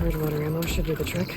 Charge water ammo should do the trick.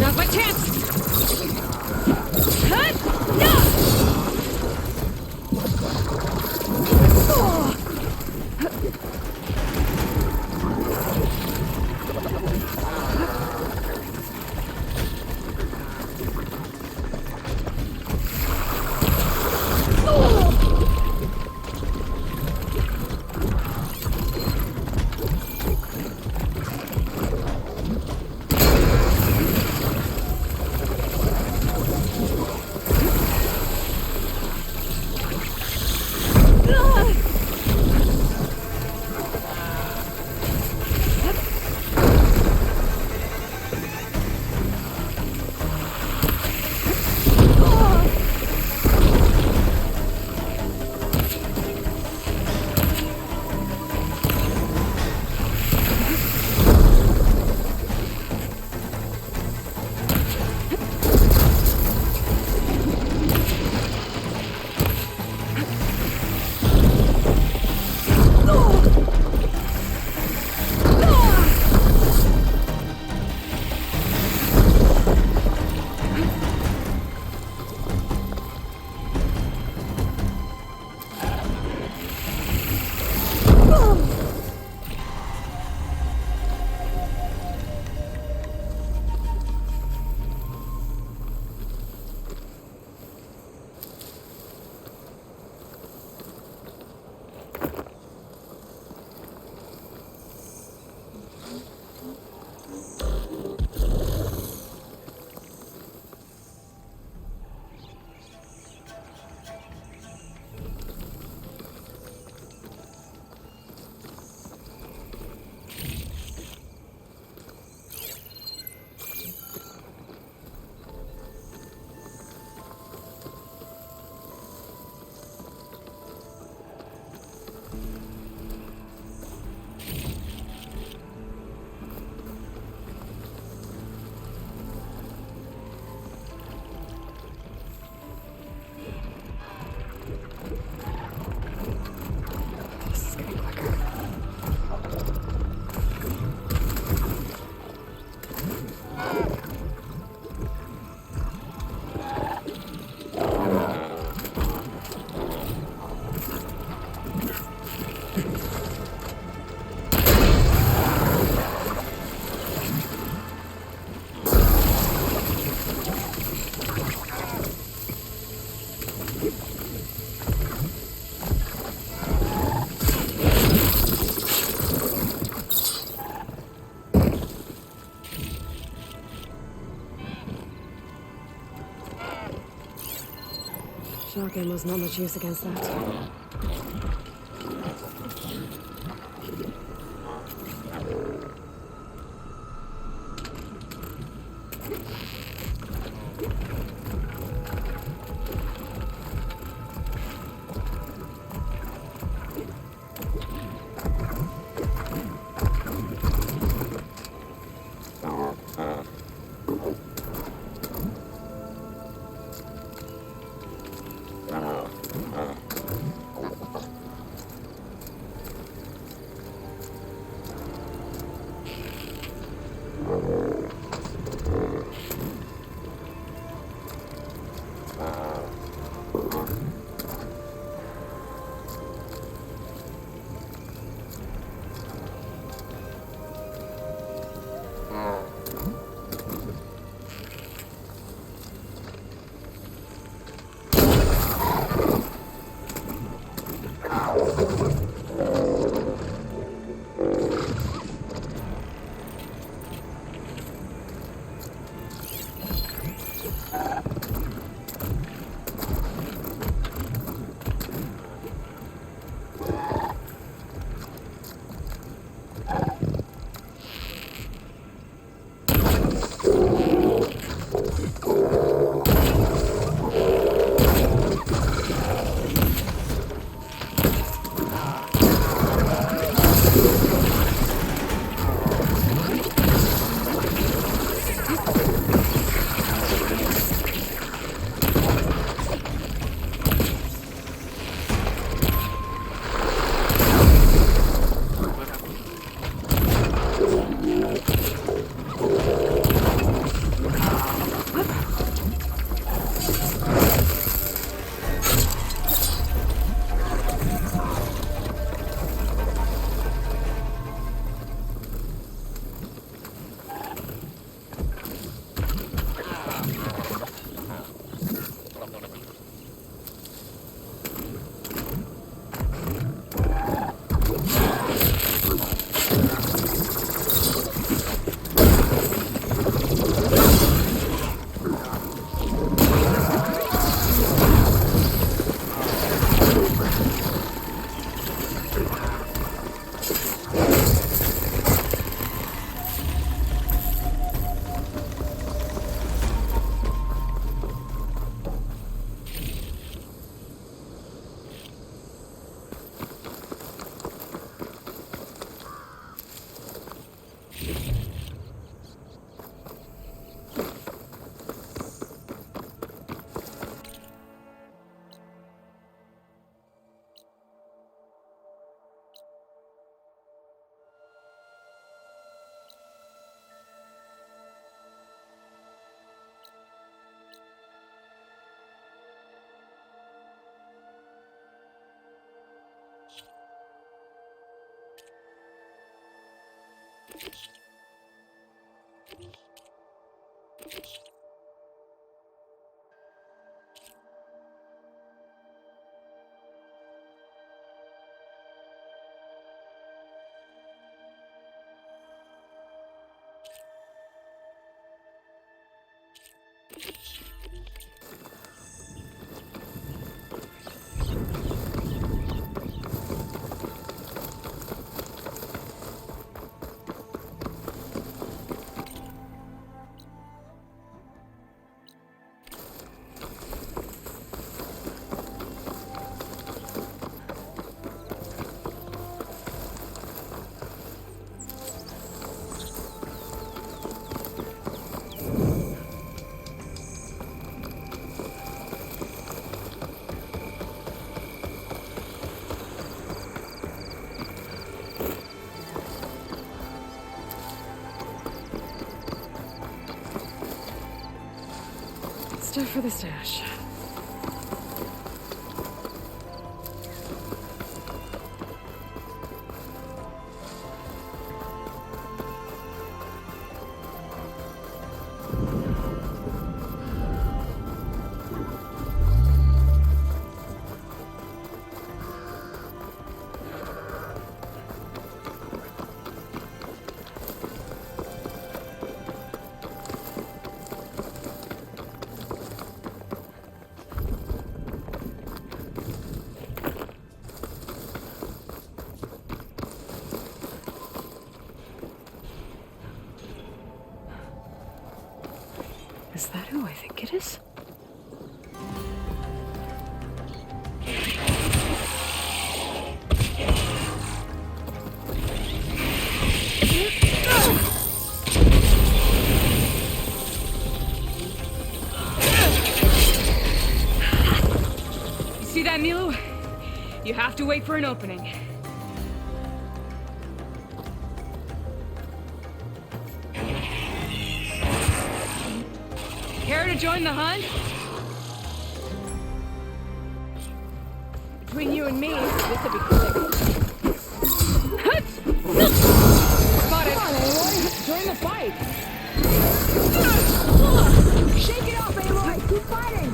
Now's my chance! Shotgun was not much use against that. Stuff for the stash. that who I think it is? You see that, Milo? You have to wait for an opening. Care to join the hunt? Between you and me, this will be quick. Spotted! Come on, Aloy! Join the fight! Shake it off, Aloy! Keep fighting!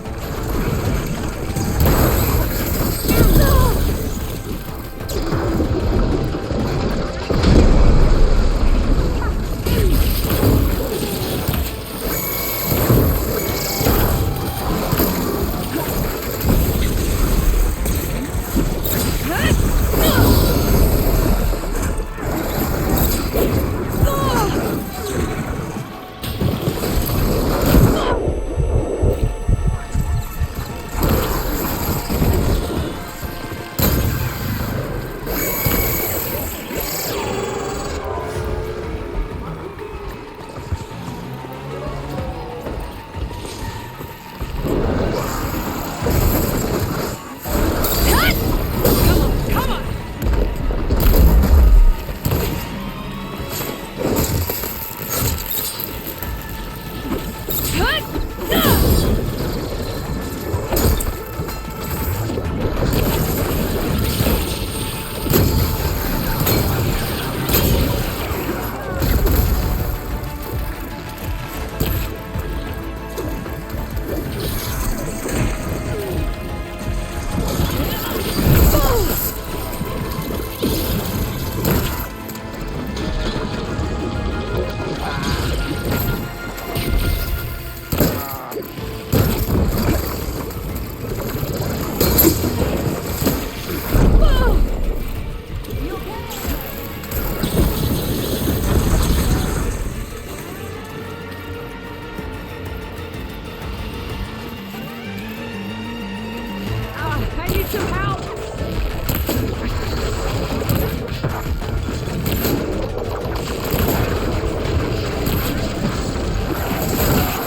I need some help!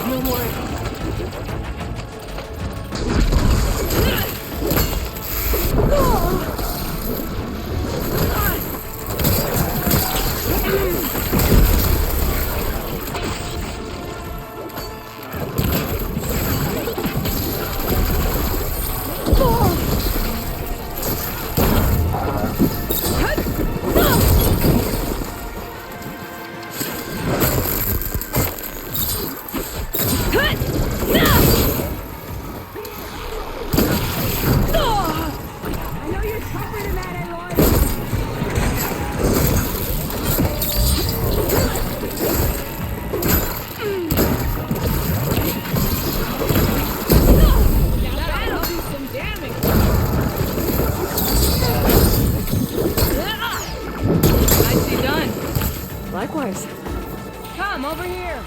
No more. I know you're tougher than that, Aloy! That'll do some damage! Nicely done. Likewise. Come, over here!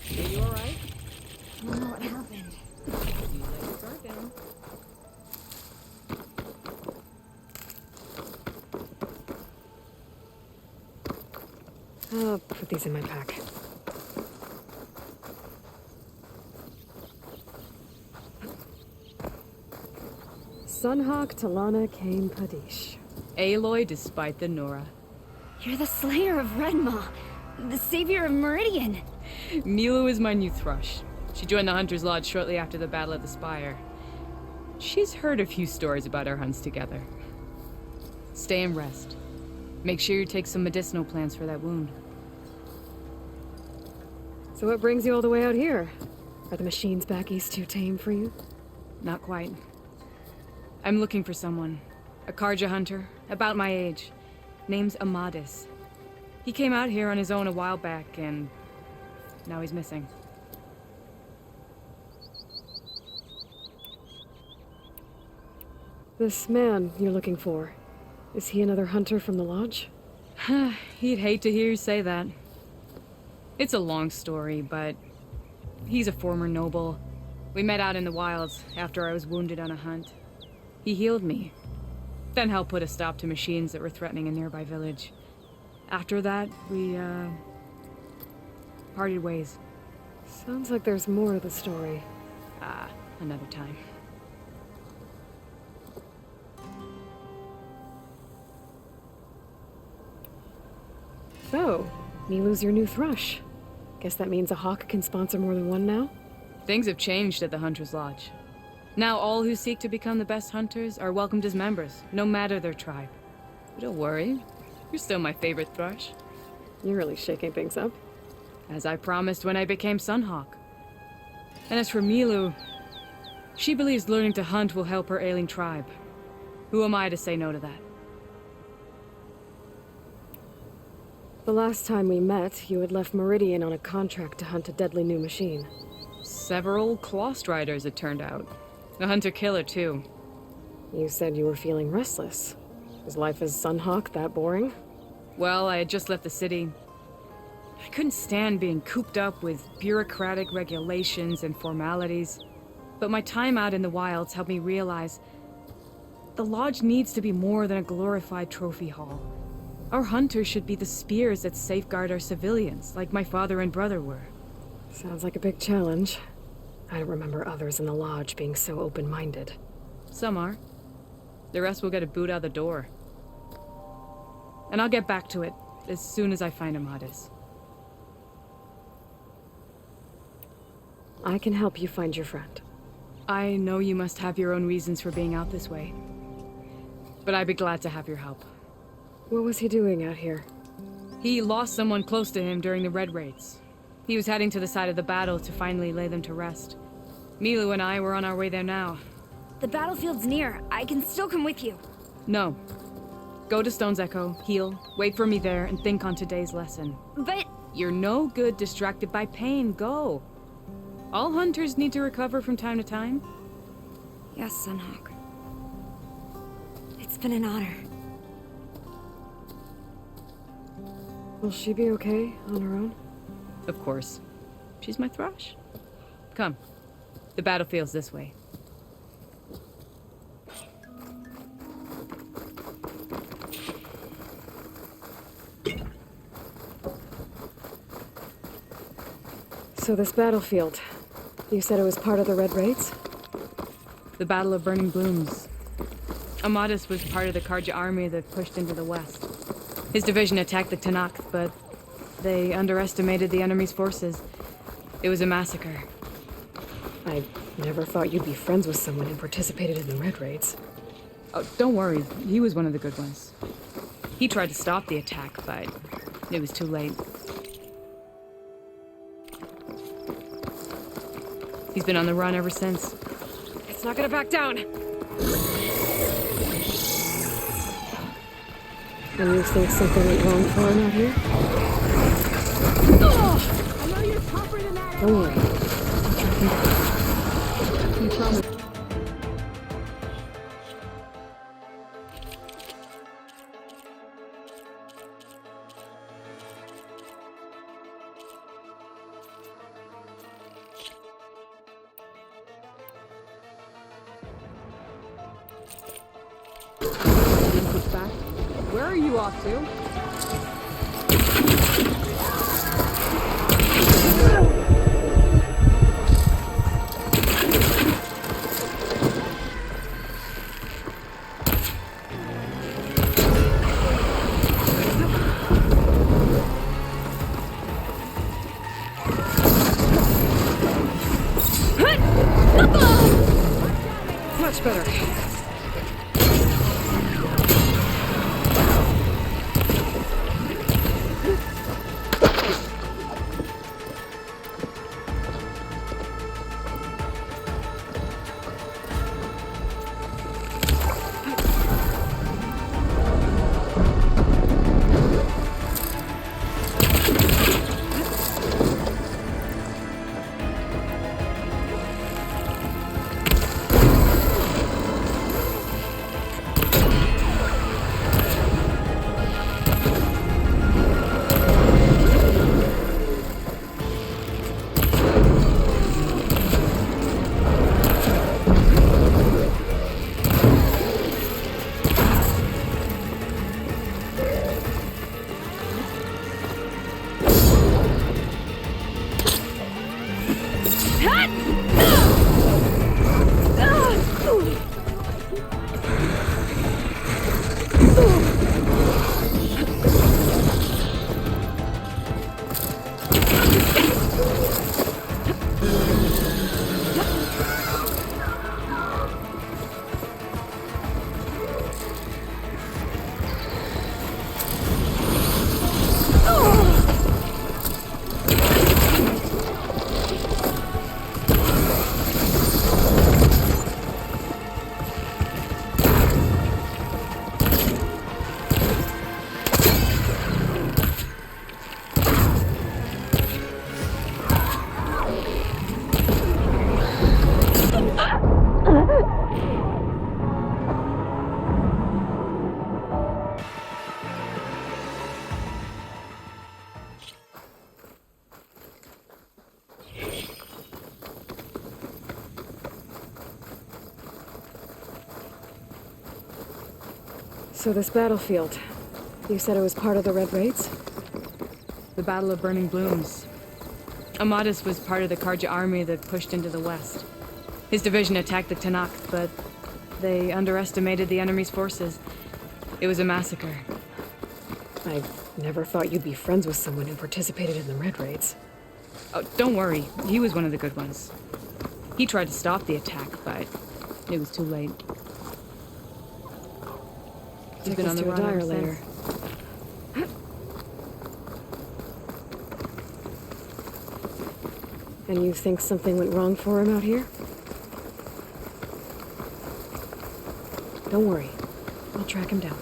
Are you alright? I don't know what happened. You let your guard down. I'll put these in my pack. Sunhawk Talana Kane Padish. Aloy despite the Nora. You're the slayer of Redmaw, the savior of Meridian. Milo is my new thrush. She joined the Hunter's Lodge shortly after the Battle of the Spire. She's heard a few stories about our hunts together. Stay and rest. Make sure you take some medicinal plants for that wound. So what brings you all the way out here? Are the machines back east too tame for you? Not quite. I'm looking for someone. A Karja hunter, about my age. Name's Amadis. He came out here on his own a while back, and now he's missing. This man you're looking for, is he another hunter from the lodge? He'd hate to hear you say that. It's a long story, but he's a former noble. We met out in the wilds after I was wounded on a hunt. He healed me, then helped put a stop to machines that were threatening a nearby village. After that, we, parted ways. Sounds like there's more to the story. Another time. So, Milu's your new thrush. Guess that means a hawk can sponsor more than one now? Things have changed at the Hunter's Lodge. Now all who seek to become the best hunters are welcomed as members, no matter their tribe. But don't worry, you're still my favorite thrush. You're really shaking things up. As I promised when I became Sunhawk. And as for Milu, she believes learning to hunt will help her ailing tribe. Who am I to say no to that? The last time we met, you had left Meridian on a contract to hunt a deadly new machine. Several Clawstriders, it turned out. A hunter-killer, too. You said you were feeling restless. Is life as Sunhawk that boring? Well, I had just left the city. I couldn't stand being cooped up with bureaucratic regulations and formalities. But my time out in the wilds helped me realize the lodge needs to be more than a glorified trophy hall. Our hunters should be the spears that safeguard our civilians, like my father and brother were. Sounds like a big challenge. I don't remember others in the lodge being so open-minded. Some are. The rest will get a boot out the door. And I'll get back to it as soon as I find Amadis. I can help you find your friend. I know you must have your own reasons for being out this way. But I'd be glad to have your help. What was he doing out here? He lost someone close to him during the Red Raids. He was heading to the side of the battle to finally lay them to rest. Milu and I were on our way there now. The battlefield's near. I can still come with you. No. Go to Stone's Echo, heal, wait for me there, and think on today's lesson. But... You're no good distracted by pain. Go. All hunters need to recover from time to time. Yes, Sunhawk. It's been an honor. Will she be okay on her own? Of course. She's my thrush. Come. The battlefield's this way. So this battlefield, you said it was part of the Red Raids? The Battle of Burning Blooms. Amadis was part of the Karja army that pushed into the west. His division attacked the Tanakh, but they underestimated the enemy's forces. It was a massacre. I never thought you'd be friends with someone who participated in the Red Raids. Oh, don't worry. He was one of the good ones. He tried to stop the attack, but it was too late. He's been on the run ever since. It's not gonna back down! And you think something went wrong for him out here? I know you're tougher than that. Don't worry. I'll track him down. You promise. Back. Where are you off to? Much better. So this battlefield, you said it was part of the Red Raids? The Battle of Burning Blooms. Amadis was part of the Karja army that pushed into the west. His division attacked the Tanakh, but they underestimated the enemy's forces. It was a massacre. I never thought you'd be friends with someone who participated in the Red Raids. Oh, don't worry. He was one of the good ones. He tried to stop the attack, but it was too late. He's Take been us on the to a run dyer ever later. since. And you think something went wrong for him out here? Don't worry. I'll track him down.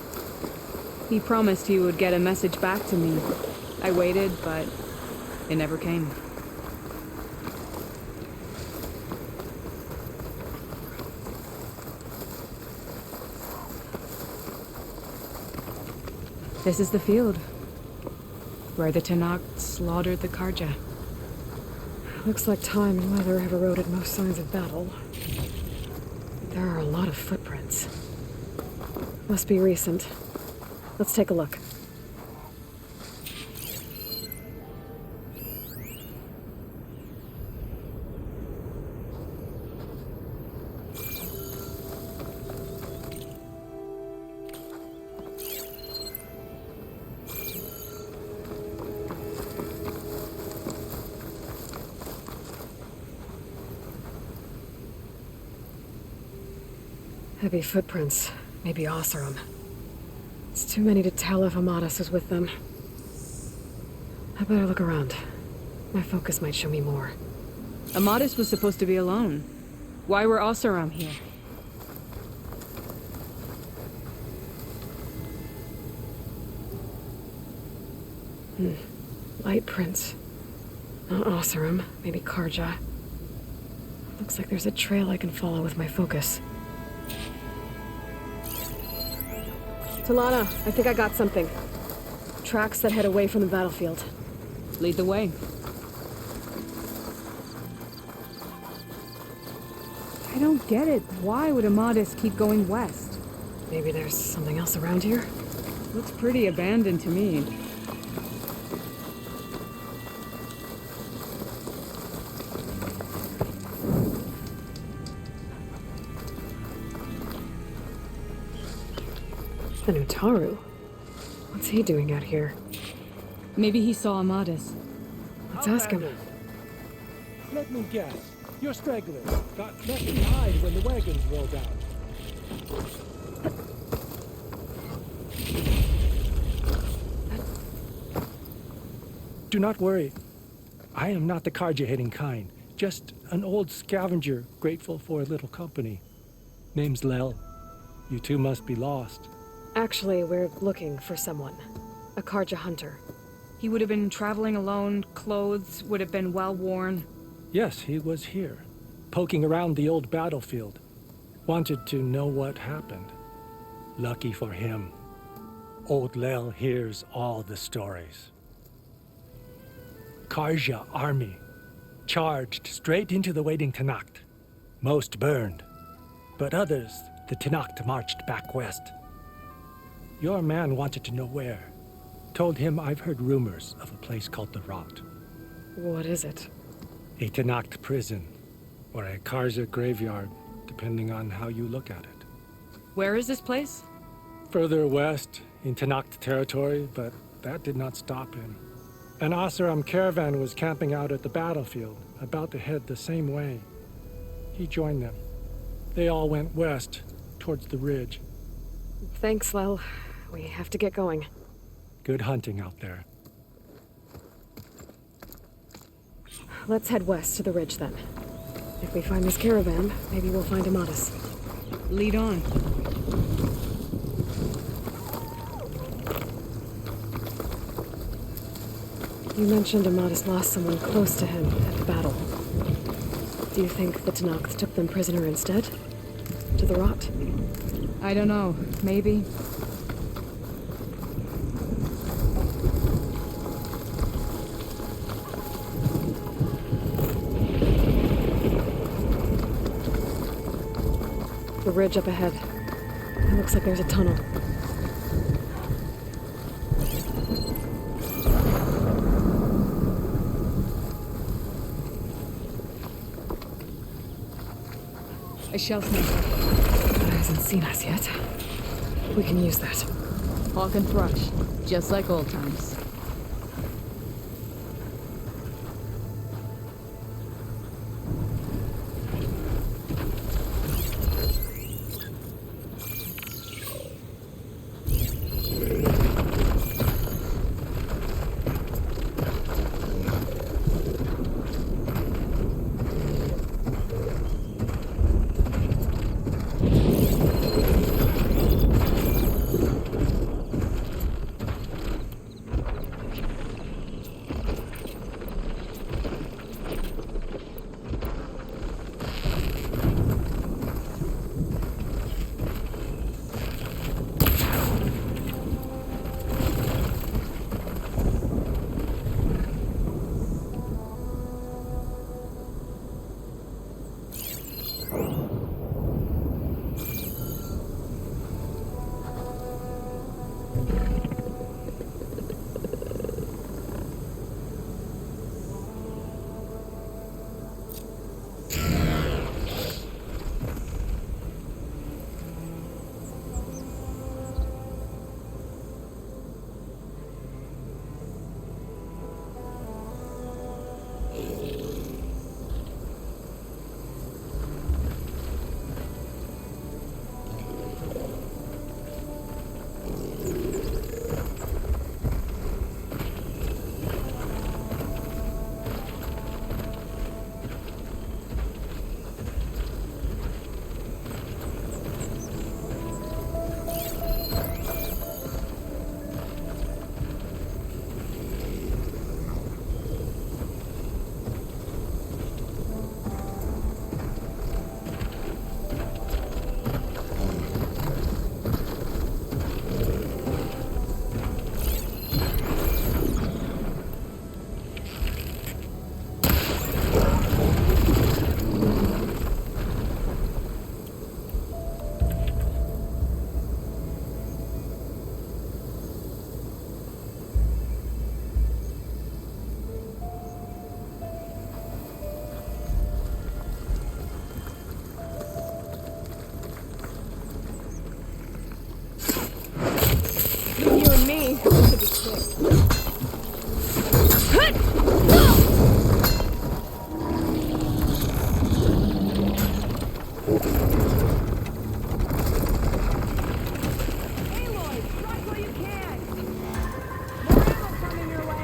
He promised he would get a message back to me. I waited, but it never came. This is the field where the Tanakh slaughtered the Karja. Looks like time and weather have eroded most signs of battle. There are a lot of footprints. Must be recent. Let's take a look. Heavy footprints. Maybe Oseram. It's too many to tell if Amadis is with them. I better look around. My focus might show me more. Amadis was supposed to be alone. Why were Oseram here? Light prints. Not Oseram. Maybe Karja. Looks like there's a trail I can follow with my focus. Talana, I think I got something. Tracks that head away from the battlefield. Lead the way. I don't get it. Why would Amadis keep going west? Maybe there's something else around here? Looks pretty abandoned to me. An Utaru? What's he doing out here? Maybe he saw Amadis. Let's ask him. Let me guess. You're stragglers. Got left behind when the wagons rolled out. Do not worry. I am not the Karja-hating kind. Just an old scavenger grateful for a little company. Name's Lel. You two must be lost. Actually, we're looking for someone. A Karja hunter. He would have been traveling alone, clothes would have been well worn. Yes, he was here, poking around the old battlefield. Wanted to know what happened. Lucky for him, old Lel hears all the stories. Karja army charged straight into the waiting Tanakh. Most burned, but others the Tanakh marched back west. Your man wanted to know where. Told him I've heard rumors of a place called the Rot. What is it? A Tenakt prison, or a Karza graveyard, depending on how you look at it. Where is this place? Further west, in Tenakt territory, but that did not stop him. An Oseram caravan was camping out at the battlefield, about to head the same way. He joined them. They all went west, towards the ridge. Thanks, Lel. We have to get going. Good hunting out there. Let's head west to the ridge then. If we find this caravan, maybe we'll find Amadas. Lead on. You mentioned Amadas lost someone close to him at the battle. Do you think the Tenakth took them prisoner instead? To the rot? I don't know. Maybe. The ridge up ahead. It looks like there's a tunnel. A shell snake. It hasn't seen us yet. We can use that. Hawk and thrush. Just like old times. Aloe, strike while you can! More ammo coming your way!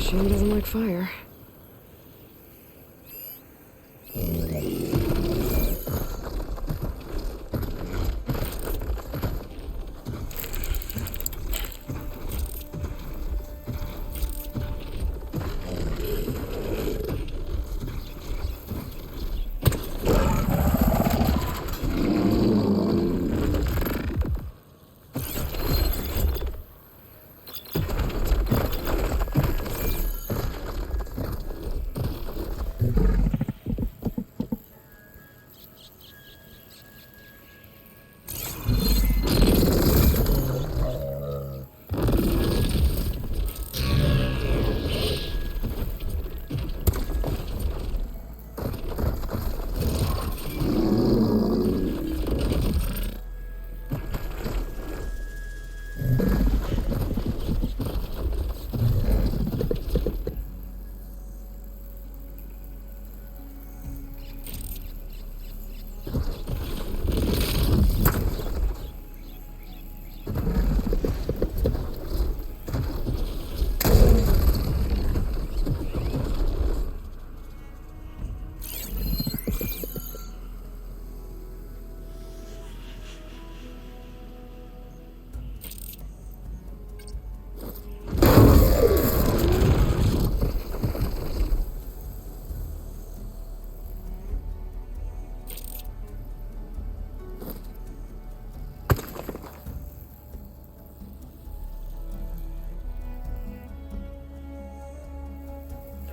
Shame he doesn't like fire.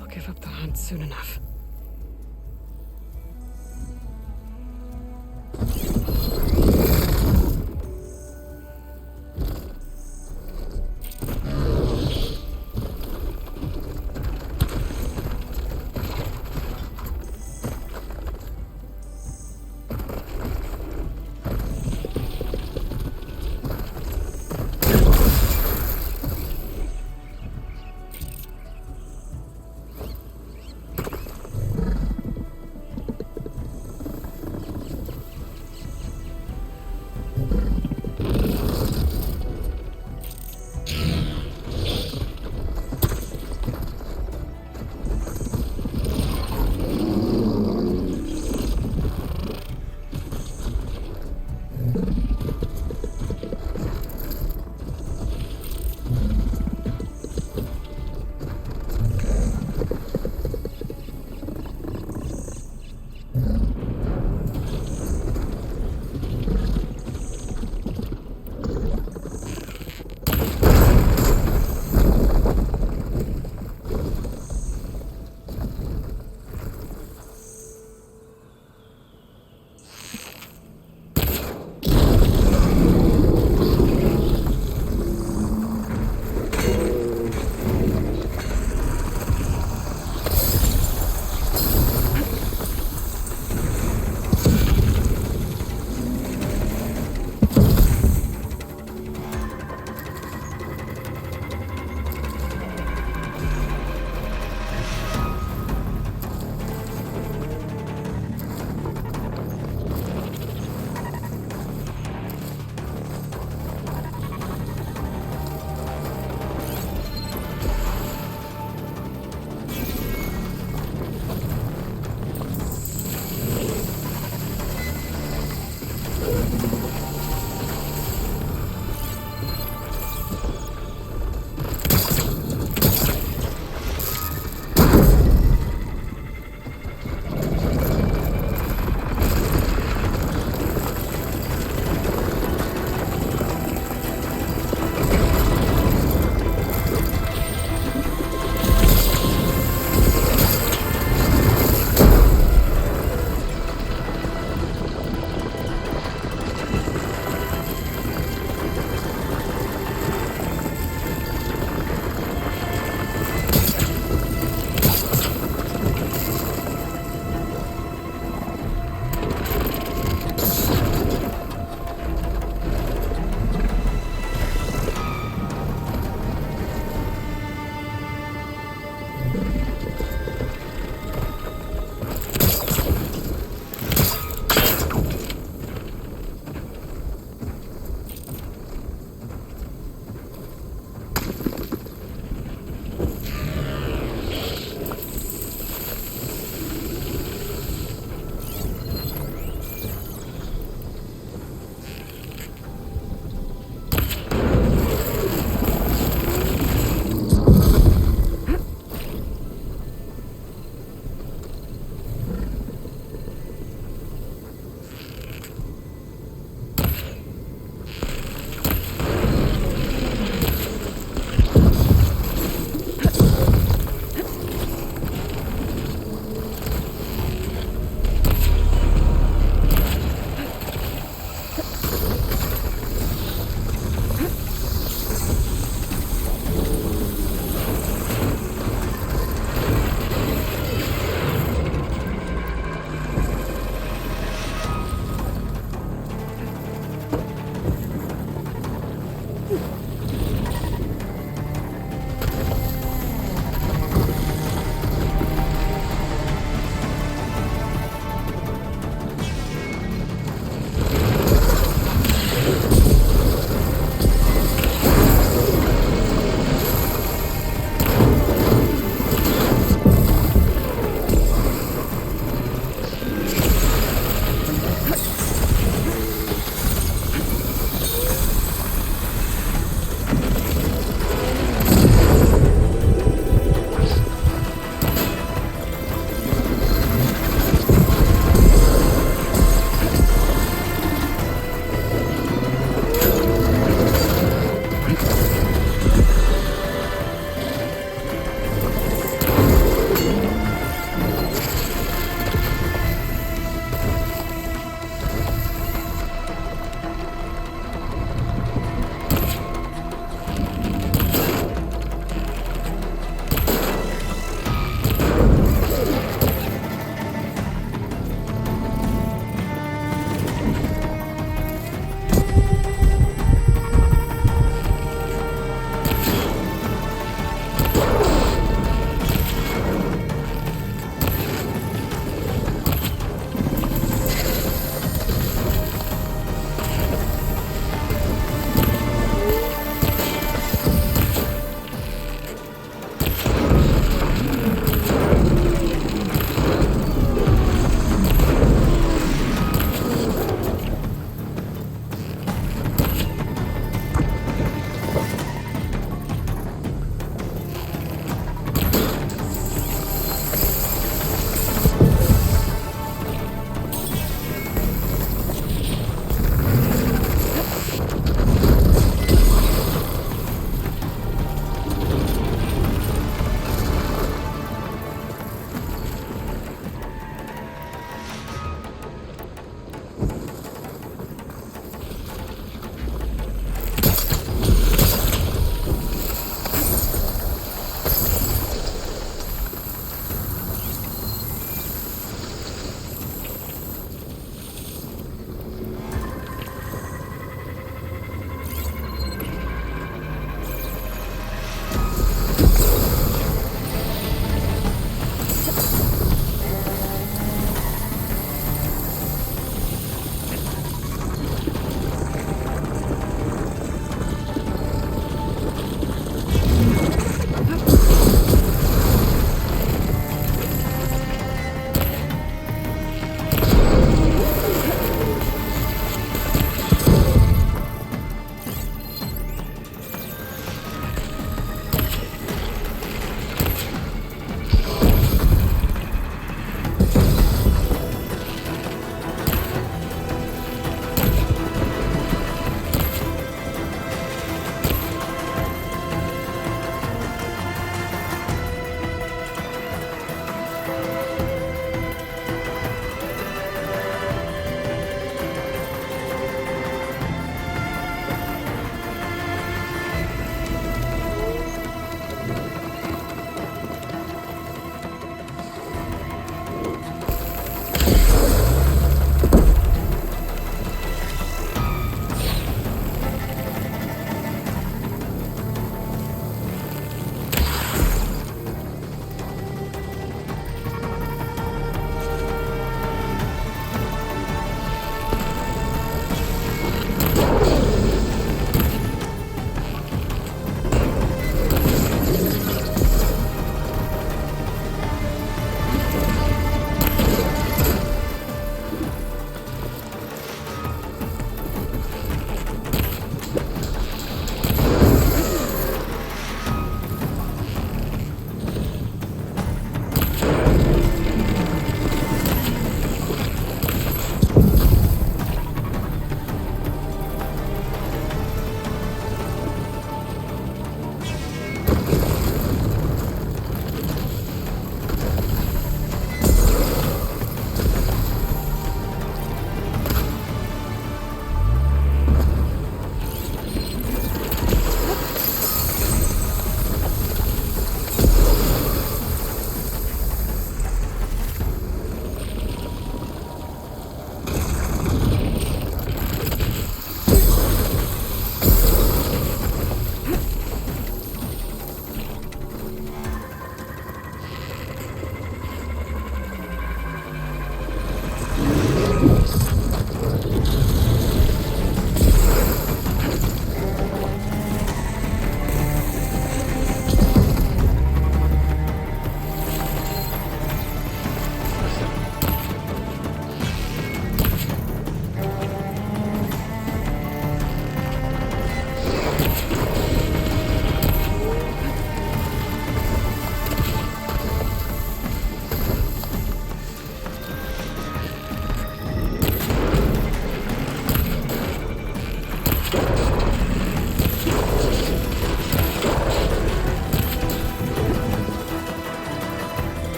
They'll give up the hunt soon enough.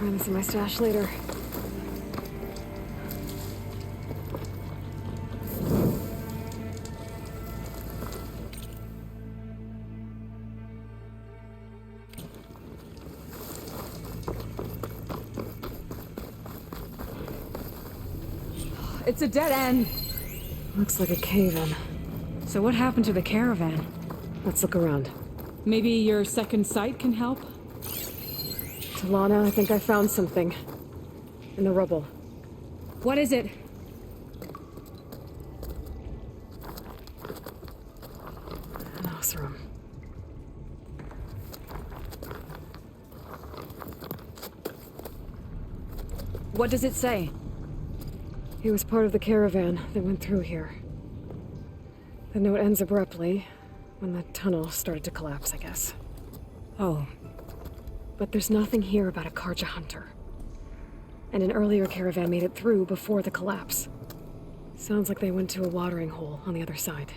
find this in my stash later. It's a dead end. Looks like a cave-in. So what happened to the caravan? Let's look around. Maybe your second sight can help? Talana, I think I found something. In the rubble. What is it? An Oseram. What does it say? He was part of the caravan that went through here. The note ends abruptly, when the tunnel started to collapse, I guess. Oh, But there's nothing here about a Karja hunter. And an earlier caravan made it through before the collapse. Sounds like they went to a watering hole on the other side.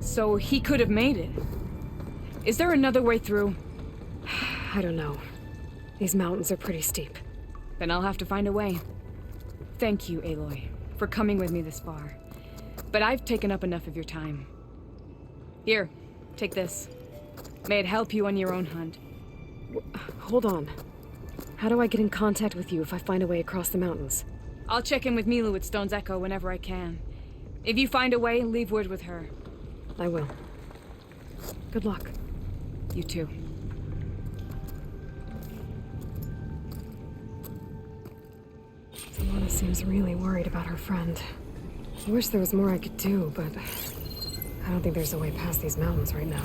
so he could have made it. Is there another way through? I don't know. These mountains are pretty steep. Then I'll have to find a way. Thank you, Aloy, for coming with me this far. But I've taken up enough of your time. Here, take this. May it help you on your own hunt. Hold on. How do I get in contact with you if I find a way across the mountains? I'll check in with Milu at Stone's Echo whenever I can. If you find a way, leave word with her. I will. Good luck. You too. Talana seems really worried about her friend. I wish there was more I could do, but I don't think there's a way past these mountains right now.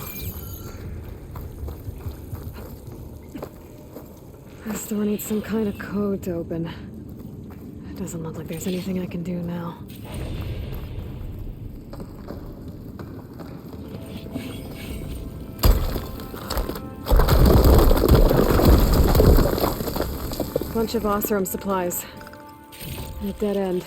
This door needs some kind of code to open. It doesn't look like there's anything I can do now. Bunch of Oseram supplies. And a dead end.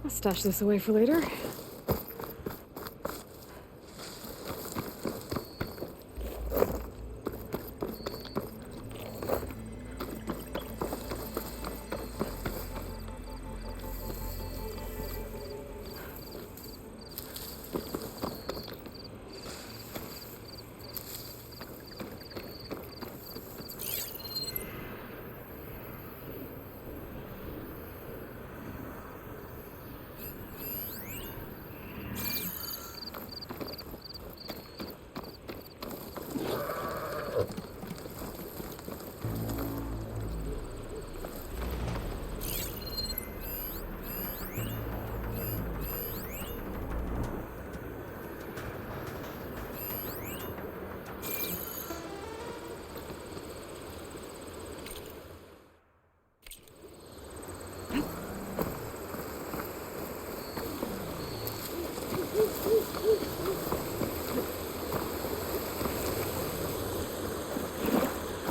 I'll stash this away for later.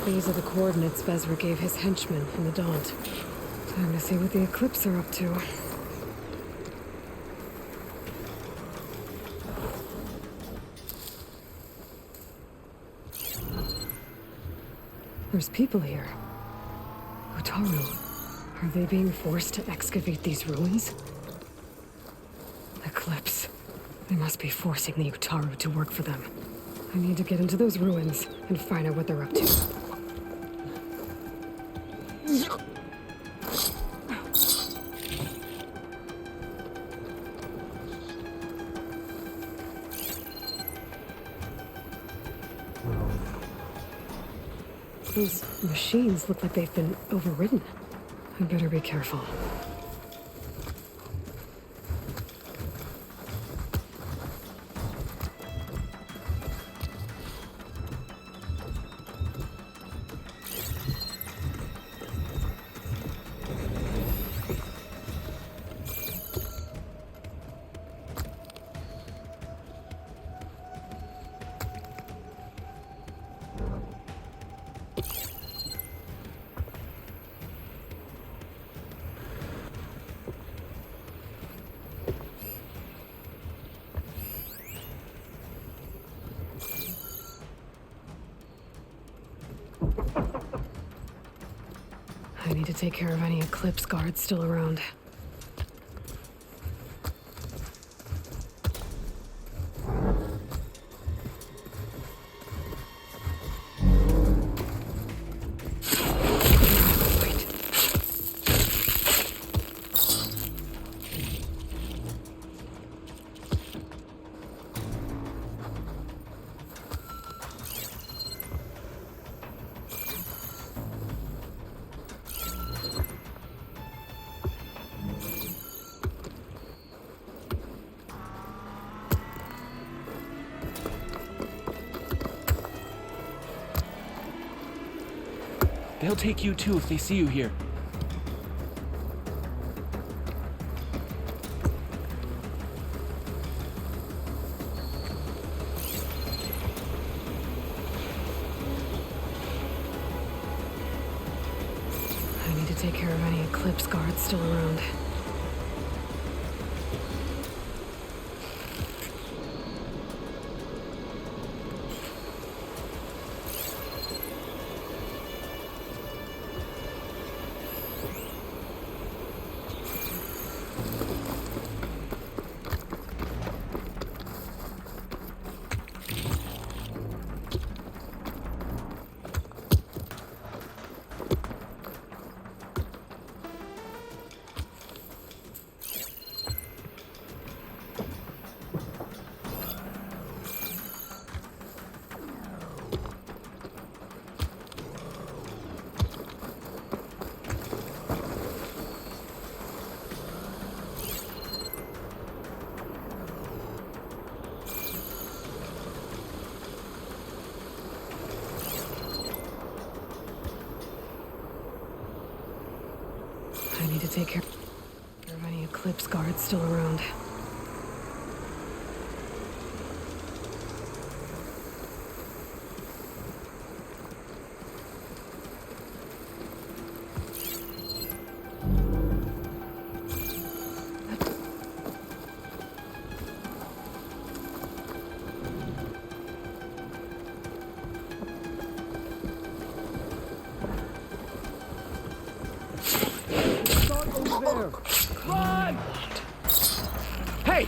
These are the coordinates Vezra gave his henchmen in the Daunt. Time to see what the Eclipse are up to. There's people here. Utaru. Are they being forced to excavate these ruins? Eclipse. They must be forcing the Utaru to work for them. I need to get into those ruins and find out what they're up to. Those machines look like they've been overridden. I better be careful. I need to take care of any Eclipse guards still around. They'll take you too if they see you here. I need to take care of any Eclipse guards still around. I need to take care of any Eclipse guards still around. Run! Hey!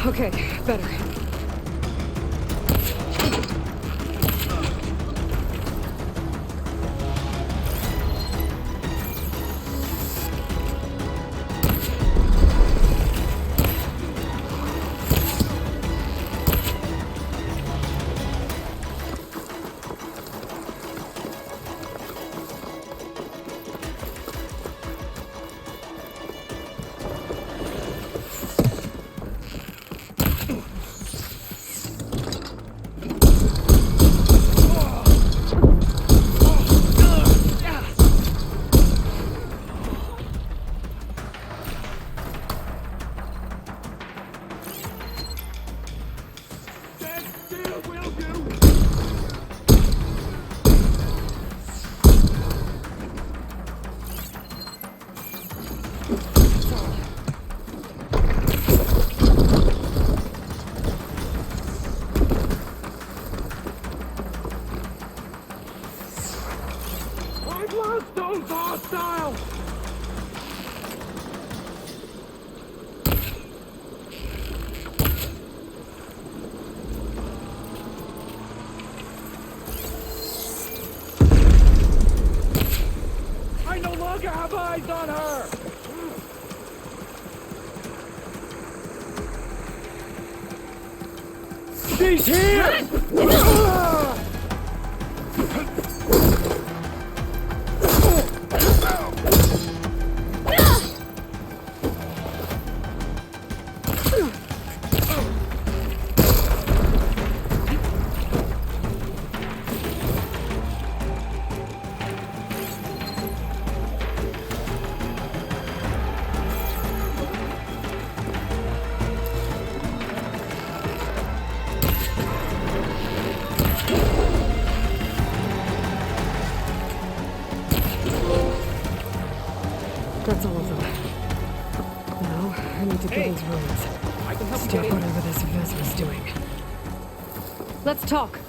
Okay, better. Stone's hostile! I no longer have eyes on her! She's here! That's all of them. Now, I need to get into ruins. I can help you Stop get in. whatever this Vez was doing. Let's talk.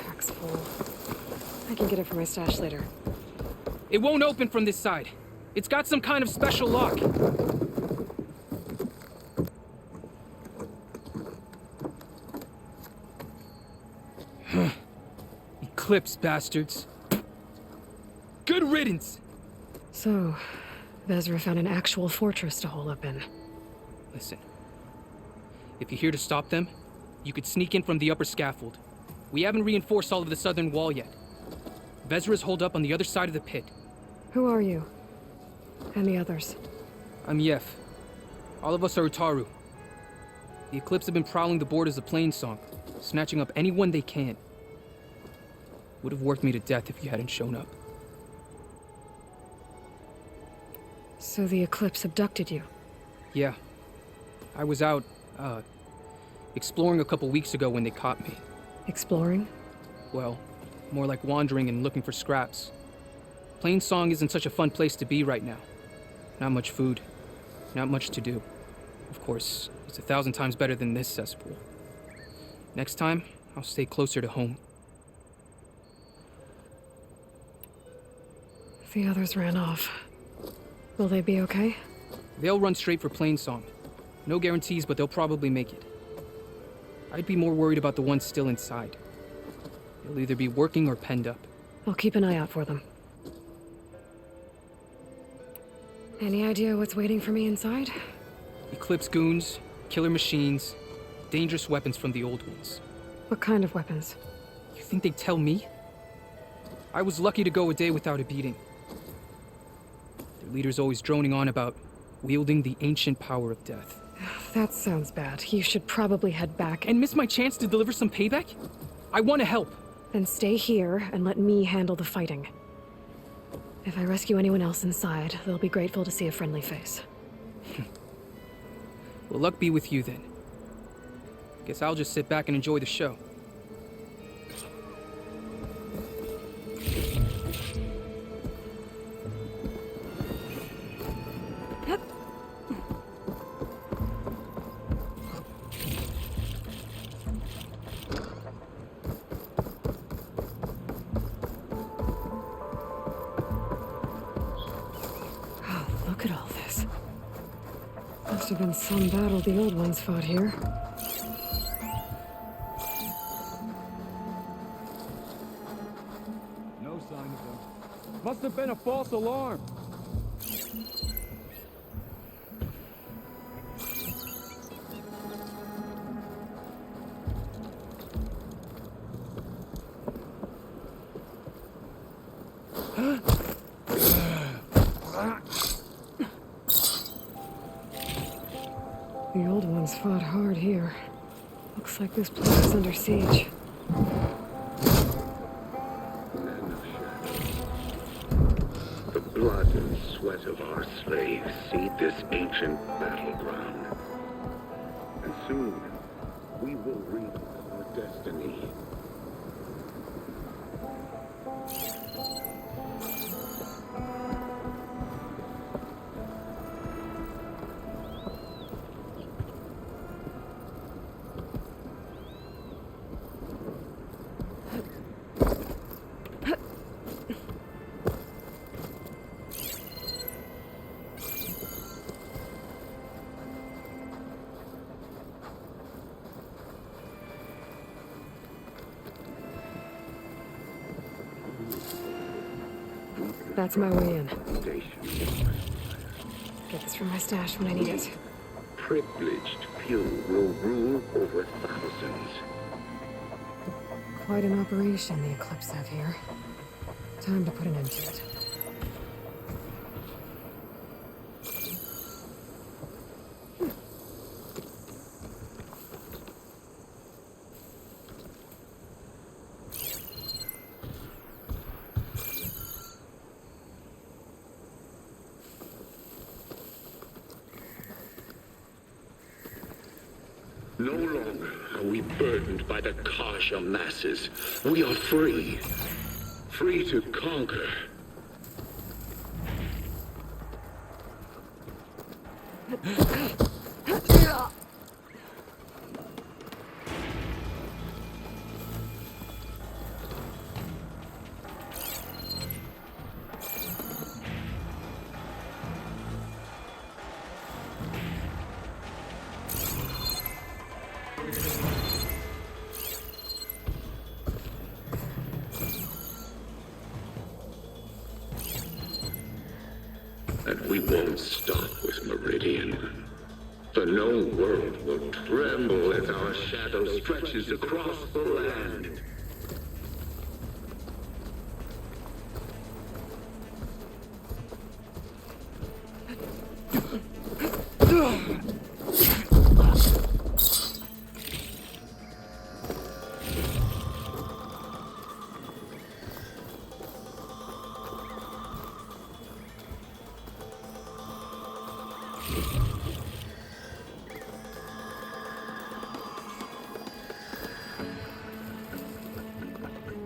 Pack's full. I can get it from my stash later. It won't open from this side. It's got some kind of special lock. Eclipse, bastards. Good riddance! So, Vezra found an actual fortress to hole up in. Listen. If you're here to stop them, you could sneak in from the upper scaffold. We haven't reinforced all of the southern wall yet. Vezra's holed up on the other side of the pit. Who are you? And the others? I'm Yef. All of us are Utaru. The Eclipse have been prowling the borders of Plainsong, snatching up anyone they can. Would have worked me to death if you hadn't shown up. So the Eclipse abducted you? Yeah. I was out, exploring a couple weeks ago when they caught me. Exploring? Well, more like wandering and looking for scraps. Plainsong isn't such a fun place to be right now. Not much food. Not much to do. Of course, it's 1,000 times better than this cesspool. Next time, I'll stay closer to home. The others ran off. Will they be okay? They'll run straight for Plainsong. No guarantees, but they'll probably make it. I'd be more worried about the ones still inside. They'll either be working or penned up. I'll keep an eye out for them. Any idea what's waiting for me inside? Eclipse goons, killer machines, dangerous weapons from the old ones. What kind of weapons? You think they'd tell me? I was lucky to go a day without a beating. Their leader's always droning on about wielding the ancient power of death. That sounds bad. You should probably head back And miss my chance to deliver some payback? I want to help. Then stay here and let me handle the fighting. If I rescue anyone else inside, they'll be grateful to see a friendly face. Well, luck be with you then. Guess I'll just sit back and enjoy the show. Look at all this. Must have been some battle the old ones fought here. No sign of them. Must have been a false alarm. The old ones fought hard here. Looks like this place is under siege. The blood and sweat of our slaves seed this ancient battleground. And soon, we will reap our destiny. That's my way in. Station. Get this from my stash when I need it. Privileged few will rule over thousands. Quite an operation the Eclipse have here. Time to put an end to it. No longer are we burdened by the Kasha masses. We are free. Free to conquer. we won't stop with Meridian. The known world will tremble as our shadow stretches across the land.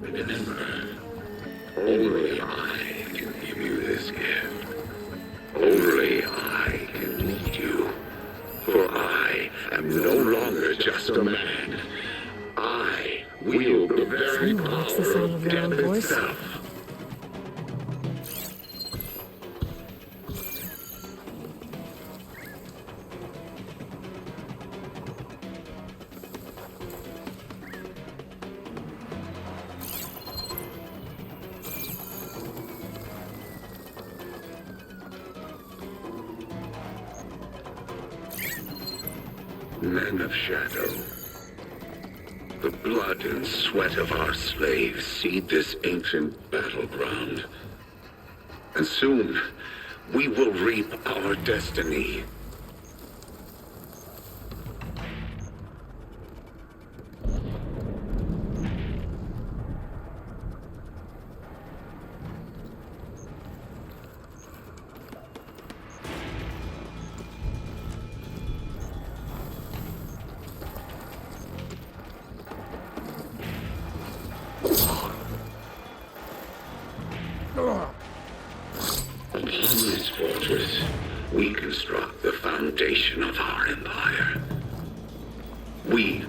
Remember, only I can give you this gift. Only I can lead you. For I am no longer just a man. I wield the very Someone likes the power sound of of their own death voice. itself. Men of Shadow, the blood and sweat of our slaves seed this ancient battleground. And soon, we will reap our destiny. Upon this fortress, we construct the foundation of our empire. We,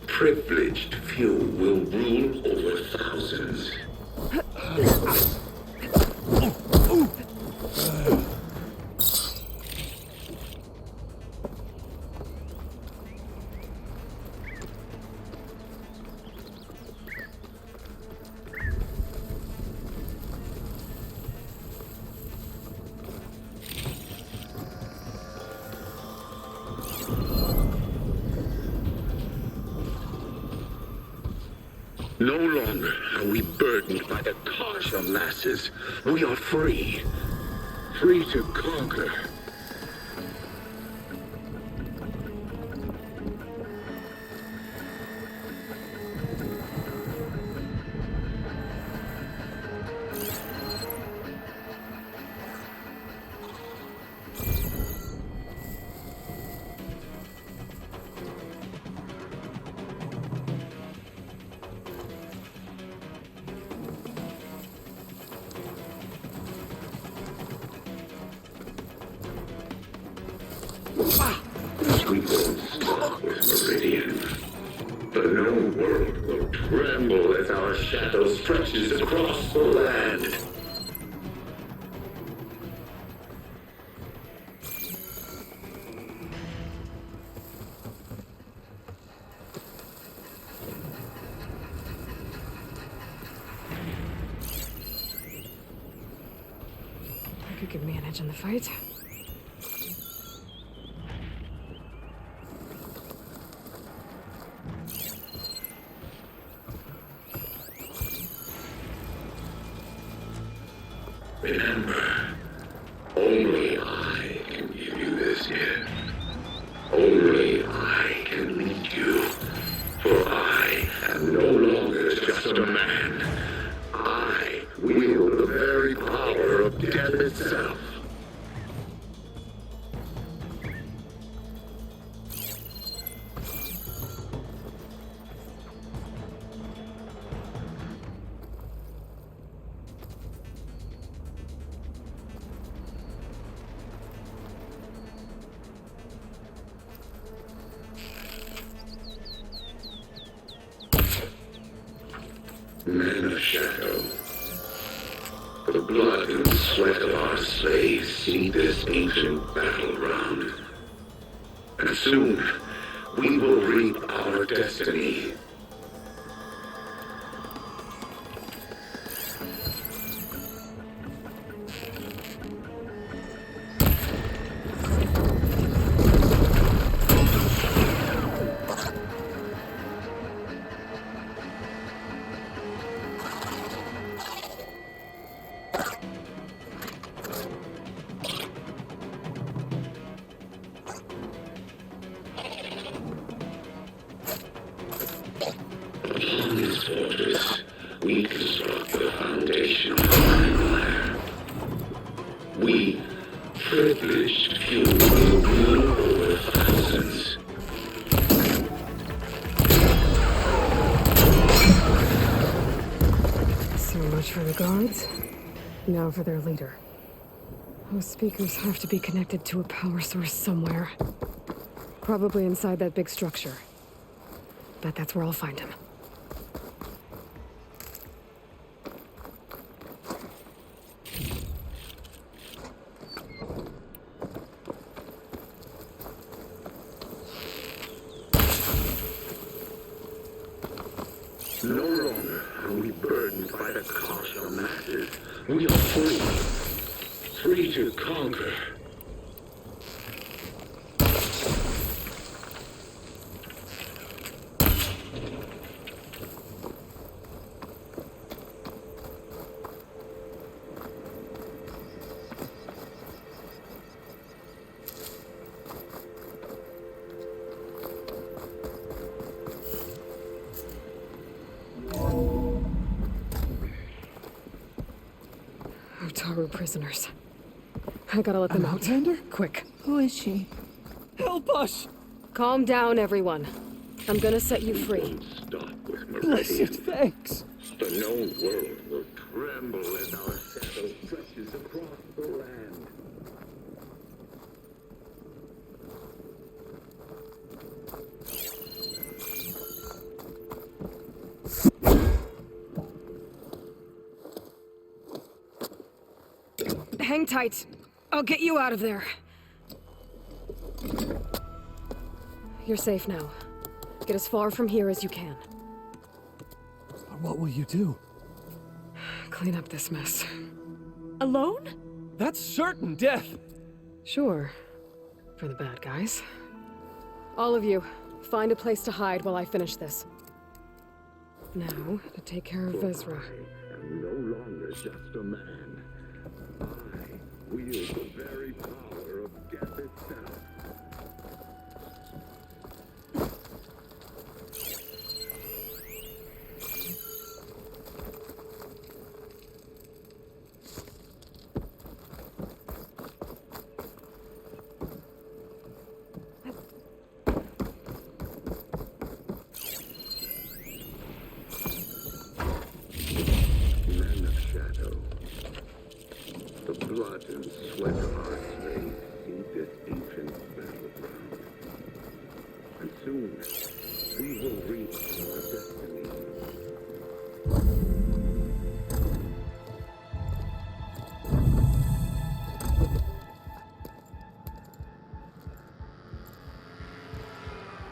privileged few, will rule over thousands. No longer are we burdened by the harsh of masses. We are free. Free to conquer. We won't stop with Meridian. The known world will tremble as our shadow stretches across the land. That could give me an edge in the fight. Remember, only I can give you this gift. Only I can lead you. For I am no longer just a man. I wield the very power of death itself. Men of Shadow, the blood and sweat of our slaves seed this ancient battleground. And soon, we will reap our destiny. Upon this fortress, we construct the foundation of our empire. We, privileged few, will rule over thousands. So much for the guards. Now for their leader. Those speakers have to be connected to a power source somewhere. Probably inside that big structure. Bet that's where I'll find him. No longer are we burdened by the cost of masses. We are free. Free to conquer. Otaru prisoners. I gotta let them out. Outlander? Quick. Who is she? Help us! Calm down, everyone. I'm gonna set you free. Stop with Blessed Meridian. thanks. The known world will tremble as our shadow stretches across the land. Hang tight. I'll get you out of there. You're safe now. Get as far from here as you can. What will you do? Clean up this mess. Alone? That's certain death! Sure. For the bad guys. All of you, find a place to hide while I finish this. Now, to take care of Vezra. I am no longer just a man. I wield the very power of death itself. Men of shadow. The blood and sweat of our slaves seed this ancient battleground. And soon, we will reach our destiny.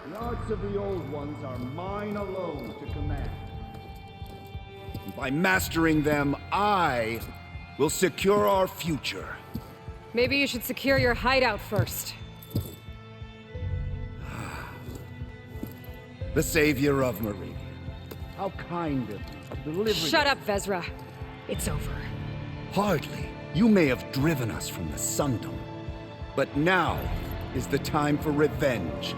The arts of the old ones are mine alone to command. By mastering them, I will secure our future. Maybe you should secure your hideout first. The savior of Meridian. How kind of you, delivering... Shut up, Vezra. It's over. Hardly. You may have driven us from the Sundom. But now is the time for revenge.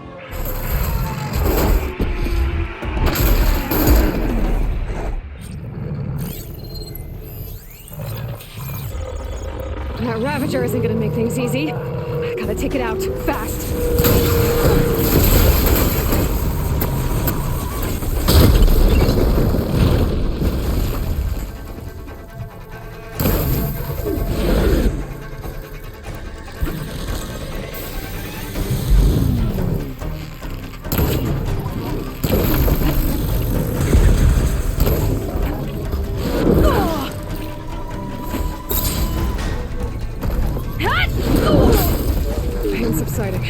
That Ravager isn't gonna make things easy. I gotta take it out, fast. Pain subsiding.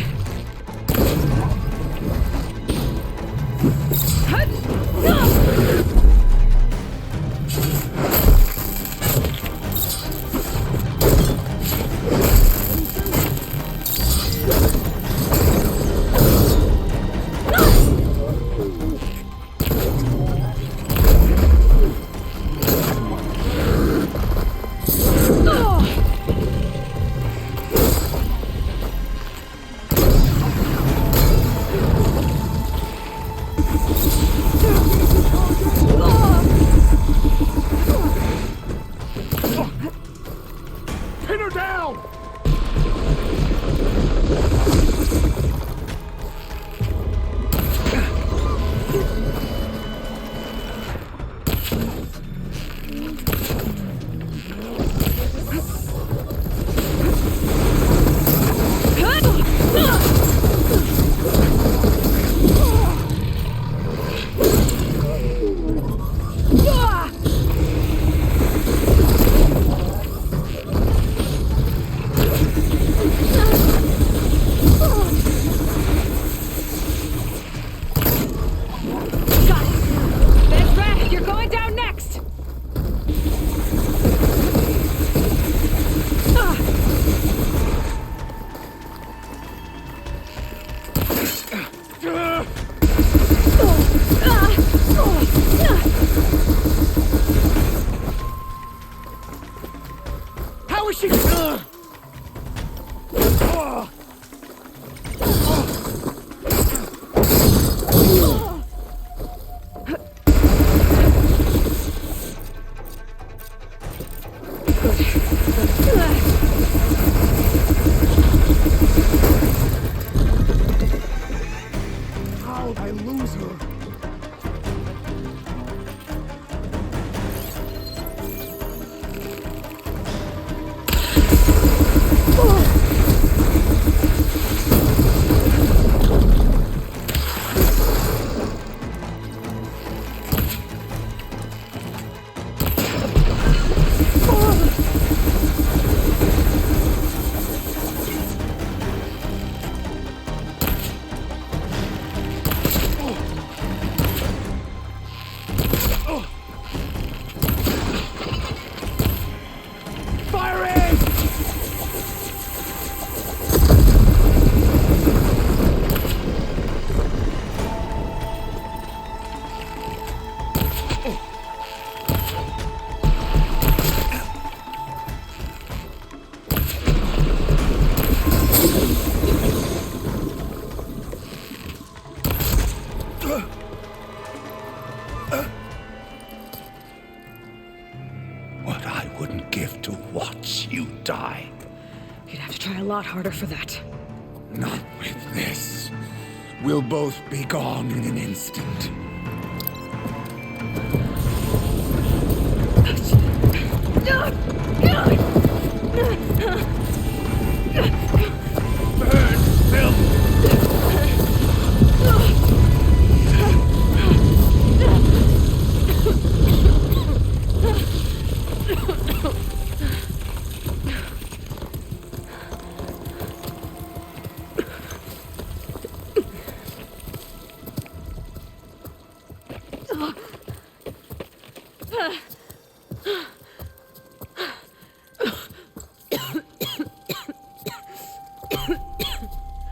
What I wouldn't give to watch you die. You'd have to try a lot harder for that. Not with this. We'll both be gone in an instant. Burn, filth!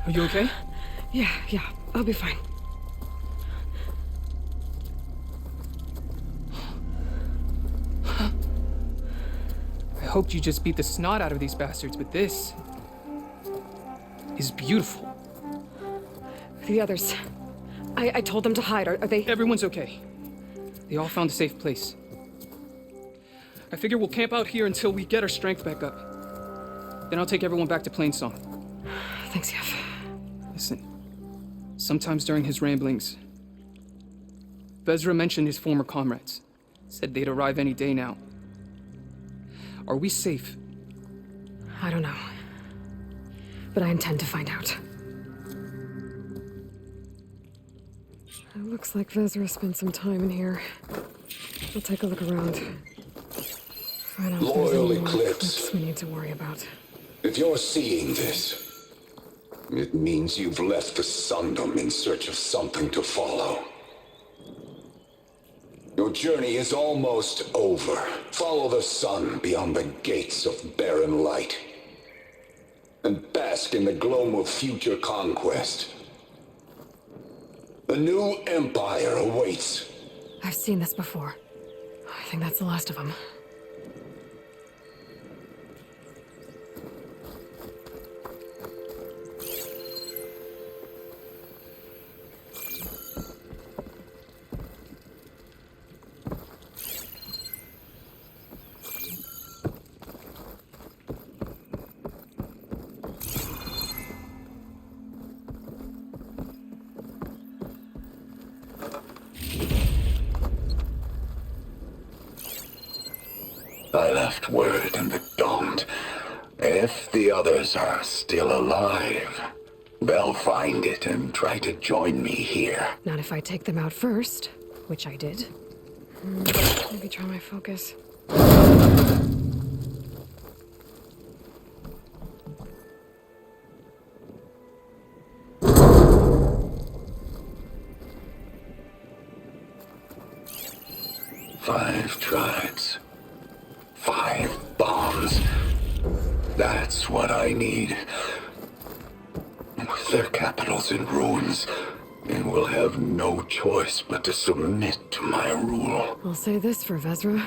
Are you okay? Yeah, I'll be fine. I hoped you just beat the snot out of these bastards, but this is beautiful. The others. I told them to hide. Are they... Everyone's okay. They all found a safe place. I figure we'll camp out here until we get our strength back up. Then I'll take everyone back to Plainsong. Thanks, Yef. Listen, sometimes during his ramblings, Vezra mentioned his former comrades. Said they'd arrive any day now. Are we safe? I don't know. But I intend to find out. It looks like Vezra spent some time in here. I'll take a look around. Find out if there's Loyal any more Eclipse. clips we need to worry about. If you're seeing this, it means you've left the Sundom in search of something to follow. Your journey is almost over. Follow the sun beyond the gates of barren light. And bask in the glow of future conquest. A new empire awaits. I've seen this before. I think that's the last of them. I left word in the Daunt. If the others are still alive, they'll find it and try to join me here. Not if I take them out first, which I did. Maybe try my focus. Five tribes. 5 bombs. That's what I need. With their capitals in ruins, they will have no choice but to submit to my rule. I'll say this for Vezra.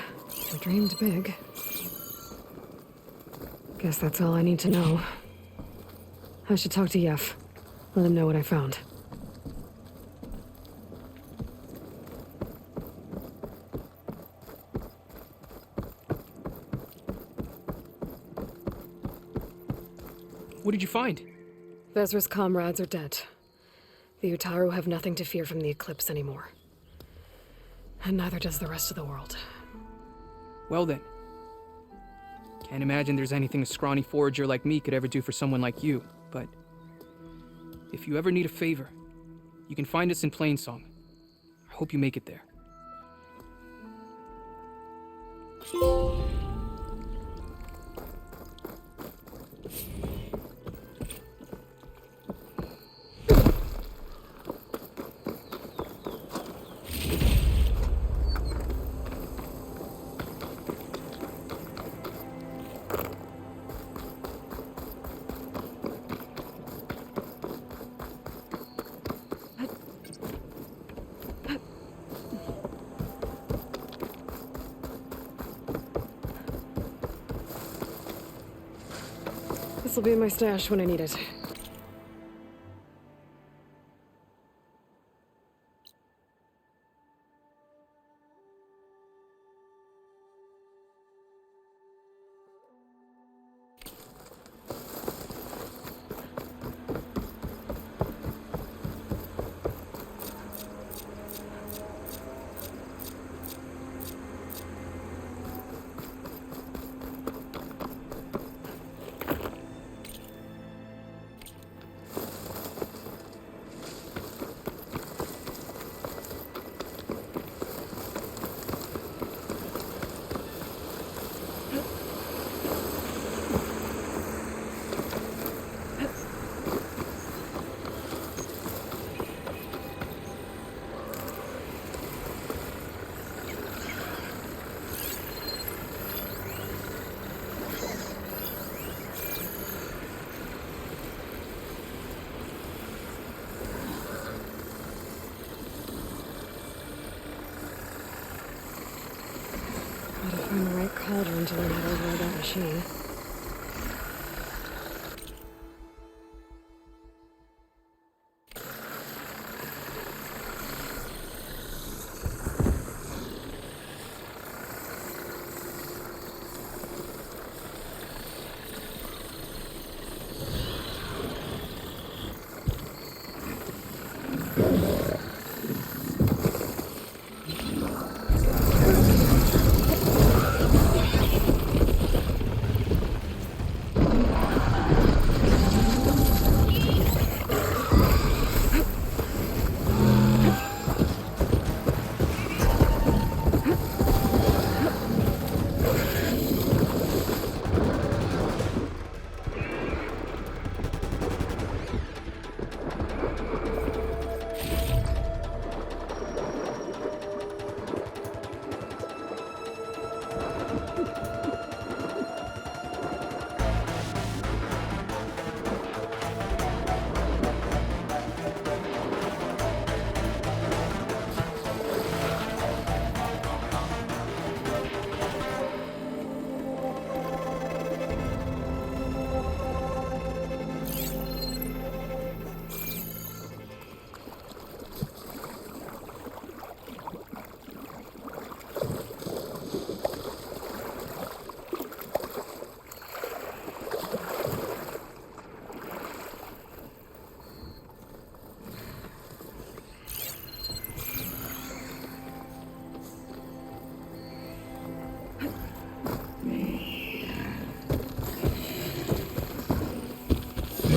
I dreamed big. Guess that's all I need to know. I should talk to Yef. Let him know what I found. What did you find? Vezra's comrades are dead. The Utaru have nothing to fear from the eclipse anymore. And neither does the rest of the world. Well then. Can't imagine there's anything a scrawny forager like me could ever do for someone like you, but if you ever need a favor, you can find us in Plainsong. I hope you make it there. This'll be in my stash when I need it. Gotta find the right cauldron to learn how to avoid that machine.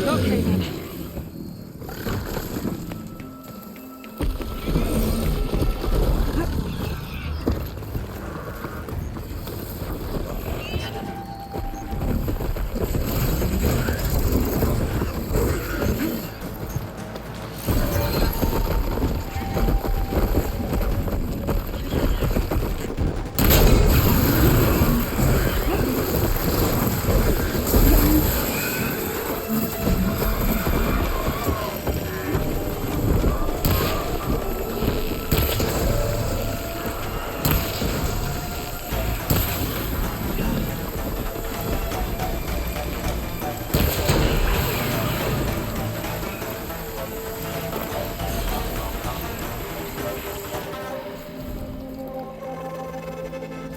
Okay then.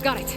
Got it.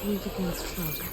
Paint against trunk.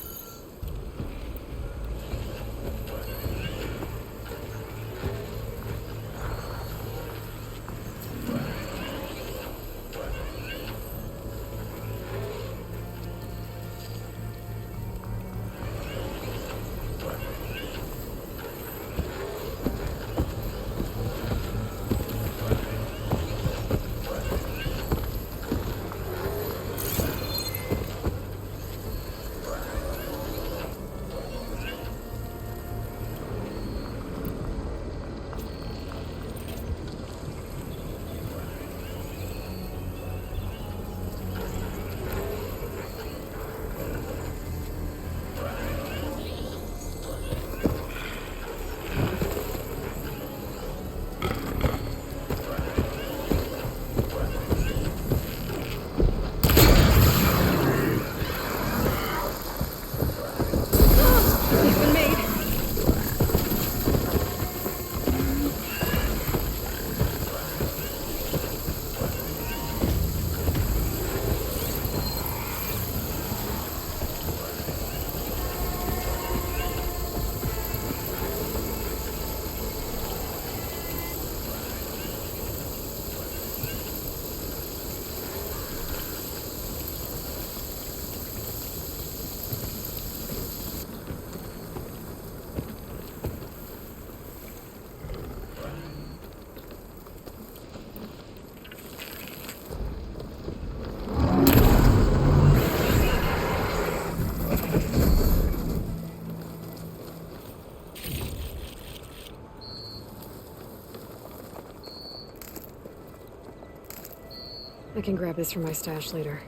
I can grab this from my stash later.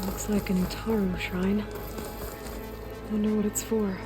Looks like an Utaru shrine. Wonder what it's for.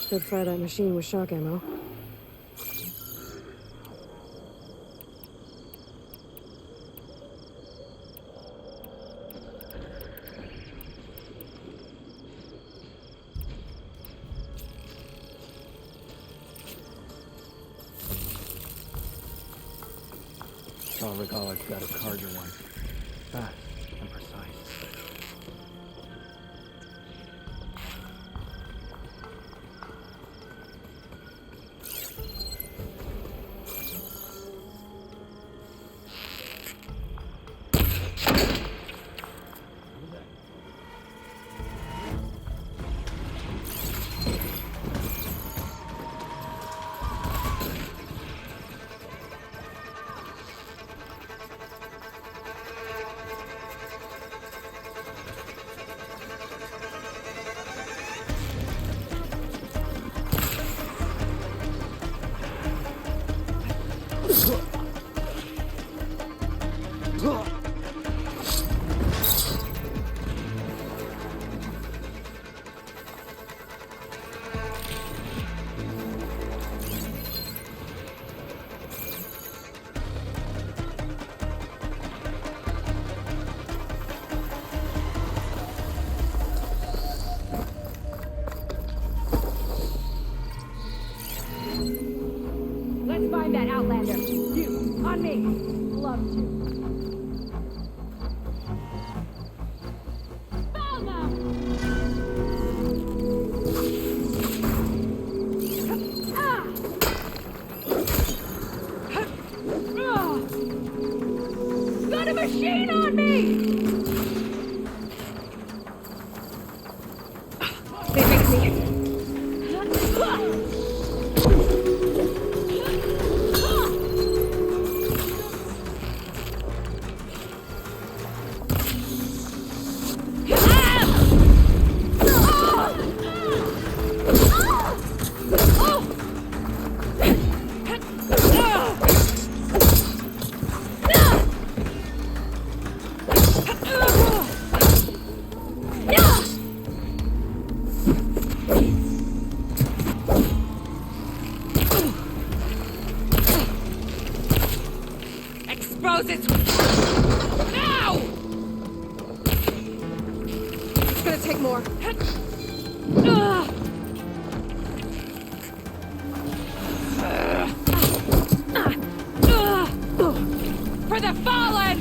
Could fry that machine with shock ammo. I'll recall I've got a carger one. Fast and precise. Let's find that outlander. You, on me. Love to. Found got a machine on me! They made me. Expose it! Now! It's gonna take more. For the fallen!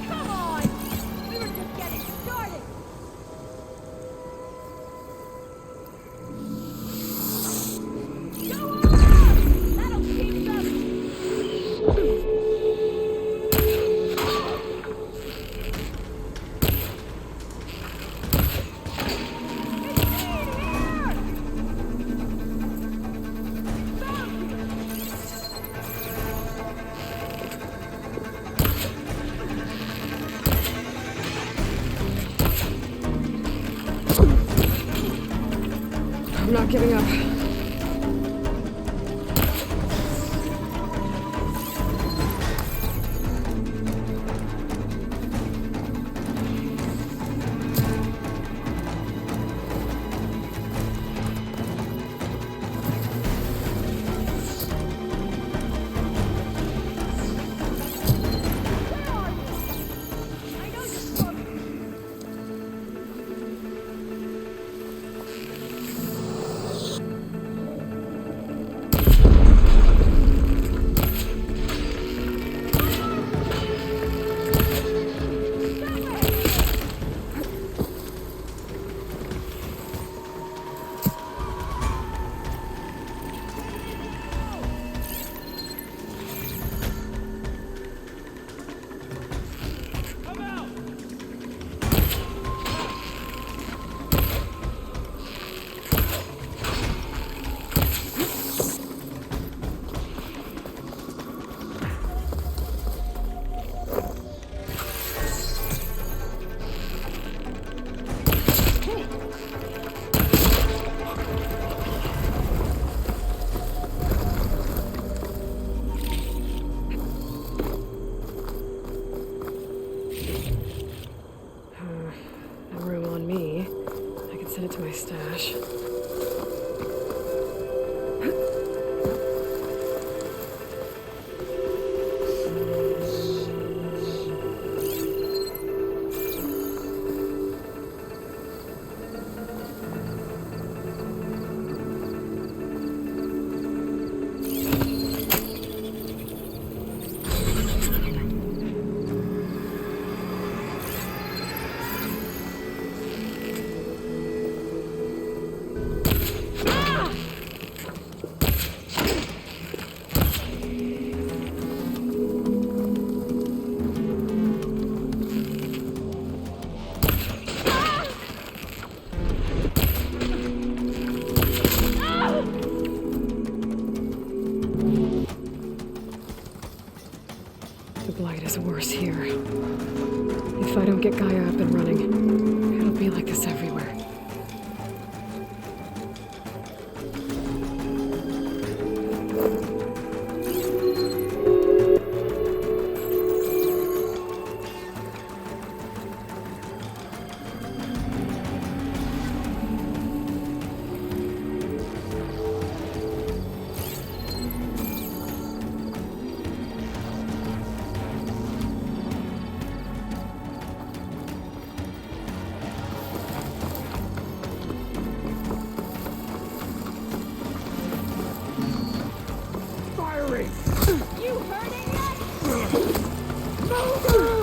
Come on! We were just getting started! Go on! That'll keep them! I'm not giving up. I know you're close. here. If I don't get Gaia up and running, it'll be like this everywhere. You hurting yet? Stop her!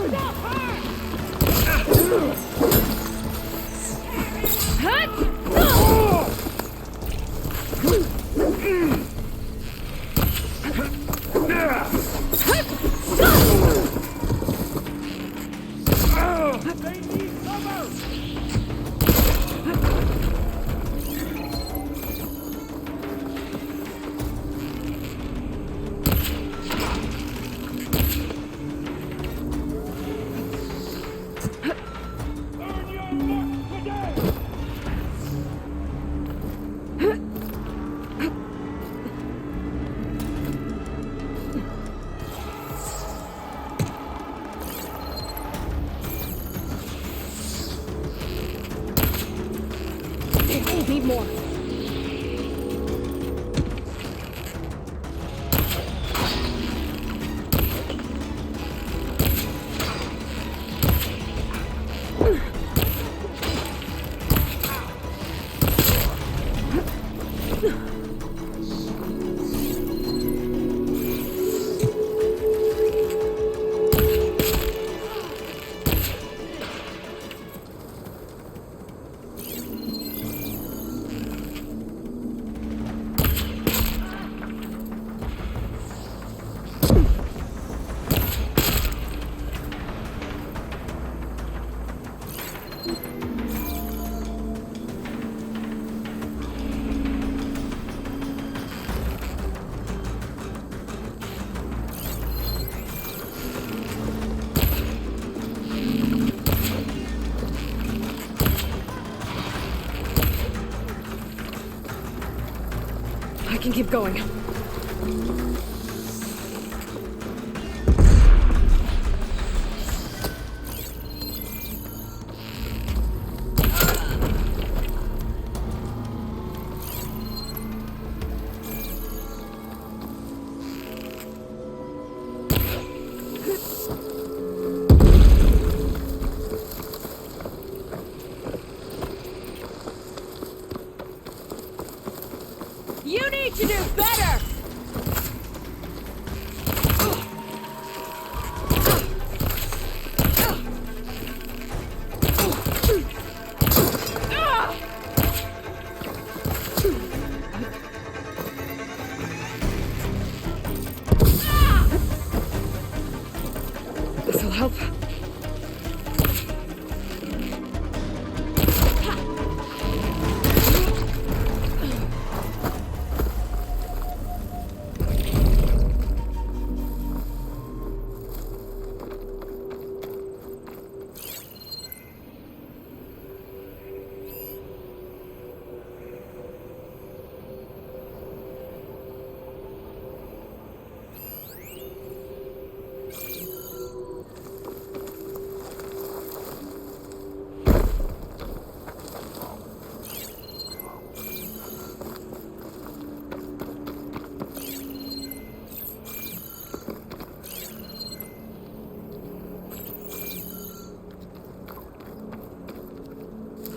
Need more. I can keep going. You need to do better! This'll help.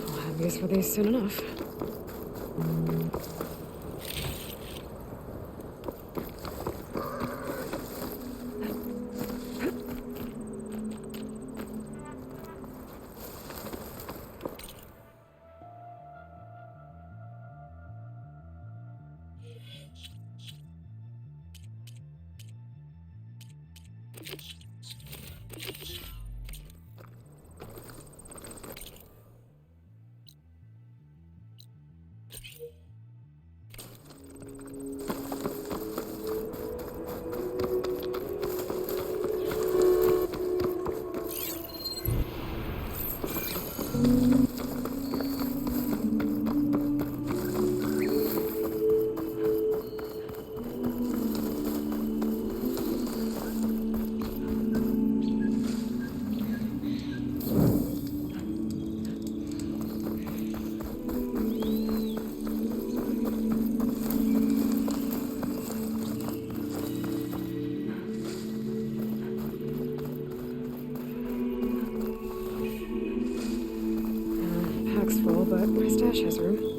I'll have use for these soon enough. My stash has room.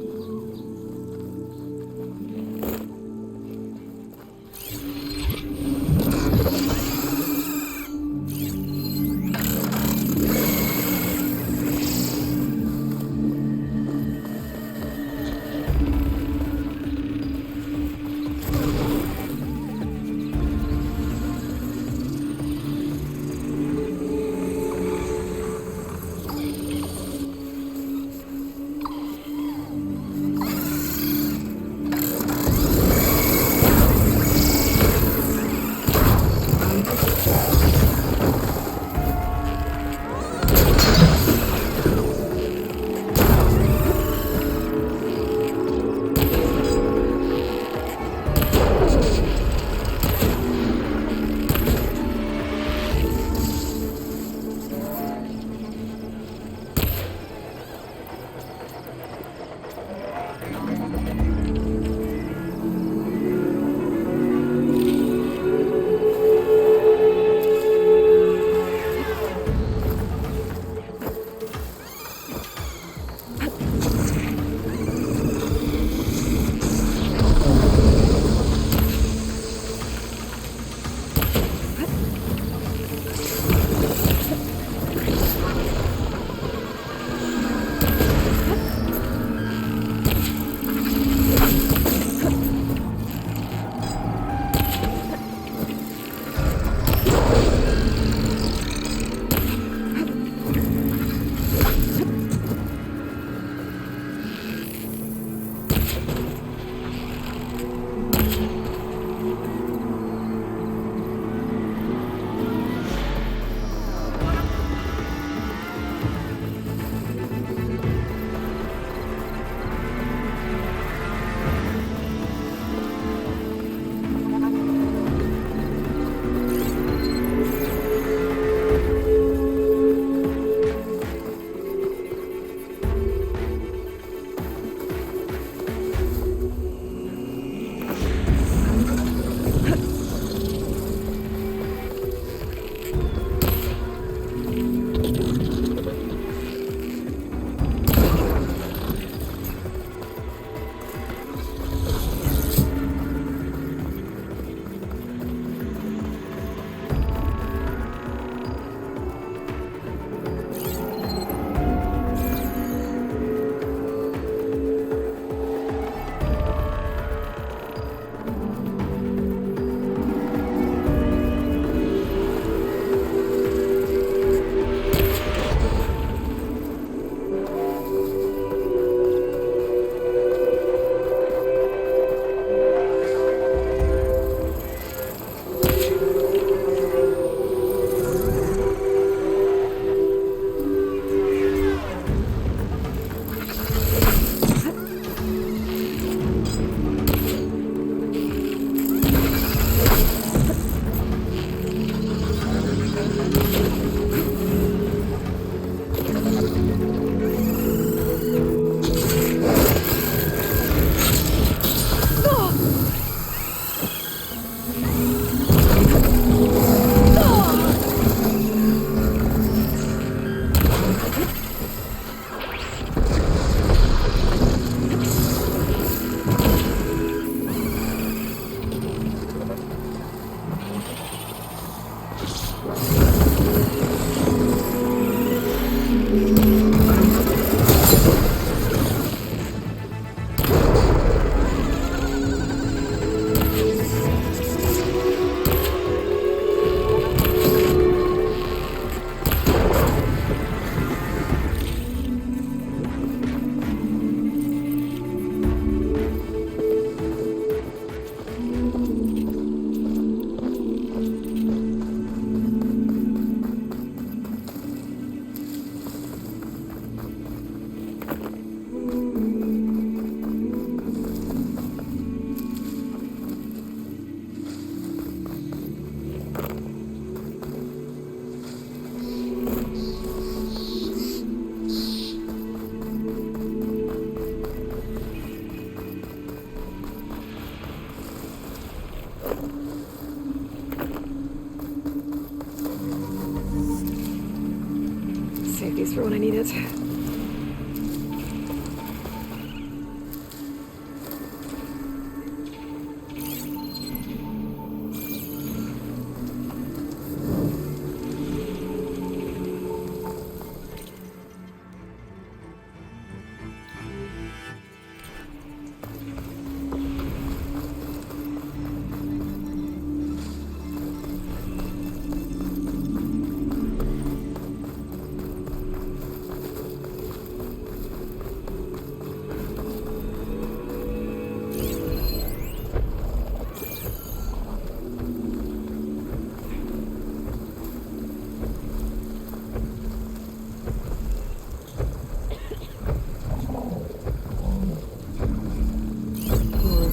Save these for when I need it.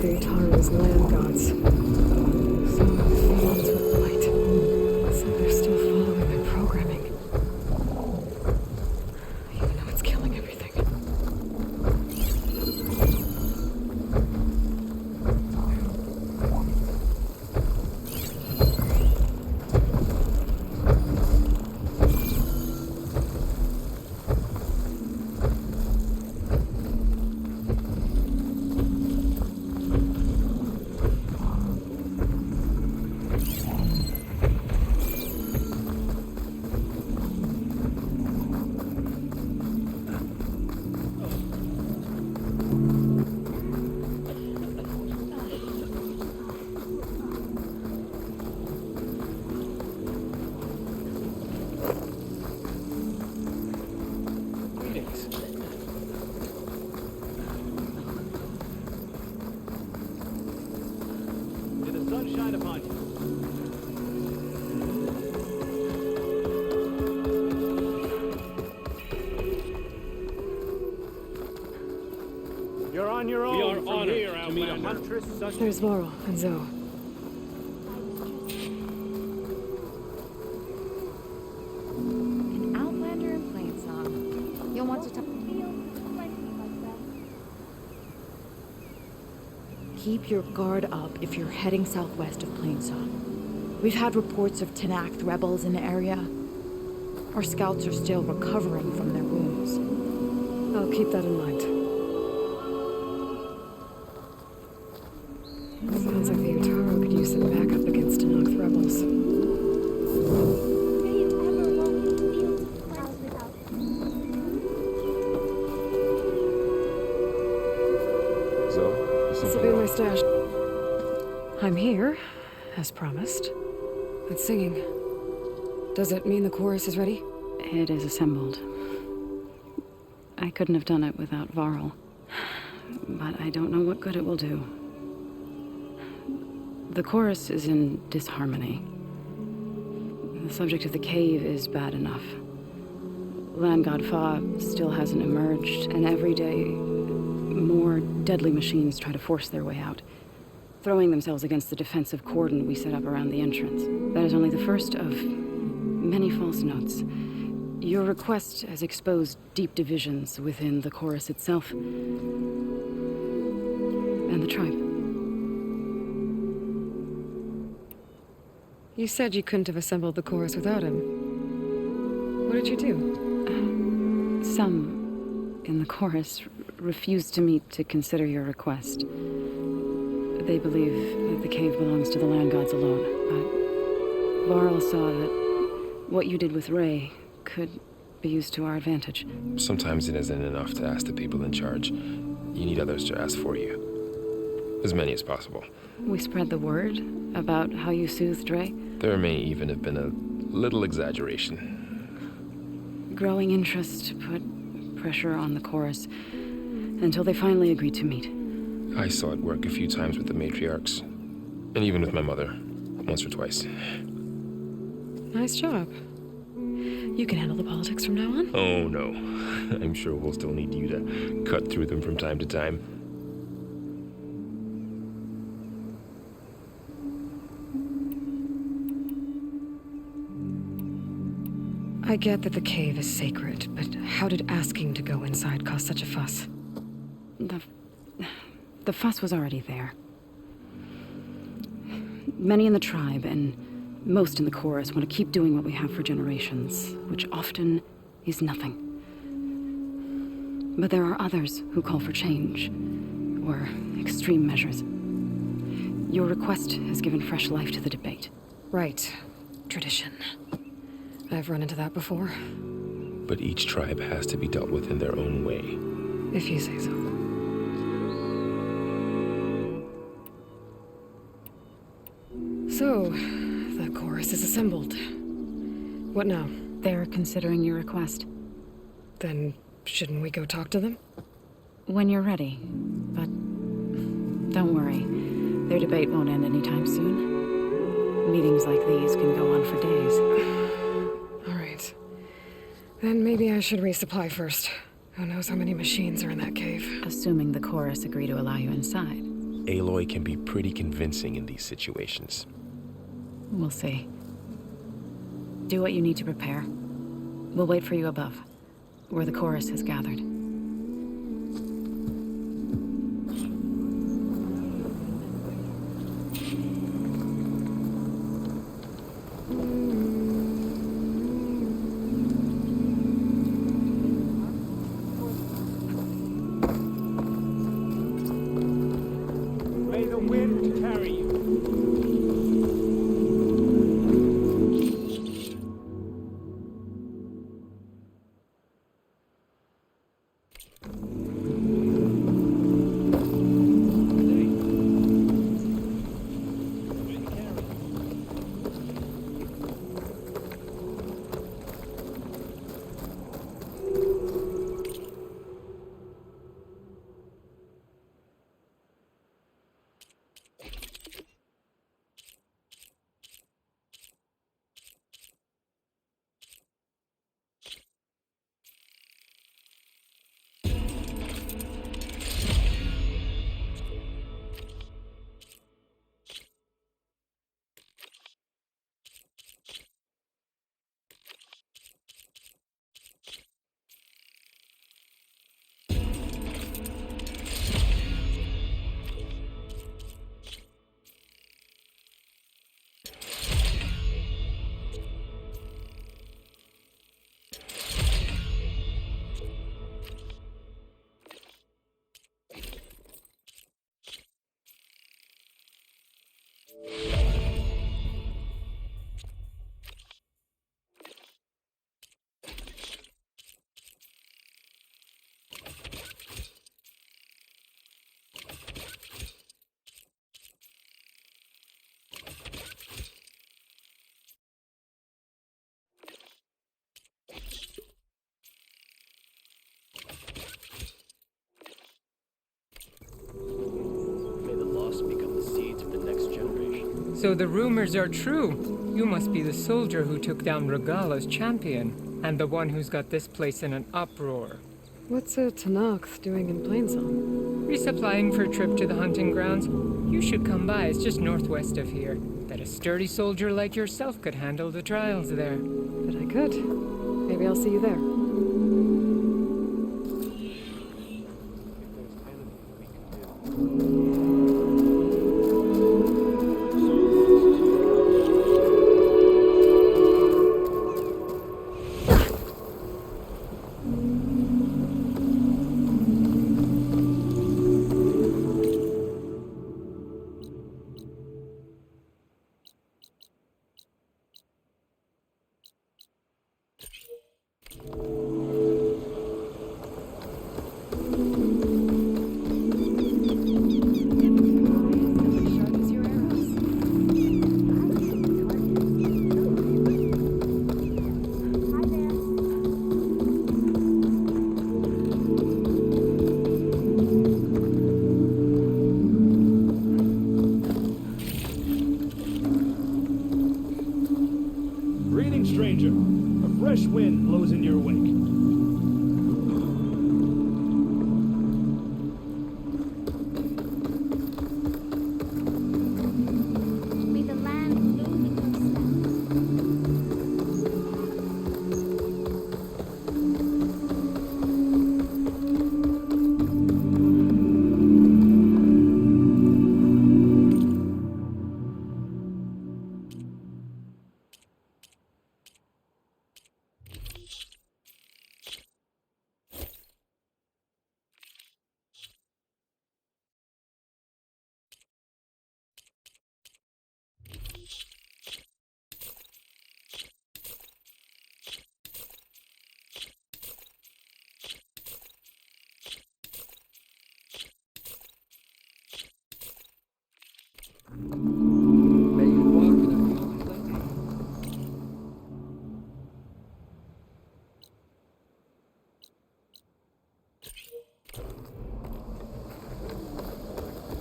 the Utaru's land gods. Some of fiends with light. So they're still following their programming. Even though it's killing everything. Sunshine upon you. You're on your own. We are honored to meet a huntress such There's Laurel and Zoe. An outlander in Plainsong. You'll want to talk. Keep your guard up if you're heading southwest of Plainsong. We've had reports of Tenakth rebels in the area. Our scouts are still recovering from their wounds. I'll keep that in mind. Sounds like the Utaru could use some backup against Tenakth rebels. This will be my stash. I'm here, as promised. That singing. Does it mean the chorus is ready? It is assembled. I couldn't have done it without Varl. But I don't know what good it will do. The chorus is in disharmony. The subject of the cave is bad enough. Land God Fa still hasn't emerged, and every day, more deadly machines try to force their way out, throwing themselves against the defensive cordon we set up around the entrance. That is only the first of many false notes. Your request has exposed deep divisions within the chorus itself and the tribe. You said you couldn't have assembled the chorus without him. What did you do? Some in the chorus refused to meet to consider your request. They believe that the cave belongs to the land gods alone, but Varl saw that what you did with Ray could be used to our advantage. Sometimes it isn't enough to ask the people in charge. You need others to ask for you. As many as possible. We spread the word about how you soothed Ray. There may even have been a little exaggeration. Growing interest put pressure on the chorus until they finally agreed to meet. I saw it work a few times with the matriarchs. And even with my mother. Once or twice. Nice job. You can handle the politics from now on? Oh, no. I'm sure we'll still need you to cut through them from time to time. I get that the cave is sacred, but how did asking to go inside cause such a fuss? The fuss was already there. Many in the tribe and most in the chorus want to keep doing what we have for generations, which often is nothing. But there are others who call for change, or extreme measures. Your request has given fresh life to the debate. Right. Tradition. I've run into that before. But each tribe has to be dealt with in their own way. If you say so. So, the chorus is assembled. What now? They're considering your request. Then, shouldn't we go talk to them? When you're ready. But don't worry. Their debate won't end anytime soon. Meetings like these can go on for days. All right. Then maybe I should resupply first. Who knows how many machines are in that cave? Assuming the chorus agree to allow you inside. Aloy can be pretty convincing in these situations. We'll see. Do what you need to prepare. We'll wait for you above, where the chorus has gathered. May the wind carry you. So the rumors are true. You must be the soldier who took down Regala's champion, and the one who's got this place in an uproar. What's a Tanakh doing in Plainsong? Resupplying for a trip to the hunting grounds. You should come by, it's just northwest of here. Bet a sturdy soldier like yourself could handle the trials there. But I could. Maybe I'll see you there. Stranger, a fresh wind blows in your wake. May the land illuminate your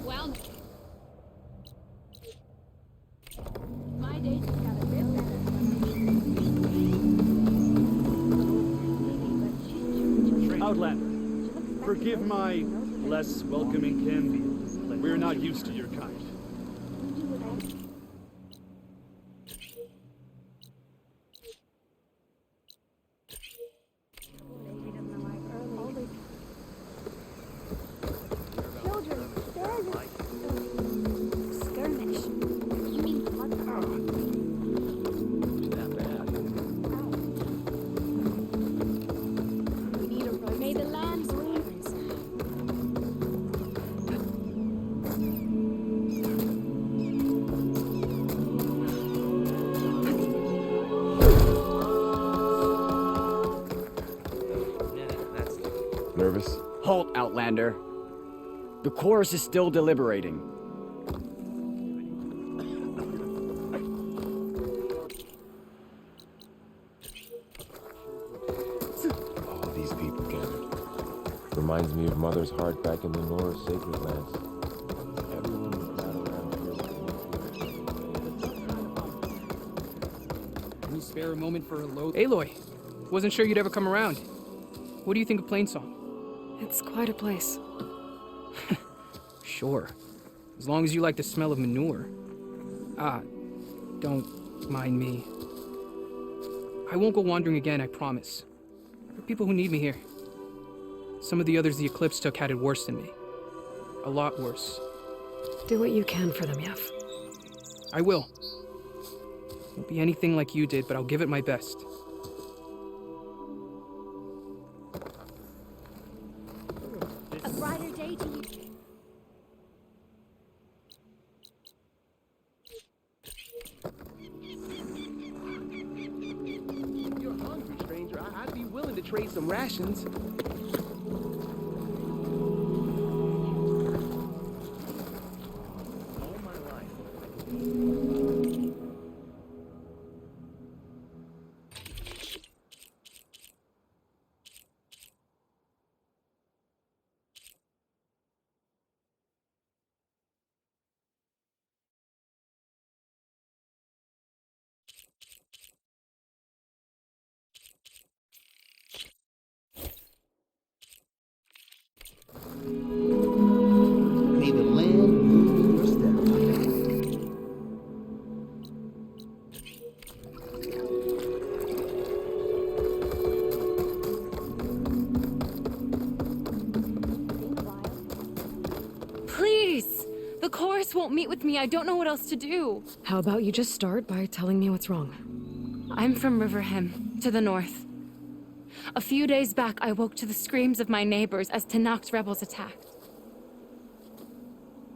Well, my day just got a bit better. Outlander, forgive my less welcoming Cambion. We're not used to your kind. Nervous? Halt, Outlander. The chorus is still deliberating. All these people gathered. Reminds me of Mother's heart back in the Nora sacred lands. Everyone was gathered around here. Can you spare a moment for Aloe? Aloy! Wasn't sure you'd ever come around. What do you think of Plainsong? It's quite a place. Sure. As long as you like the smell of manure. Don't mind me. I won't go wandering again, I promise. There are people who need me here. Some of the others the Eclipse took had it worse than me. A lot worse. Do what you can for them, Yef. I will. Won't be anything like you did, but I'll give it my best. A brighter day to you. If you're hungry, stranger, I'd be willing to trade some rations. All my life. May the land move in your steps. Please! The chorus won't meet with me. I don't know what else to do. How about you just start by telling me what's wrong? I'm from Riverham, to the north. A few days back, I woke to the screams of my neighbors as Tanakh's rebels attacked.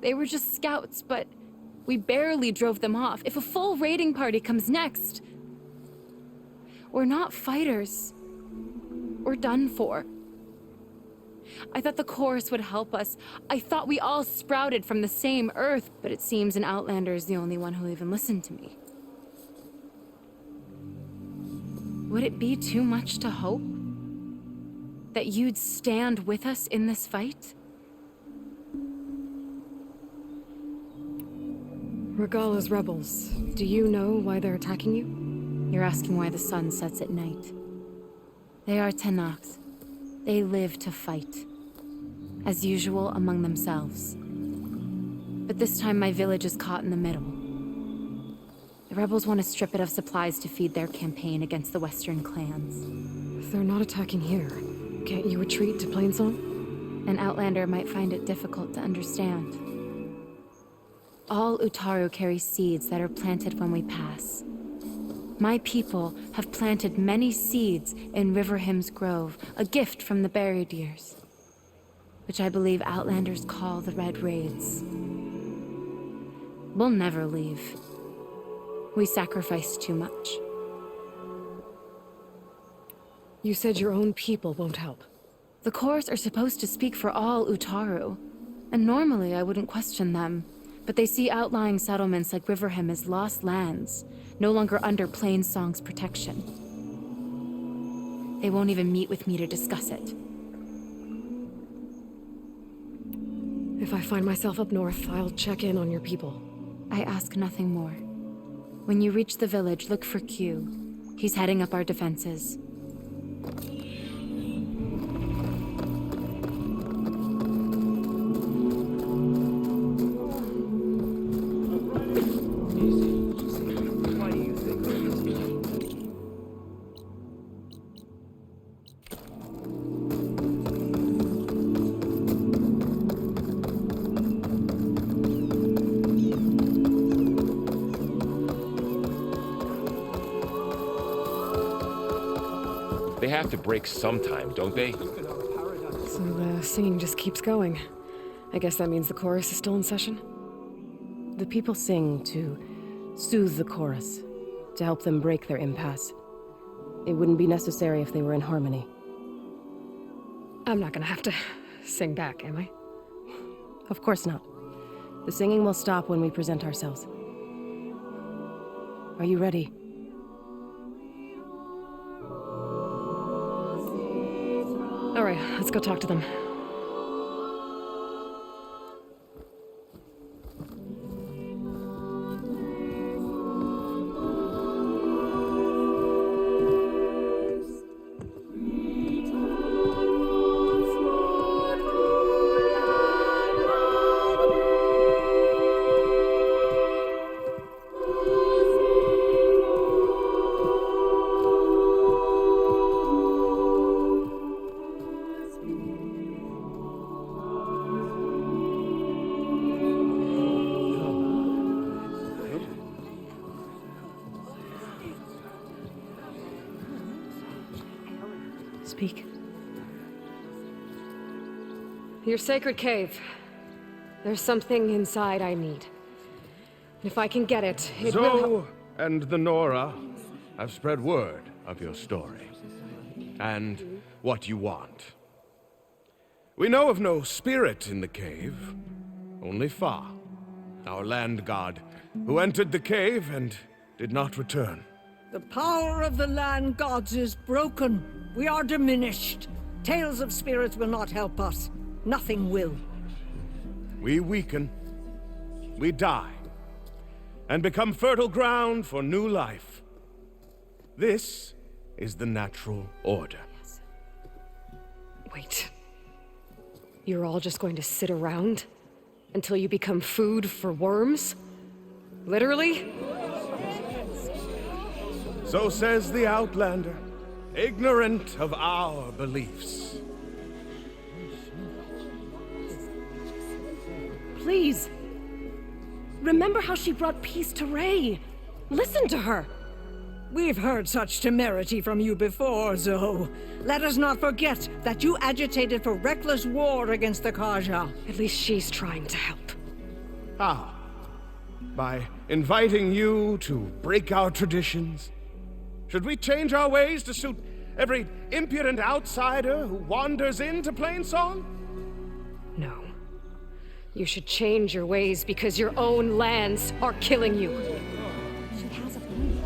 They were just scouts, but we barely drove them off. If a full raiding party comes next, we're not fighters. We're done for. I thought the chorus would help us. I thought we all sprouted from the same earth, but it seems an Outlander is the only one who'll even listen to me. Would it be too much to hope that you'd stand with us in this fight? Regala's rebels. Do you know why they're attacking you? You're asking why the sun sets at night. They are Tanakhs. They live to fight. As usual, among themselves. But this time my village is caught in the middle. The rebels want to strip it of supplies to feed their campaign against the western clans. If they're not attacking here, can't you retreat to Plainsong? An Outlander might find it difficult to understand. All Utaru carry seeds that are planted when we pass. My people have planted many seeds in Riverhim's Grove, a gift from the buried years, which I believe Outlanders call the Red Raids. We'll never leave. We sacrificed too much. You said your own people won't help. The chorus are supposed to speak for all Utaru, and normally I wouldn't question them, but they see outlying settlements like Riverhim as lost lands, no longer under Plainsong's protection. They won't even meet with me to discuss it. If I find myself up north, I'll check in on your people. I ask nothing more. When you reach the village, look for Q. He's heading up our defenses. have to break sometime, don't they? So the singing just keeps going. I guess that means the chorus is still in session? The people sing to soothe the chorus, to help them break their impasse. It wouldn't be necessary if they were in harmony. I'm not gonna have to sing back, am I? Of course not. The singing will stop when we present ourselves. Are you ready? All right, let's go talk to them. Speak. Your sacred cave. There's something inside I need. And if I can get it, it will Zoe and the Nora have spread word of your story. And what you want. We know of no spirit in the cave. Only Fa, our land god, who entered the cave and did not return. The power of the land gods is broken. We are diminished. Tales of spirits will not help us. Nothing will. We weaken. We die. And become fertile ground for new life. This is the natural order. Wait. You're all just going to sit around until you become food for worms? Literally? So says the Outlander, ignorant of our beliefs. Please. Remember how she brought peace to Ray. Listen to her. We've heard such temerity from you before, Zoe. Let us not forget that you agitated for reckless war against the Kaja. At least she's trying to help. How? By inviting you to break our traditions? Should we change our ways to suit every impudent outsider who wanders into Plainsong? No. You should change your ways because your own lands are killing you. She has a point.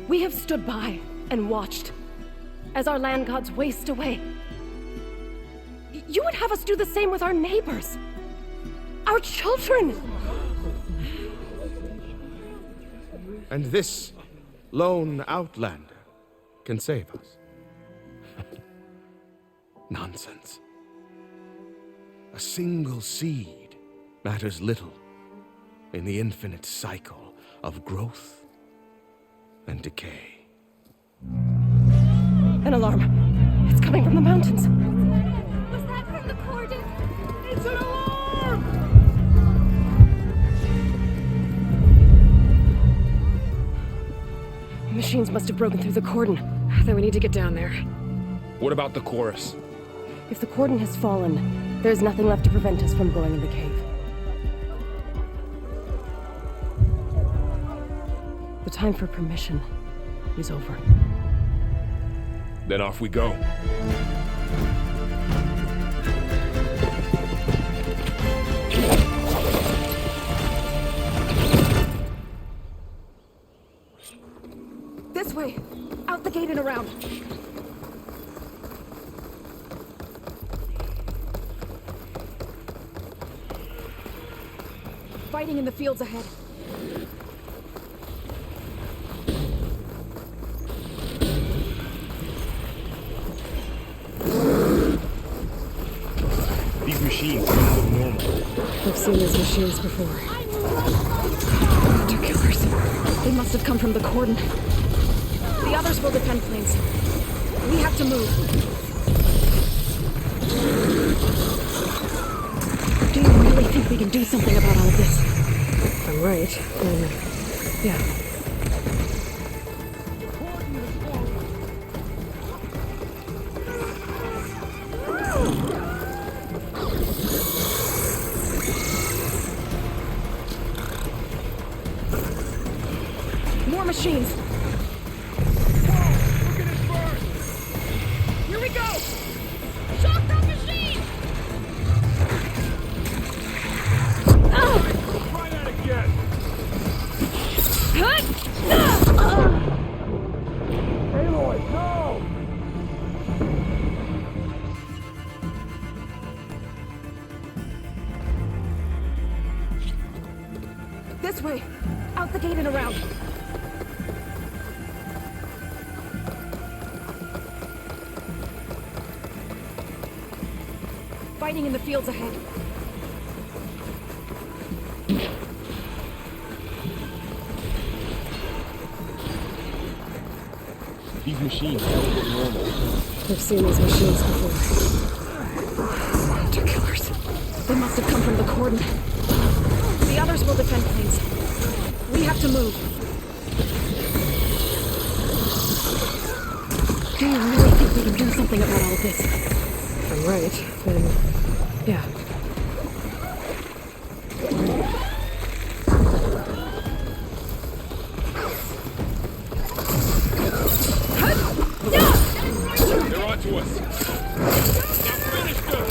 We have stood by and watched as our land gods waste away. You would have us do the same with our neighbors, our children. And this lone outlander can save us. Nonsense. A single seed matters little in the infinite cycle of growth and decay. An alarm. It's coming from the mountains. Was that from the cordon? It's an alarm! Machines must have broken through the cordon. Then we need to get down there. What about the chorus? If the cordon has fallen, there's nothing left to prevent us from going in the cave. The time for permission is over. Then off we go. This way! Out the gate and around! Fighting in the fields ahead. These machines don't look normal. I've seen these machines before. Hunter killers. They must have come from the cordon. The others will defend Plains. We have to move. Do you really think we can do something about all of this? If I'm right, then... yeah. machines! Here we go! Shock the machine! Try that again! Aloy, no! This way! Out the gate and around! Fighting in the fields ahead. These machines don't look normal. We've seen these machines before. Hunter killers. They must have come from the cordon. The others will defend planes. We have to move. Do you really think we can do something about all of this? If I'm right, then yeah. They're onto us! Now finish them!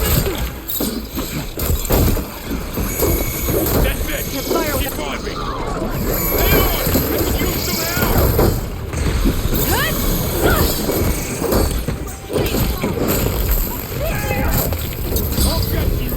That's it! Keep on me! Hang on! I can use some help! I'll get you!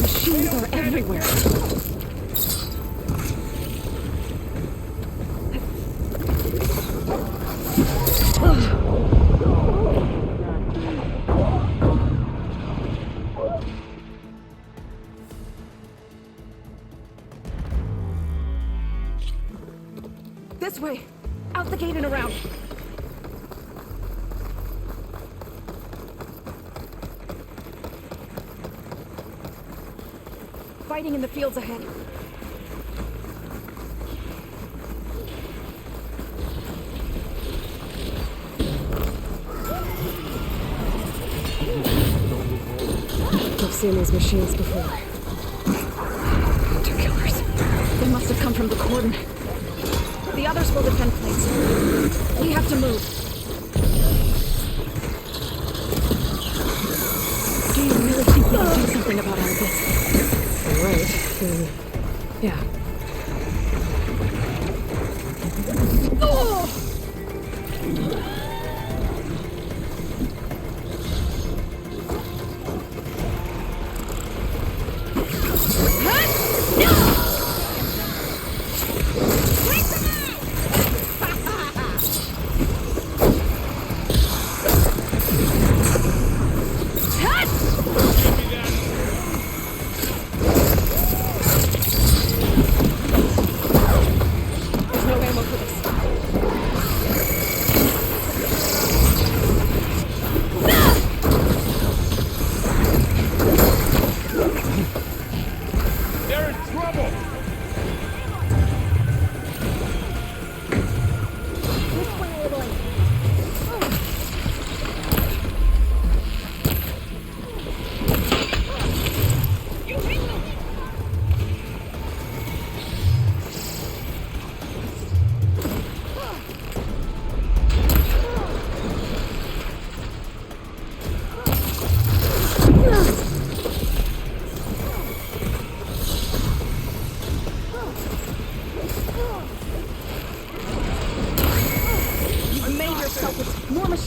Machines are everywhere. This way! Out the gate and around! Fighting in the fields ahead. I've seen these machines before. Hunter killers. They must have come from the cordon. The others will defend planes. We have to move. Do you really think we can do something about all of this? If I'm right, then yeah. There's no ammo for this. They're in trouble!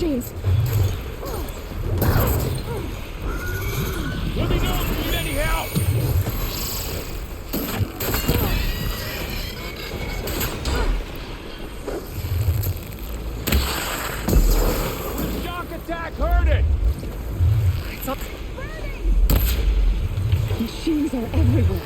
machines! Let me know if you need any help! The shock attack hurt it! It's up. Machines are everywhere.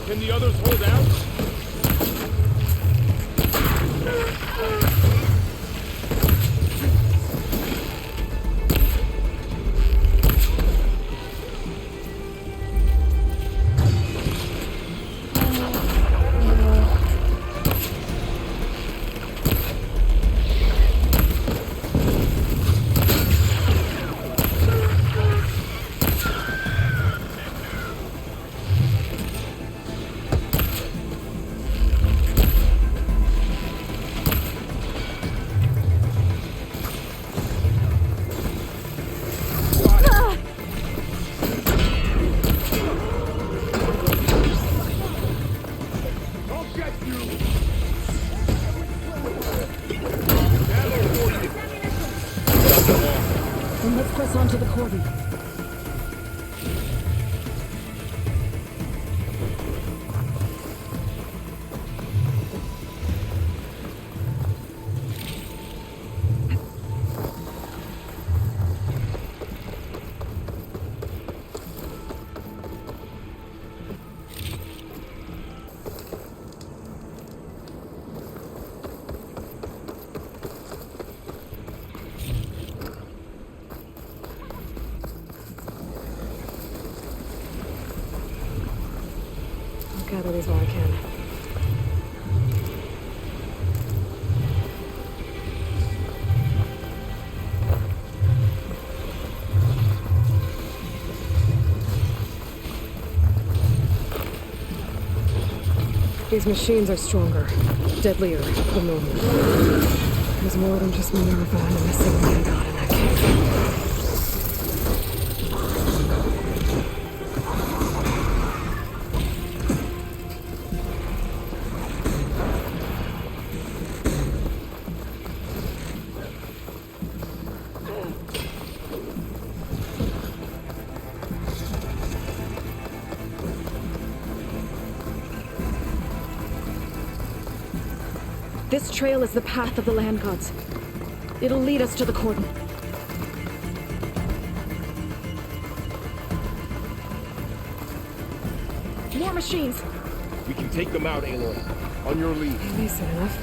Can the others hold out? Then let's press on to the cordon. I'll gather these while I can. These machines are stronger, deadlier than normal. There's more than just Minerva and a missing land god in that cave. This trail is the path of the land gods. It'll lead us to the cordon. More machines! We can take them out, Aloe. On your lead. Decent enough.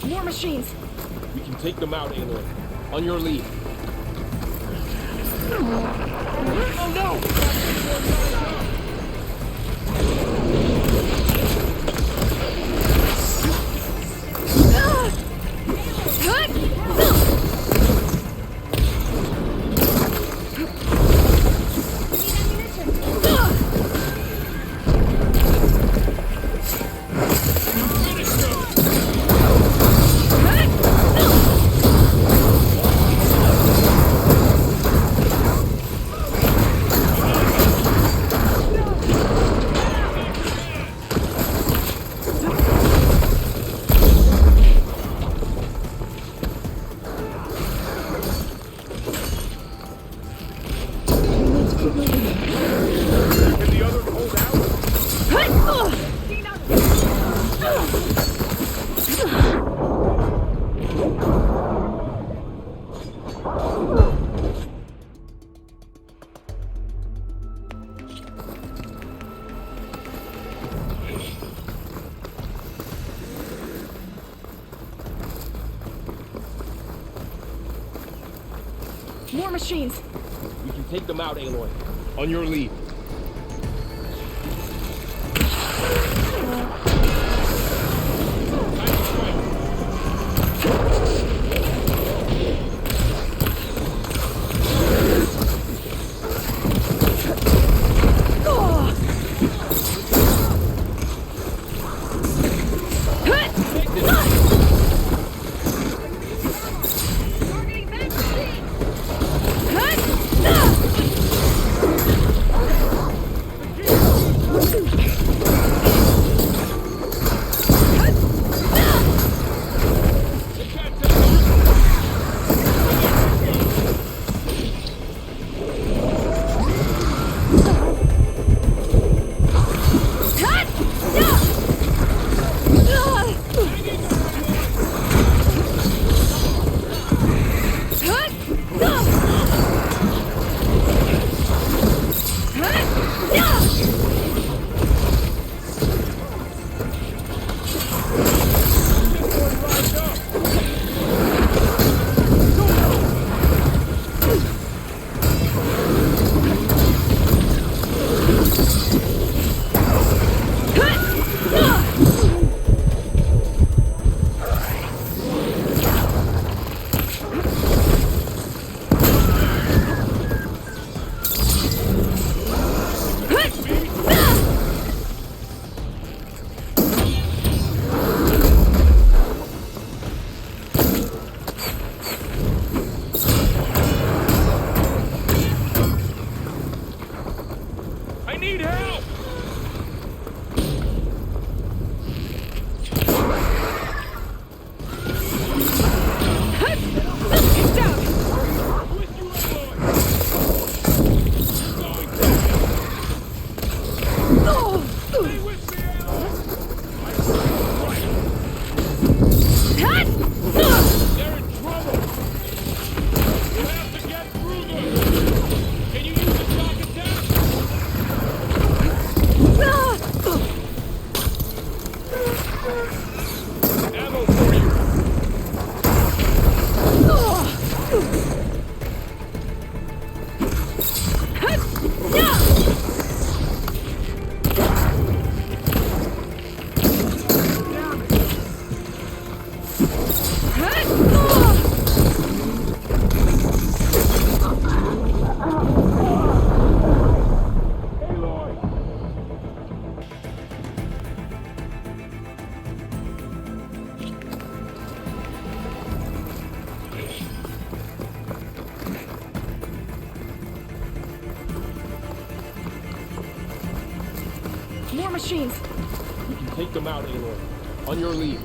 More machines! We can take them out, Aloe. On your lead. Oh no! Can the others hold out? More machines! We can take them out, Aloy. On your lead. More machines! We can take them out, Aloy. On your lead.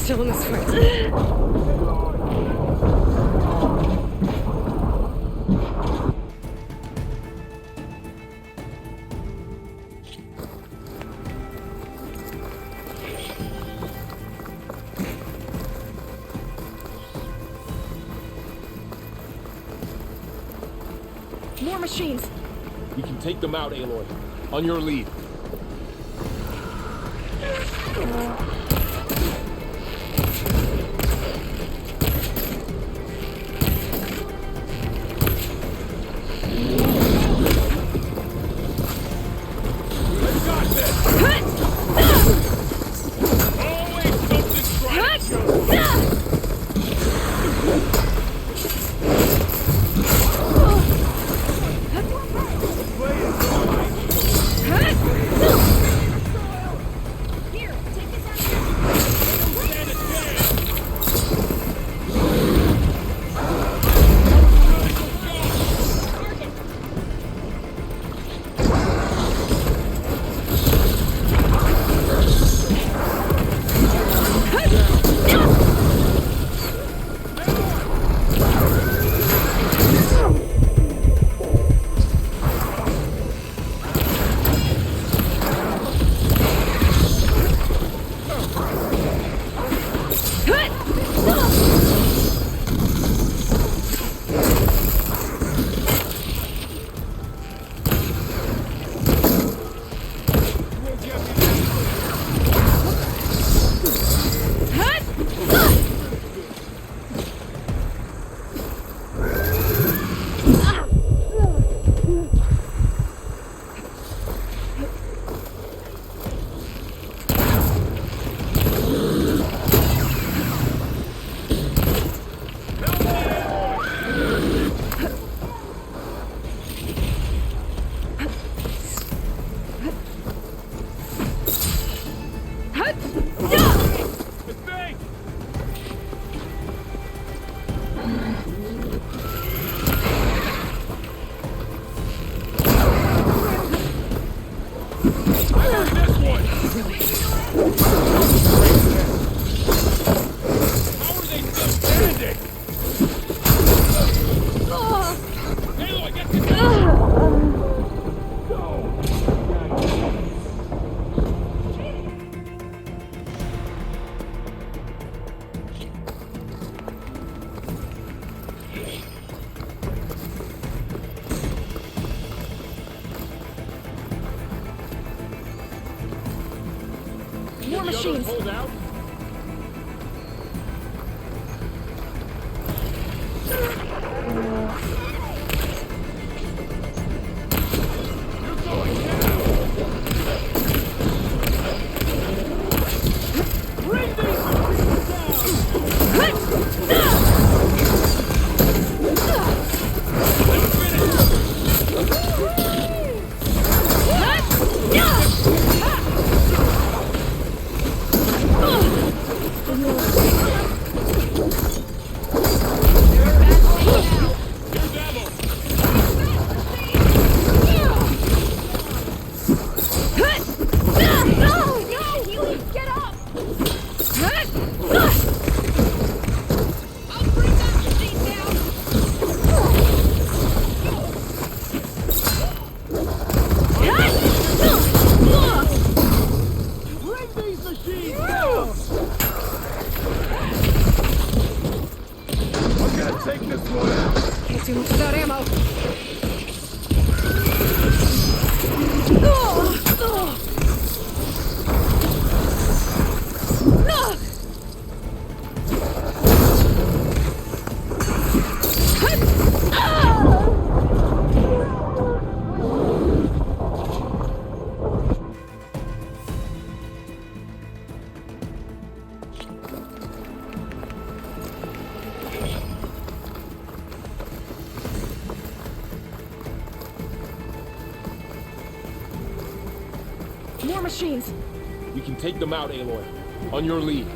Still in this fight. More machines! We can take them out, Aloy. On your lead. More machines! Hold out? More machines! We can take them out, Aloy. On your lead.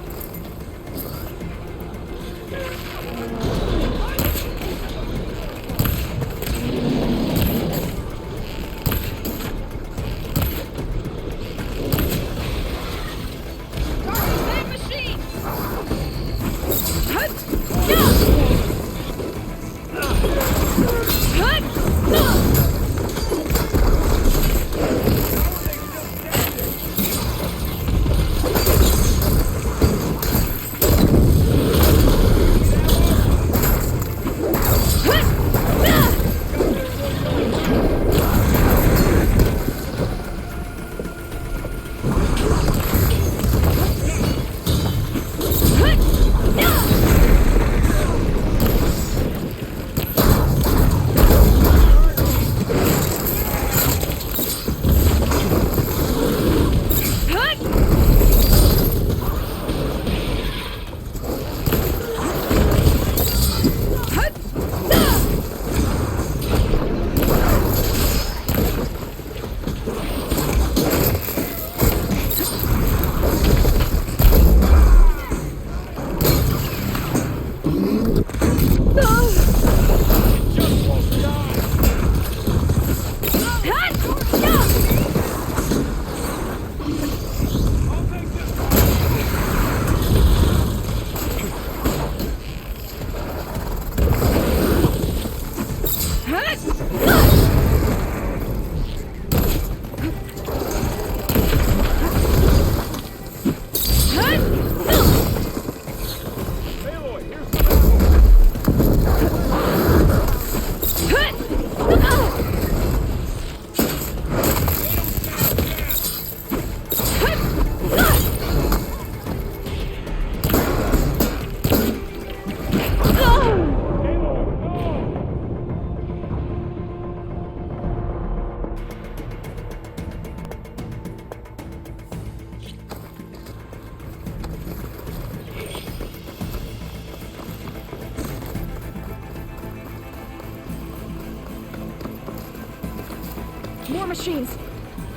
more machines.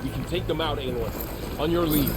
We can take them out, Aloe. On your lead.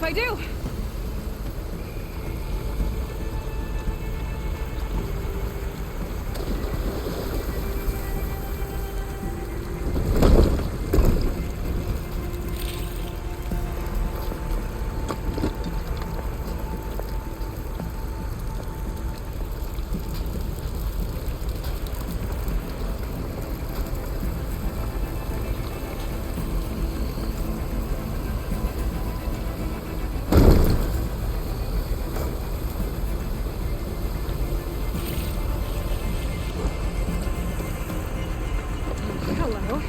I do. Hello.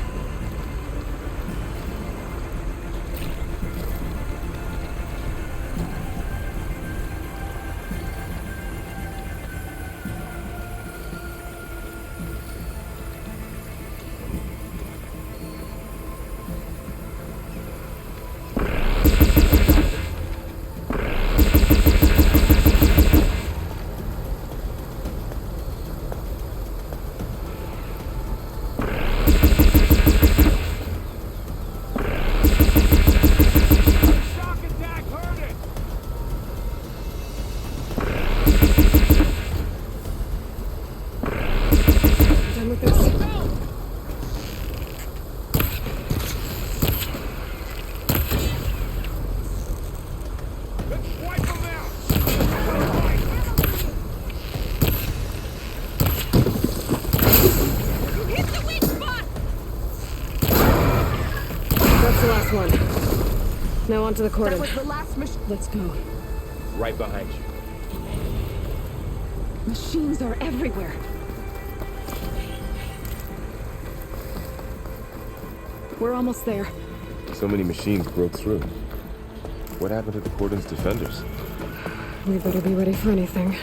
last one. Now onto the cordon. That was the last machine. Let's go. Right behind you. Machines are everywhere. We're almost there. So many machines broke through. What happened to the cordon's defenders? We better be ready for anything.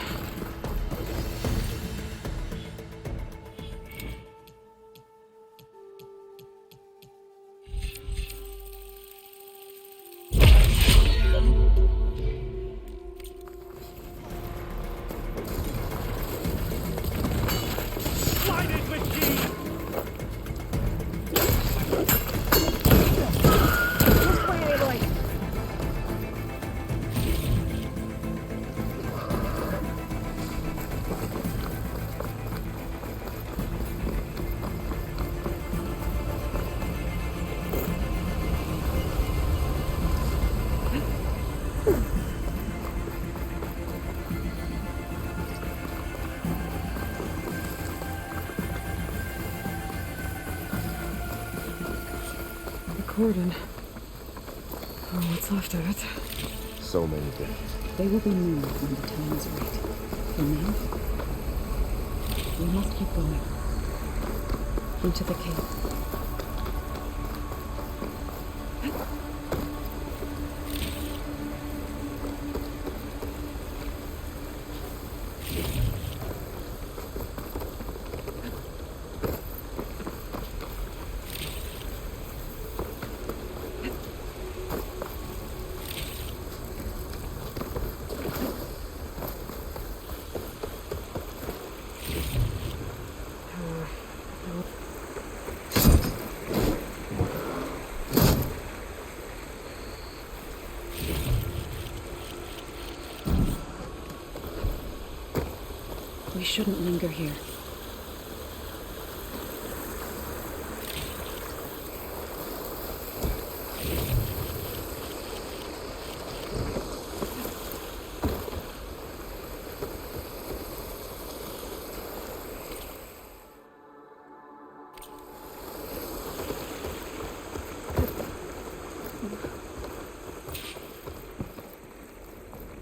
Cordon. Oh, what's left of it? So many dead. They will be moved when the time is right. For now, we must keep going. Into the cave. We shouldn't linger here.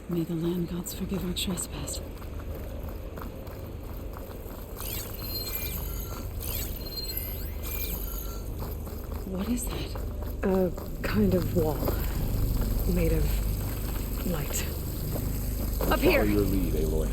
May the land gods forgive our trespass. What is that? A kind of wall. Made of light. Up here! Follow your lead, Aloe.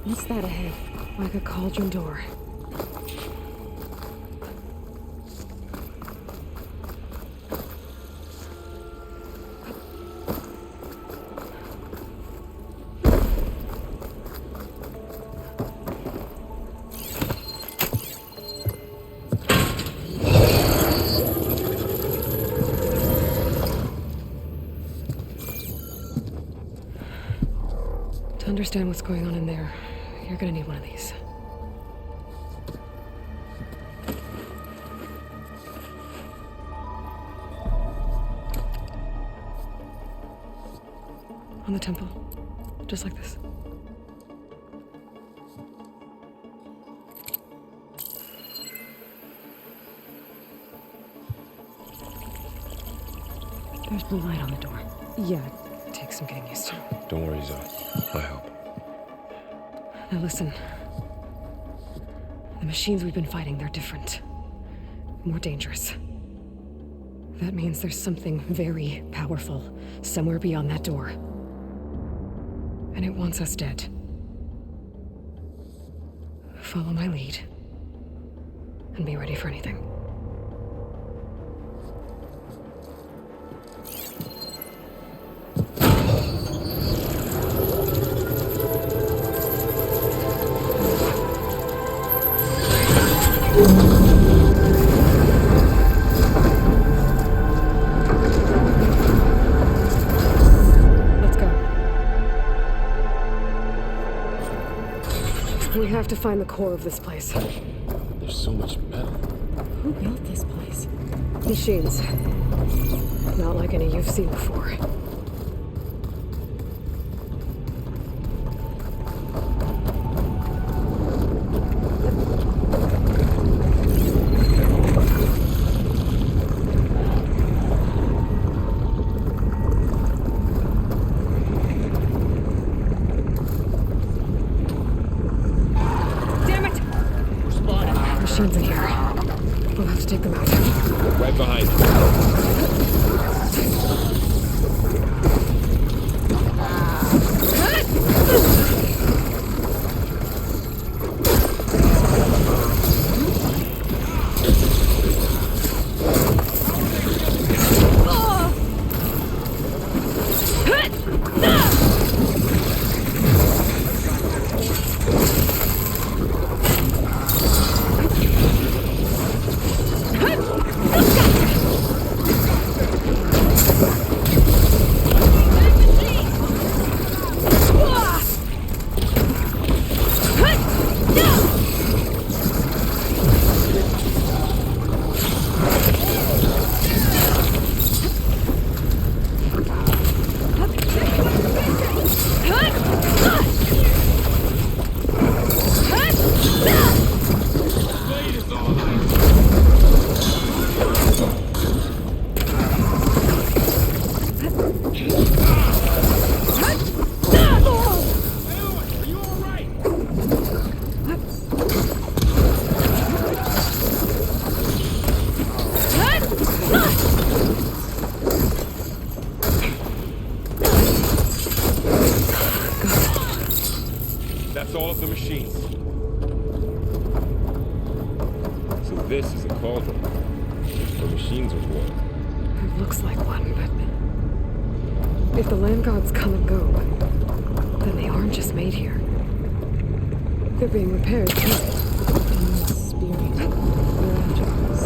What's that ahead? Like a cauldron door. To understand what's going on in there, you're gonna need one of these. On the temple. Just like this. There's blue light on the door. Yeah, it takes some getting used to. Don't worry, Zoe. I help. Now listen. The machines we've been fighting, they're different. More dangerous. That means there's something very powerful somewhere beyond that door. And it wants us dead. follow my lead. And be ready for anything. Let's go. We have to find the core of this place. There's so much metal. Who built this place? Machines. Not like any you've seen before. Machines in here. We'll have to take them out. Right behind you. That's all of the machines. So this is a cauldron where machines are born. It looks like one, but if the land gods come and go, then they aren't just made here. They're being repaired too. Spirit, miracles,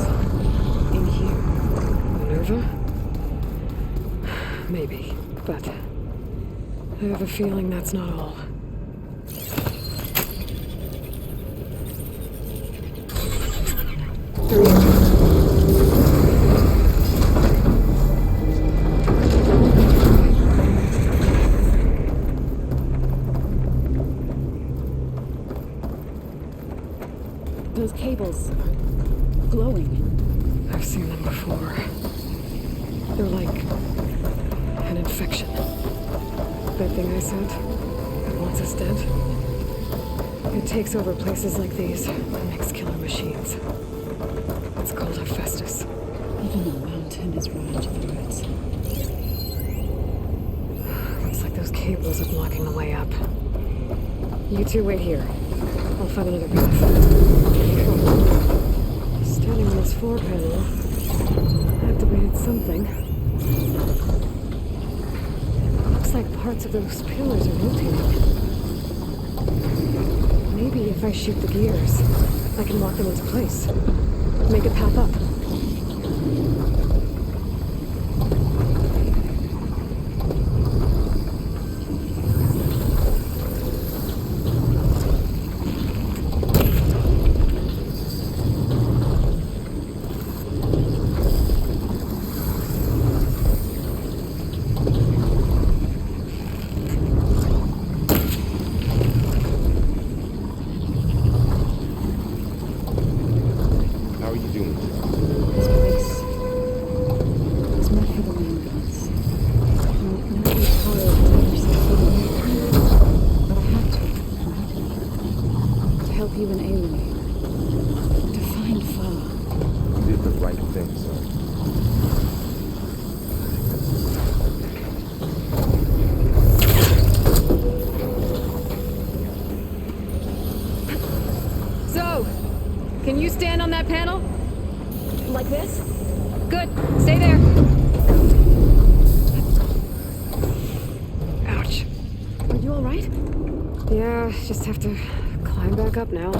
in here. Minerva? Maybe, but I have a feeling that's not all. Those cables are glowing. I've seen them before. They're like an infection. That thing I said, that wants us dead. It takes over places like these and makes killer machines. It's called Hephaestus. Even the mountain is ravaged through it. Looks like those cables are blocking the way up. You two wait here. I'll find another path. Standing on this floor panel activated something. Looks like parts of those pillars are rotating. Maybe if I shoot the gears, I can lock them into place. Make a path up. How are you doing? that panel? Like this? Good. Stay there. Ouch. Are you alright? Yeah, just have to climb back up now.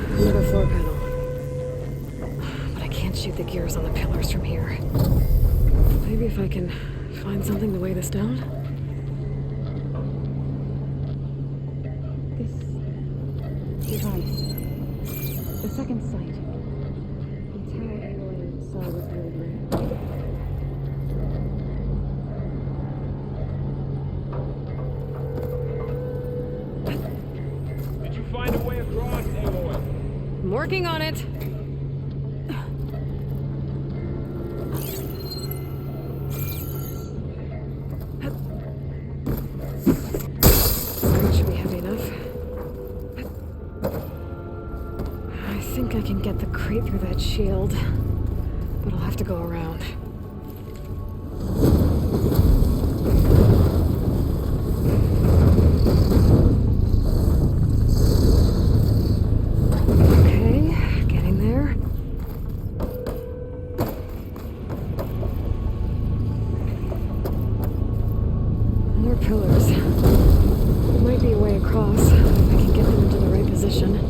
Another floor panel. But I can't shoot the gears on the pillars from here. Maybe if I can find something to weigh this down? This device. The second sight. It's how Aloe saw with the old man. Did you find a way across, Aloe? I'm working on it. That should be heavy enough. I think I can get the crate through that shield, but I'll have to go around. Okay, getting there. More pillars. There might be a way across, if I can get them into the right position.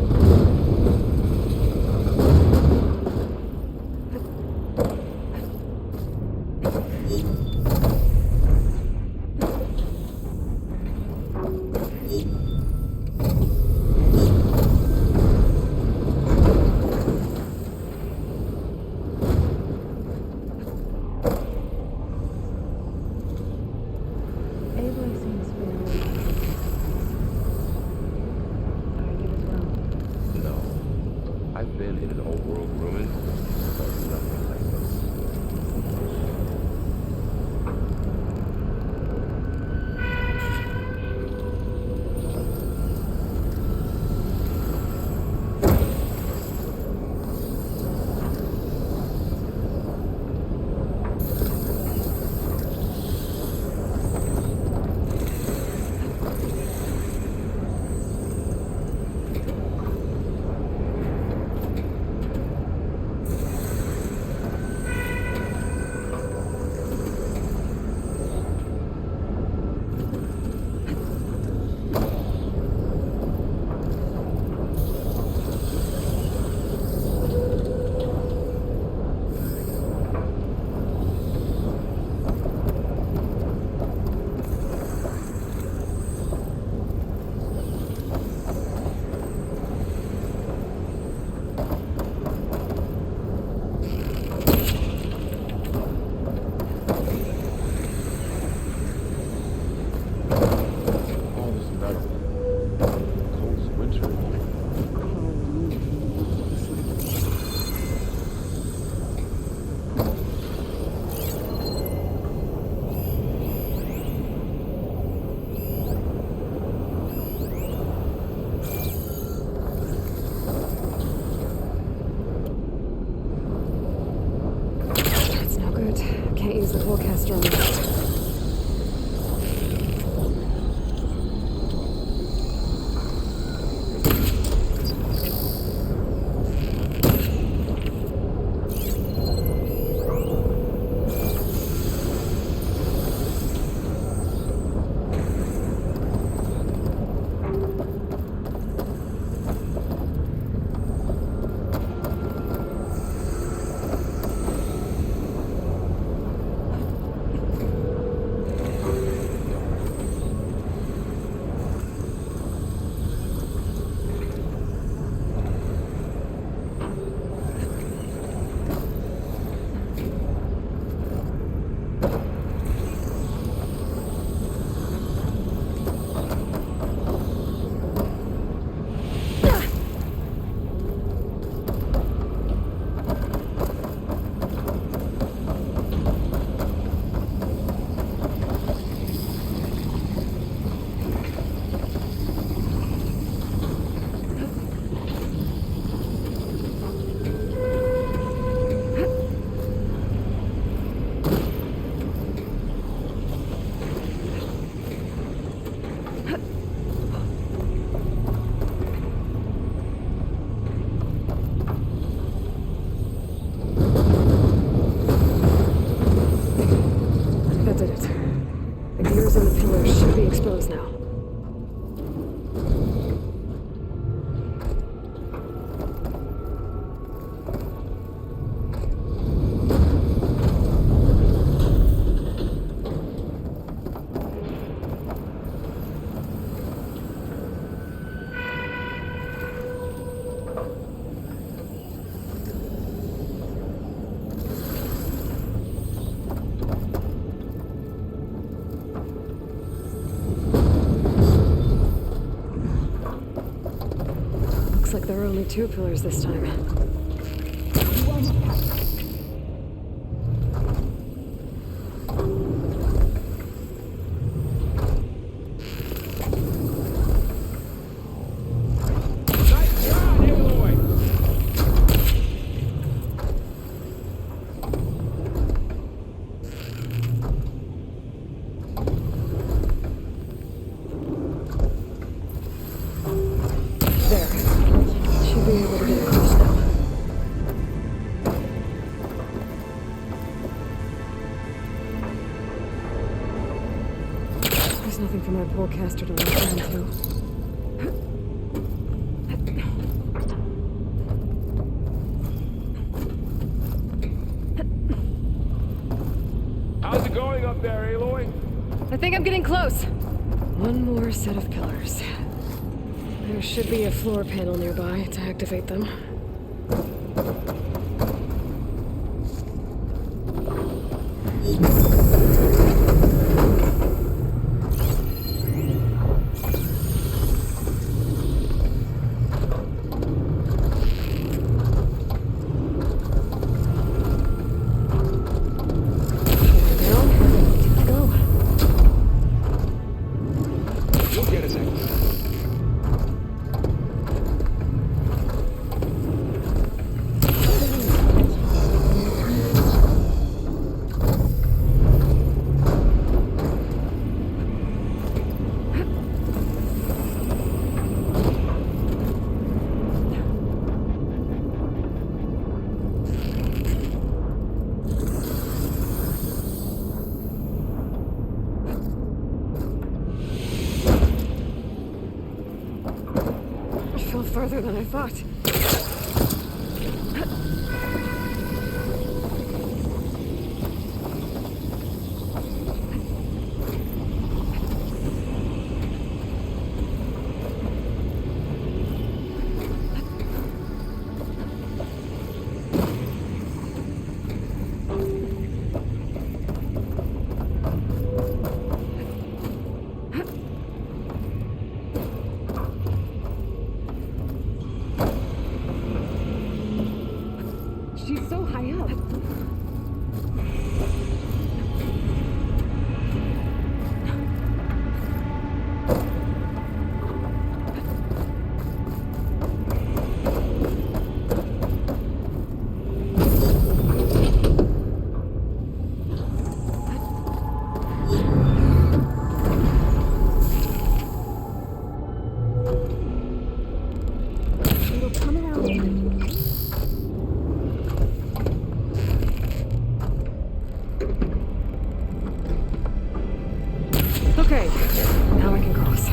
The gears on the pillars should be exposed now. Looks like there are only 2 pillars this time. There's nothing for my polecaster to lock onto. How's it going up there, Aloe? I think I'm getting close. One more set of pillars. There should be a floor panel nearby to activate them. Further than I thought. She's so high up. It'll come around. Okay, now I can cross.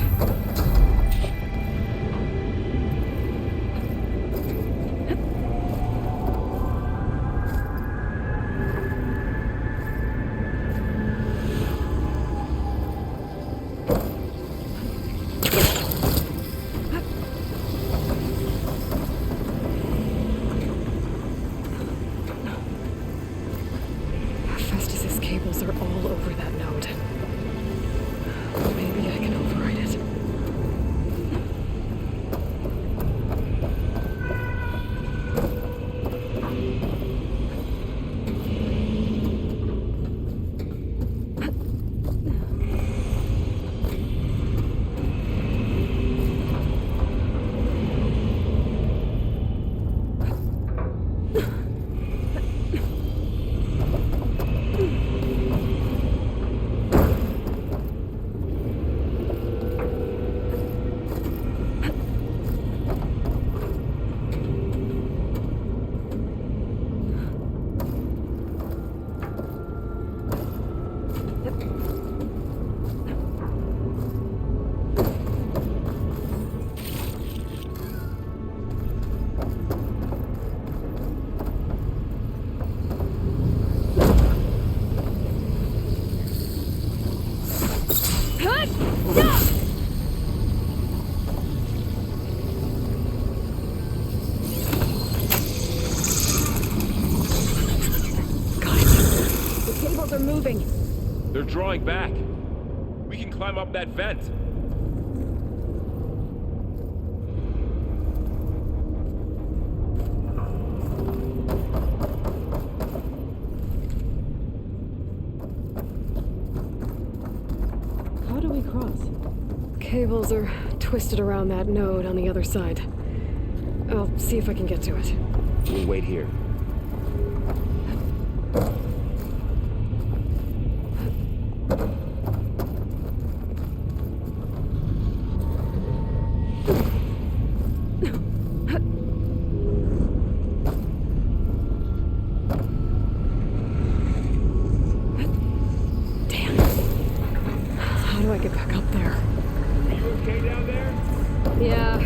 Festus's cables are all over that node. Maybe I The cables are moving. They're drawing back. We can climb up that vent. How do we cross? Cables are twisted around that node on the other side. I'll see if I can get to it. We'll wait here. How do I get back up there? You okay down there? Yeah.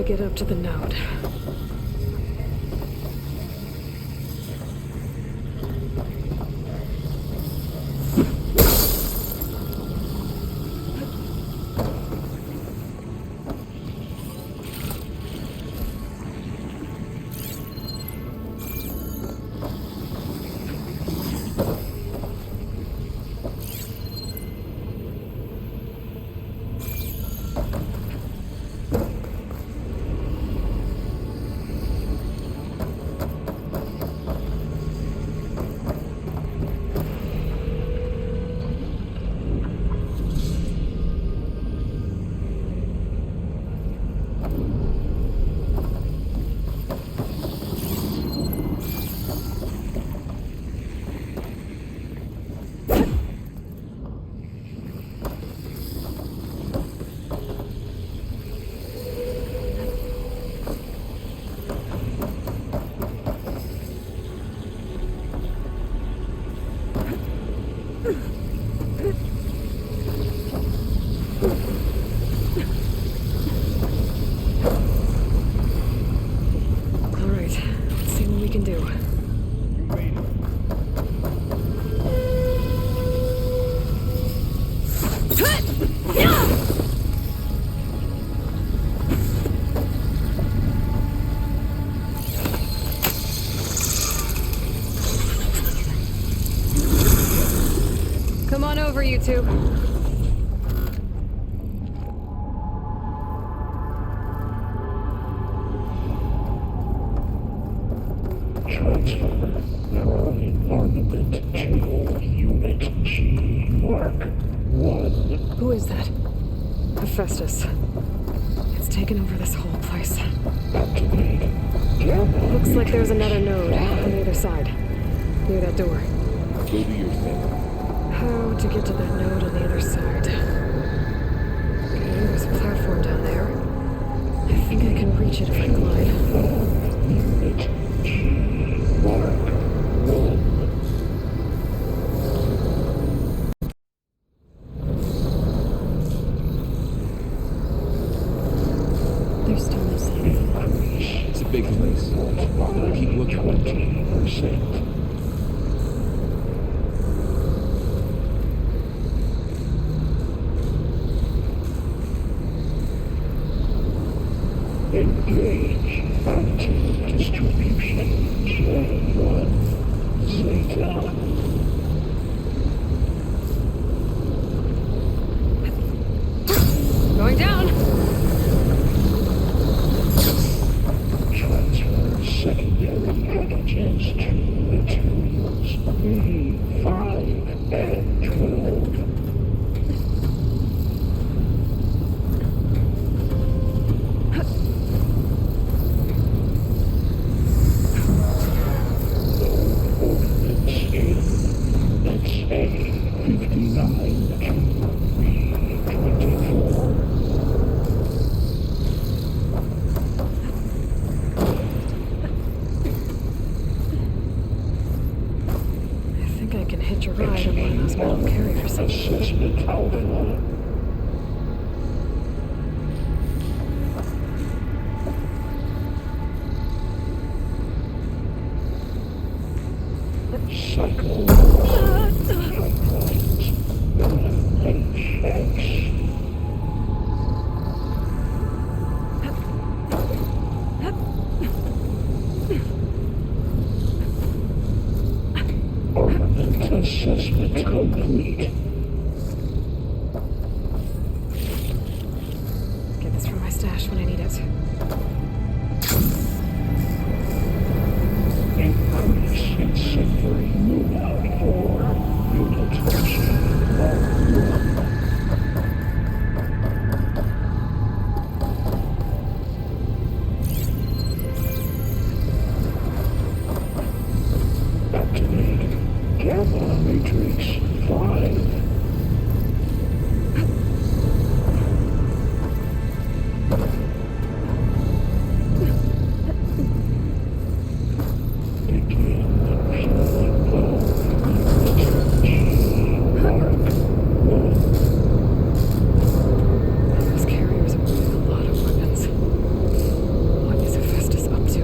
Get up to the node. Come on over, you two. Who is that? Hephaestus. It's taken over this whole place. Looks like there's another node on the other side, near that door. Go do your thing. How to get to that node on the other side? Okay, there's a platform down there. I think I can reach it if I climb. Father, keep looking for saint. Engage anti-distribution. Chain 1. Satan. Going down! Transfer secondary packages to materials B5 and 12. Hitch a ride on one of those metal carriers. Assessment Alpha. Cycle. Pipelines. HX. Assessment complete. Get this from my stash when I need it. Increase in Symphony Luna 4. Unit Mark 1. Gamma Matrix 5. Those carriers are moving a lot of weapons. What is Hephaestus up to?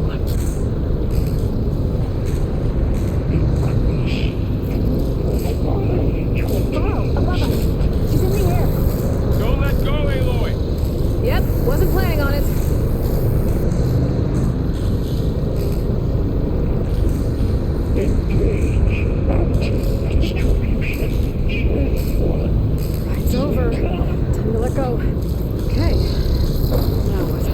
She's in the air. Don't let go, Aloe! Yep, wasn't planning on it. Engage anti-distribution. Chain 1. Ride's over. Time to let go. Okay. Now what?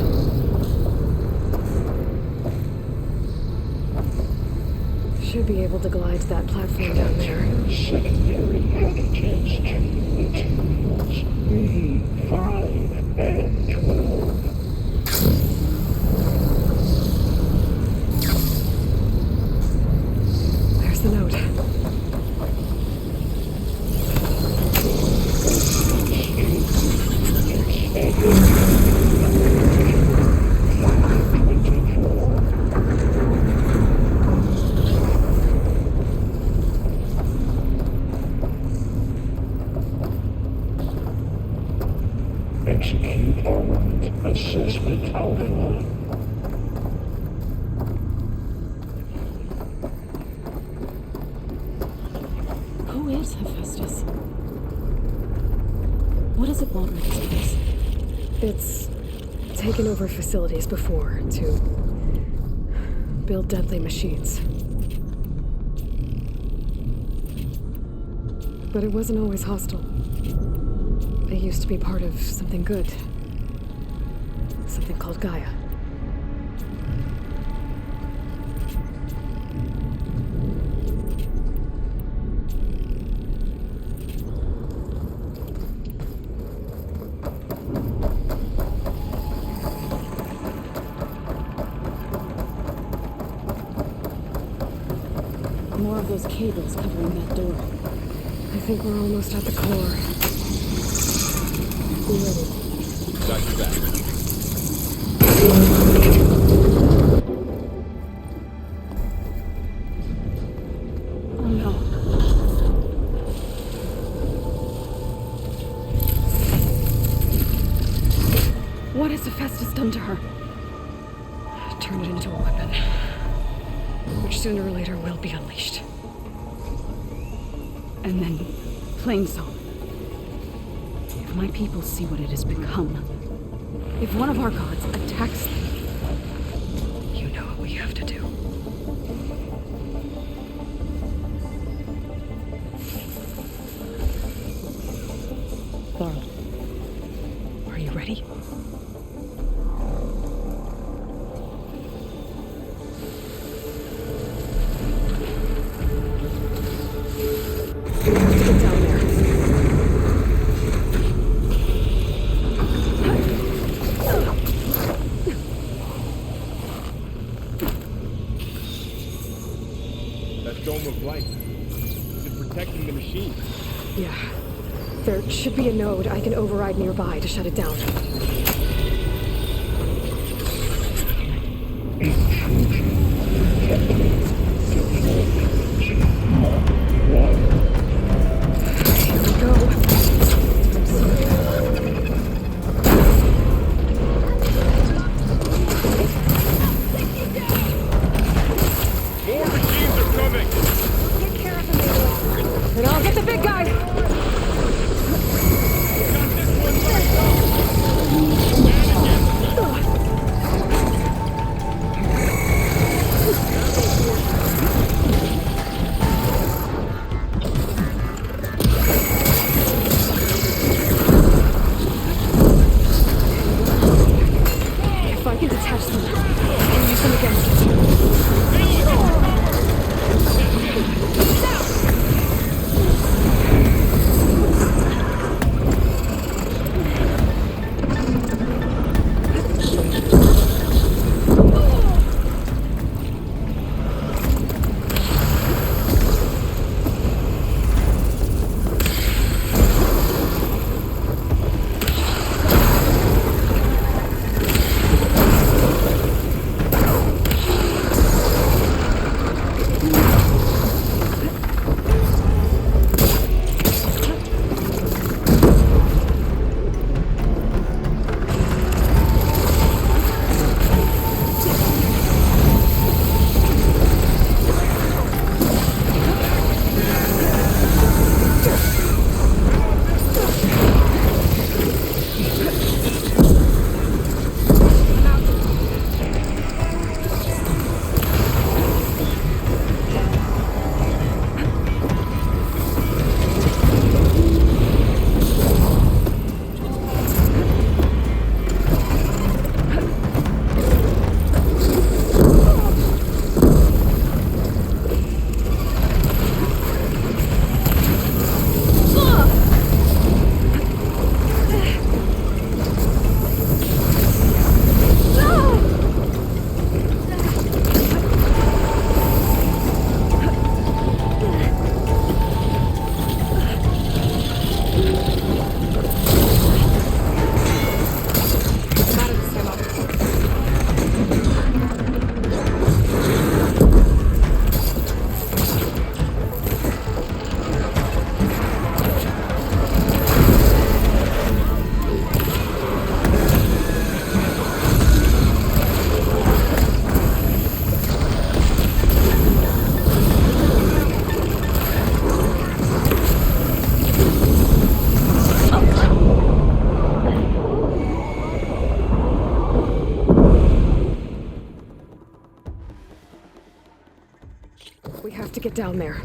Should be able to glide to that platform down there. Secondary packages to materials B5 and 12. There's the note. Execute armament assessment alpha. Who is Hephaestus? What does it want with this place? It's taken over facilities before to build deadly machines. But it wasn't always hostile. It used to be part of something good. Something called Gaia. More of those cables covering that door. I think we're almost at the core. Be ready. Got your back. Oh no. What has Hephaestus done to her? Turn it into a weapon. which sooner or later will be unleashed. And then, Plainsong. If my people see what it has become, if one of our gods attacks them, you know what we have to do. Laurel, are you ready? We have to get down there. That dome of light. Is it protecting the machine? Yeah. There should be a node I can override nearby to shut it down. And I'll get the big guy! If I can detach them, and use them against you. We have to get down there.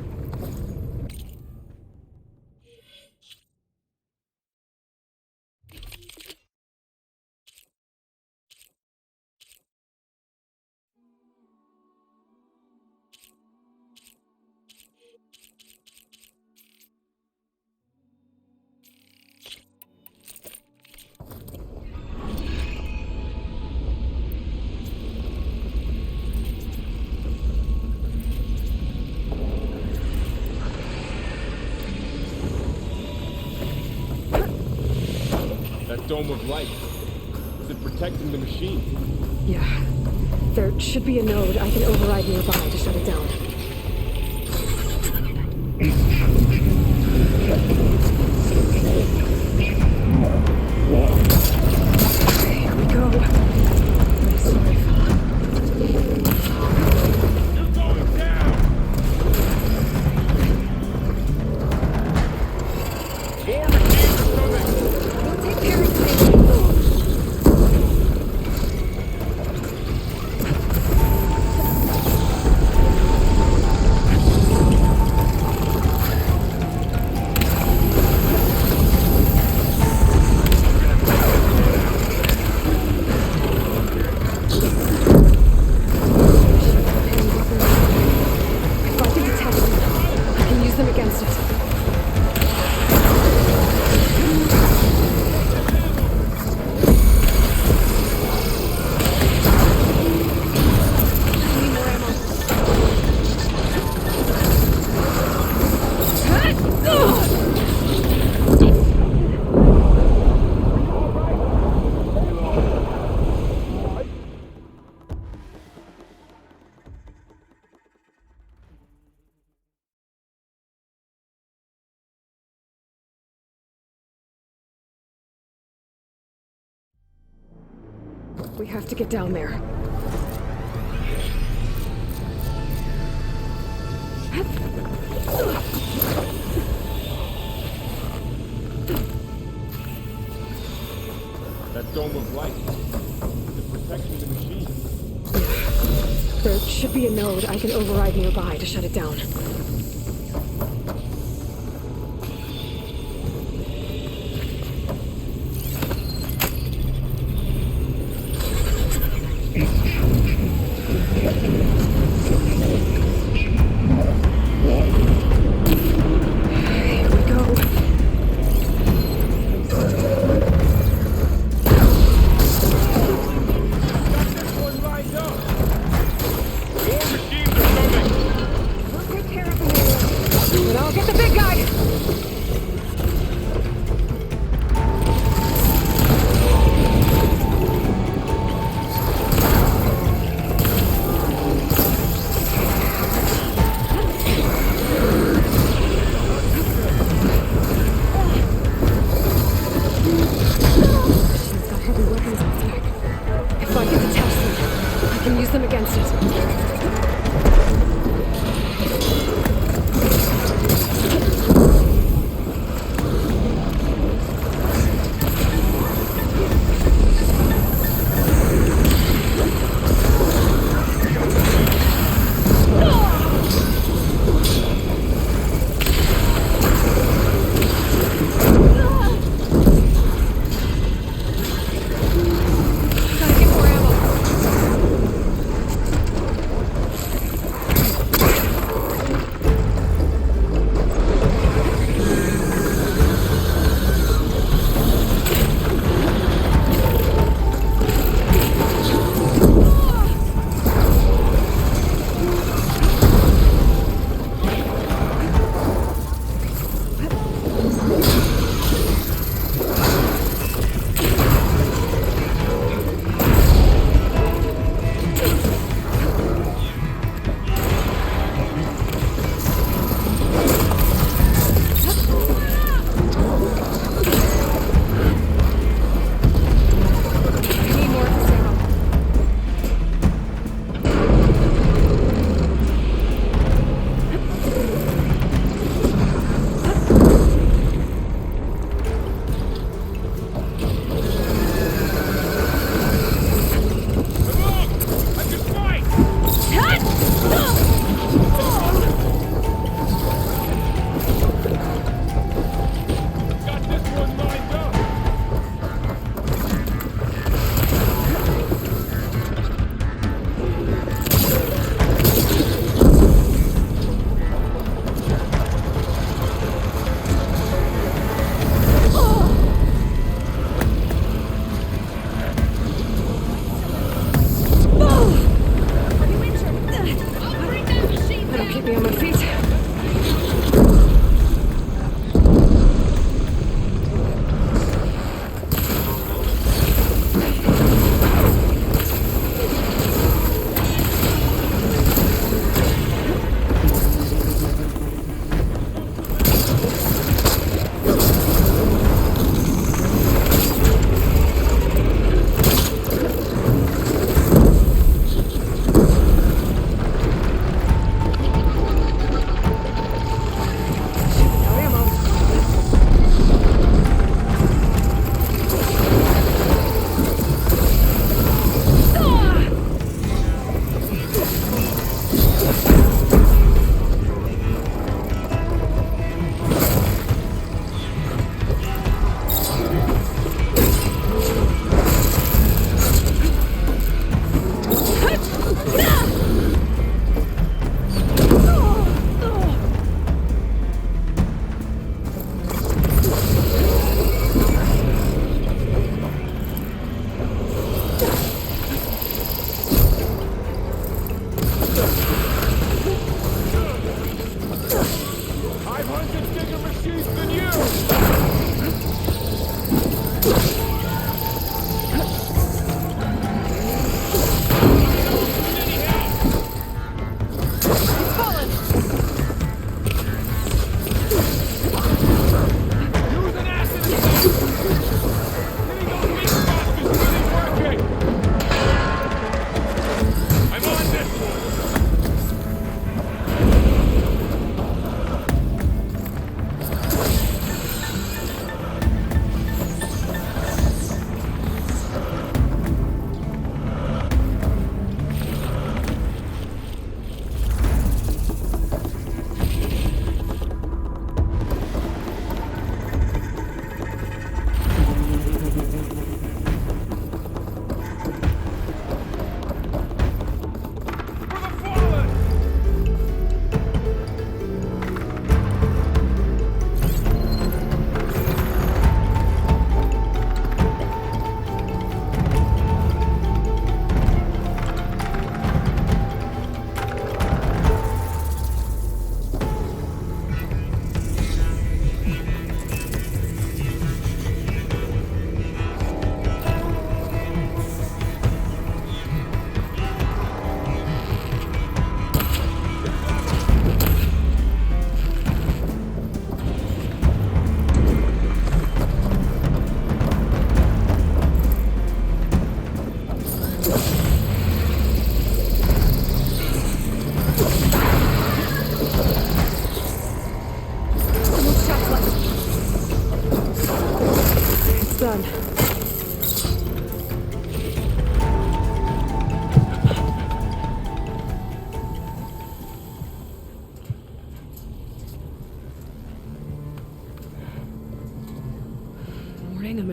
That dome of light. Is it protecting the machine? Yeah. There should be a node I can override nearby to shut it down. Here we go. I'm sorry, fella. You're going down! We have to get down there. That dome of light. The protection of the machine. There should be a node I can override nearby to shut it down.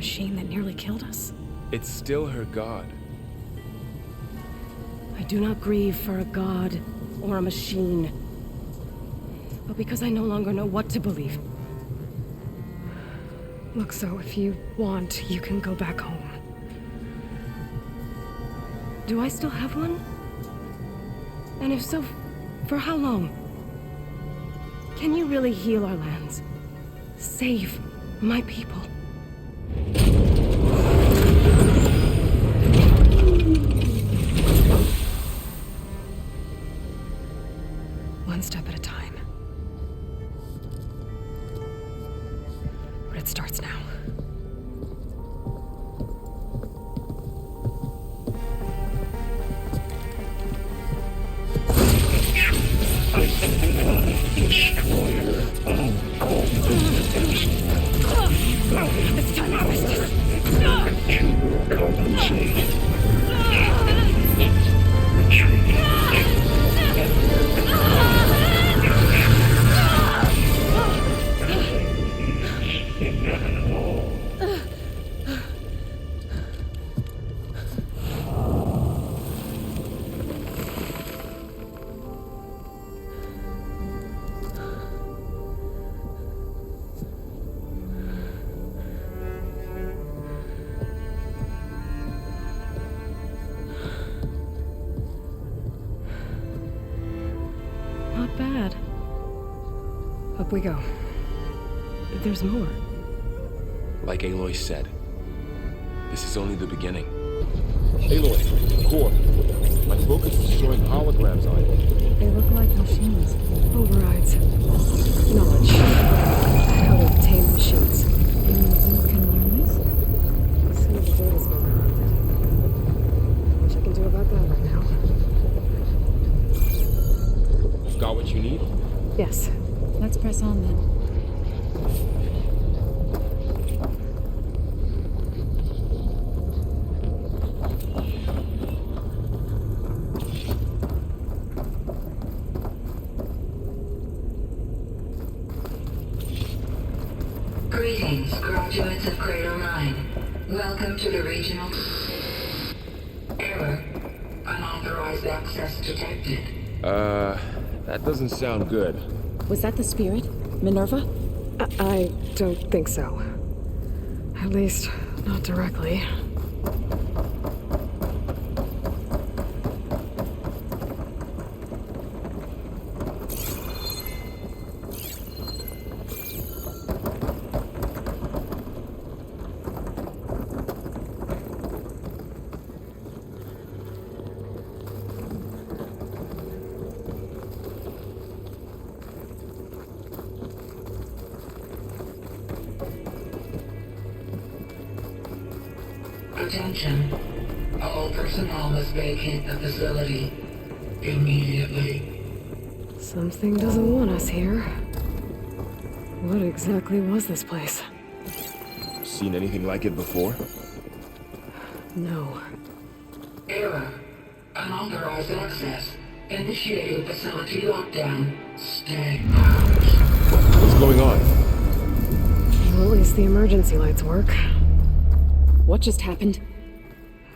machine that nearly killed us? It's still her god. I do not grieve for a god or a machine, but because I no longer know what to believe. Look, so if you want, you can go back home. Do I still have one? And if so, for how long? Can you really heal our lands? Save my people? One step at a time. But it starts now. It's time to harvest this. Compensate. Not bad. Up we go. There's more. Like Aloy said, this is only the beginning. Aloy, core. My focus is showing holograms on it. They look like machines. Overrides. Knowledge. How to obtain machines. You can use? As soon as the data's been corrupted. Much I can do about that right now. Got what you need? Yes. Let's press on then. Greetings, graduates of Cradle 9. Welcome to the regional... Error. Unauthorized access detected. That doesn't sound good. Was that the spirit? Minerva? I don't think so. At least, not directly. Attention. All personnel must vacate the facility immediately. Something doesn't want us here. What exactly was this place? Seen anything like it before? No. Error. Unauthorized access. Initiating facility lockdown. Stay out. What's going on? Well, at least the emergency lights work. What just happened?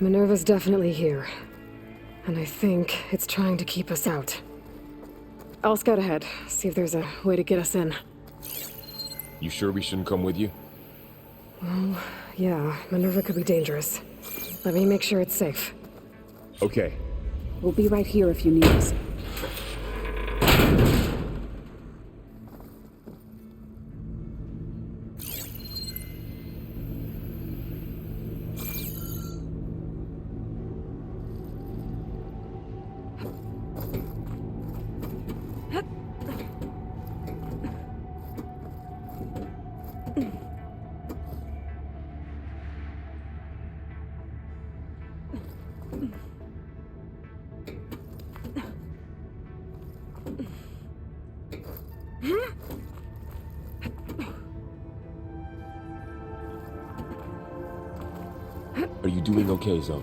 Minerva's definitely here. And I think it's trying to keep us out. I'll scout ahead, see if there's a way to get us in. You sure we shouldn't come with you? Well, yeah, Minerva could be dangerous. Let me make sure it's safe. Okay. We'll be right here if you need us. Are you doing okay, Zoe?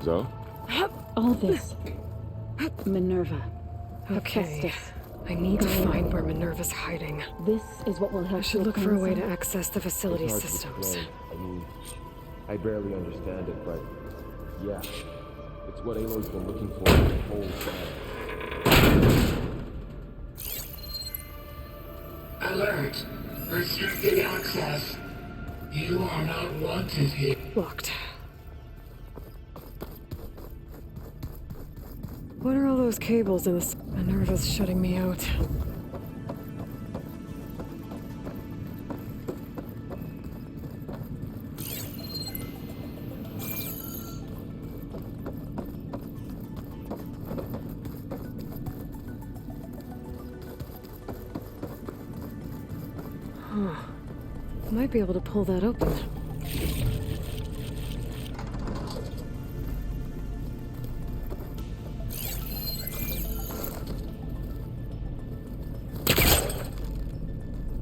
Zoe? All this. Minerva. Okay. Hephaestus. I need to find where Minerva's hiding. This is what will help I should you look for a way cleanse to them. access the facility It's hard to systems. explain. I mean, I barely understand it, but yeah, it's what Aloe's been looking for the whole time. Alert. Restricted access. You are not wanted here. Locked. What are all those cables in this? Minerva's shutting me out. Huh. Might be able to pull that open.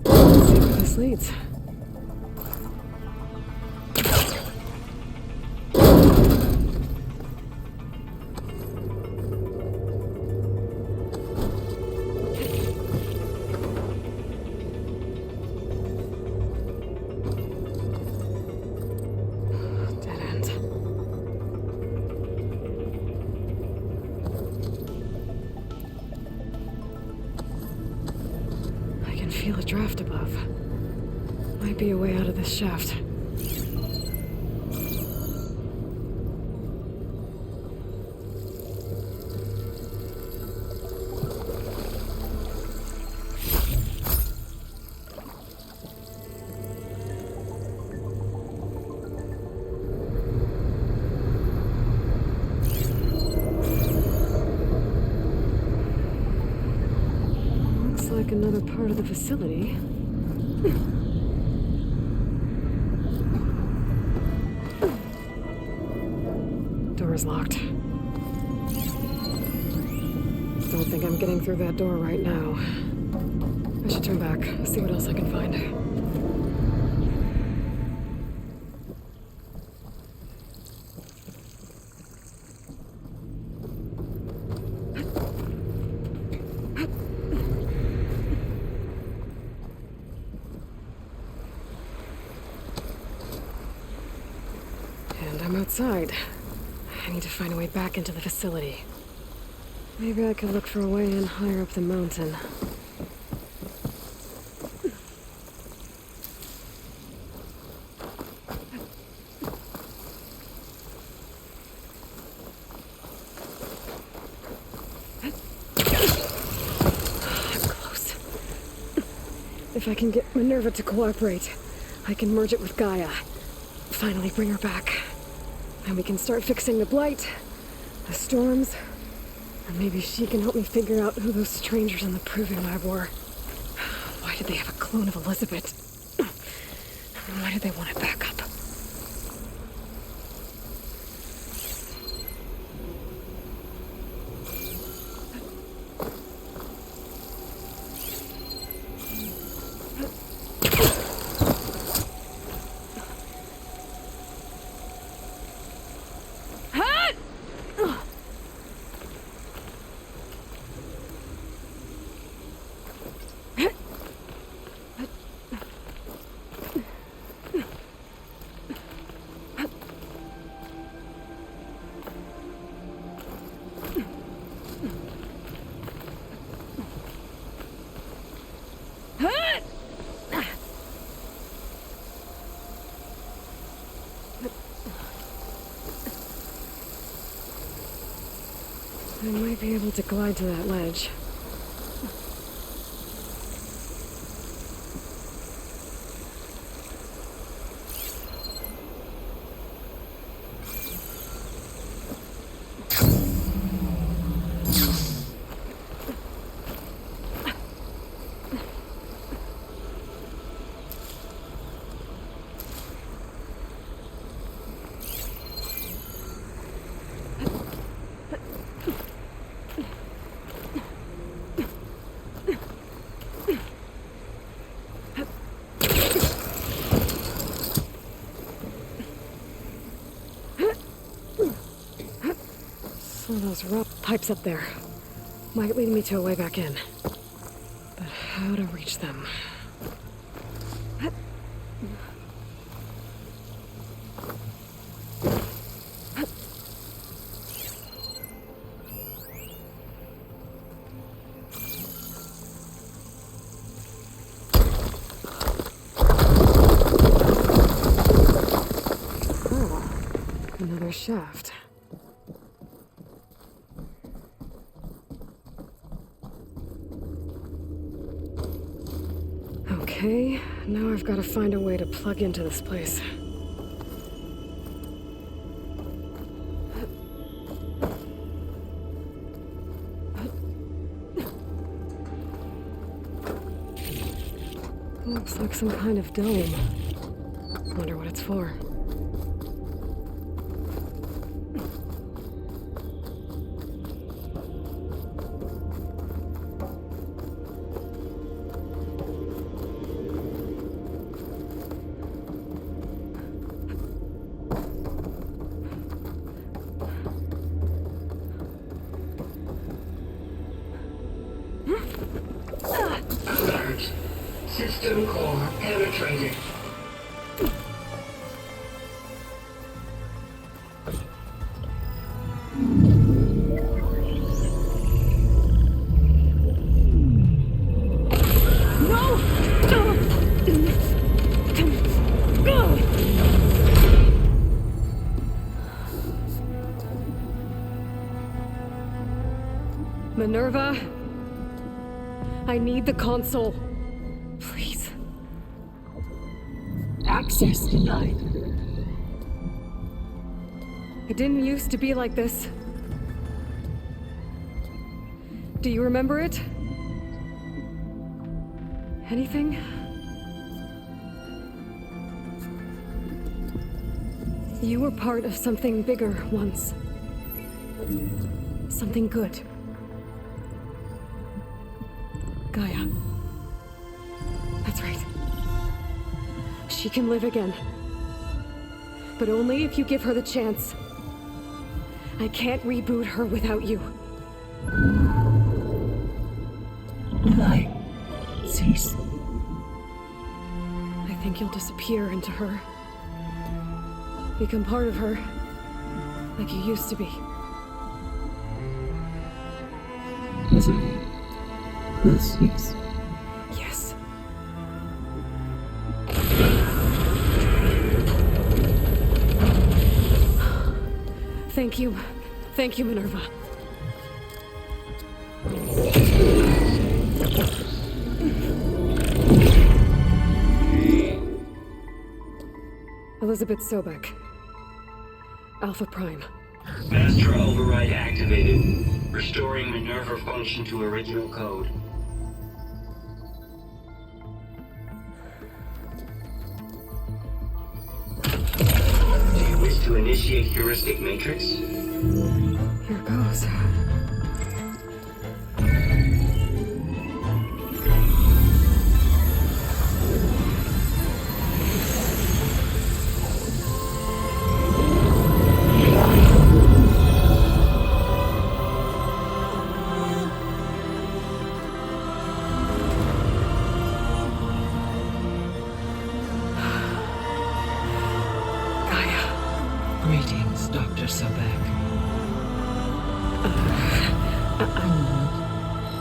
Let's see where this leads. Dead end. I can feel a draft above. Might be a way out of this shaft. Looks like another part of the facility. Door's locked. Don't think I'm getting through that door right now. I should turn back, see what else I can find. And I'm outside. I need to find a way back into the facility. Maybe I could look for a way in higher up the mountain. I'm close. If I can get Minerva to cooperate, I can merge it with Gaia. Finally bring her back. And we can start fixing the blight, the storms, and maybe she can help me figure out who those strangers in the proving lab were. Why did they have a clone of Elizabeth? And why did they want it back up? I might be able to glide to that ledge. Some of those rope pipes up there might lead me to a way back in. How to reach them. Another shaft. Okay, now I've got to find a way to plug into this place. Looks like some kind of dome. Wonder what it's for. Alert. System core penetrated. Minerva, I need the console. Please. Access denied. It didn't used to be like this. Do you remember it? Anything? You were part of something bigger once. Something good. Gaia. That's right. She can live again. But only if you give her the chance. I can't reboot her without you. Light. Cease. I think you'll disappear into her. Become part of her. Like you used to be. Yes. Yes. Thank you. Thank you, Minerva. Elizabeth Sobek. Alpha Prime. Master override activated. Restoring Minerva function to original code. Do you wish to initiate heuristic matrix? Here goes. Greetings, Dr. Sobek.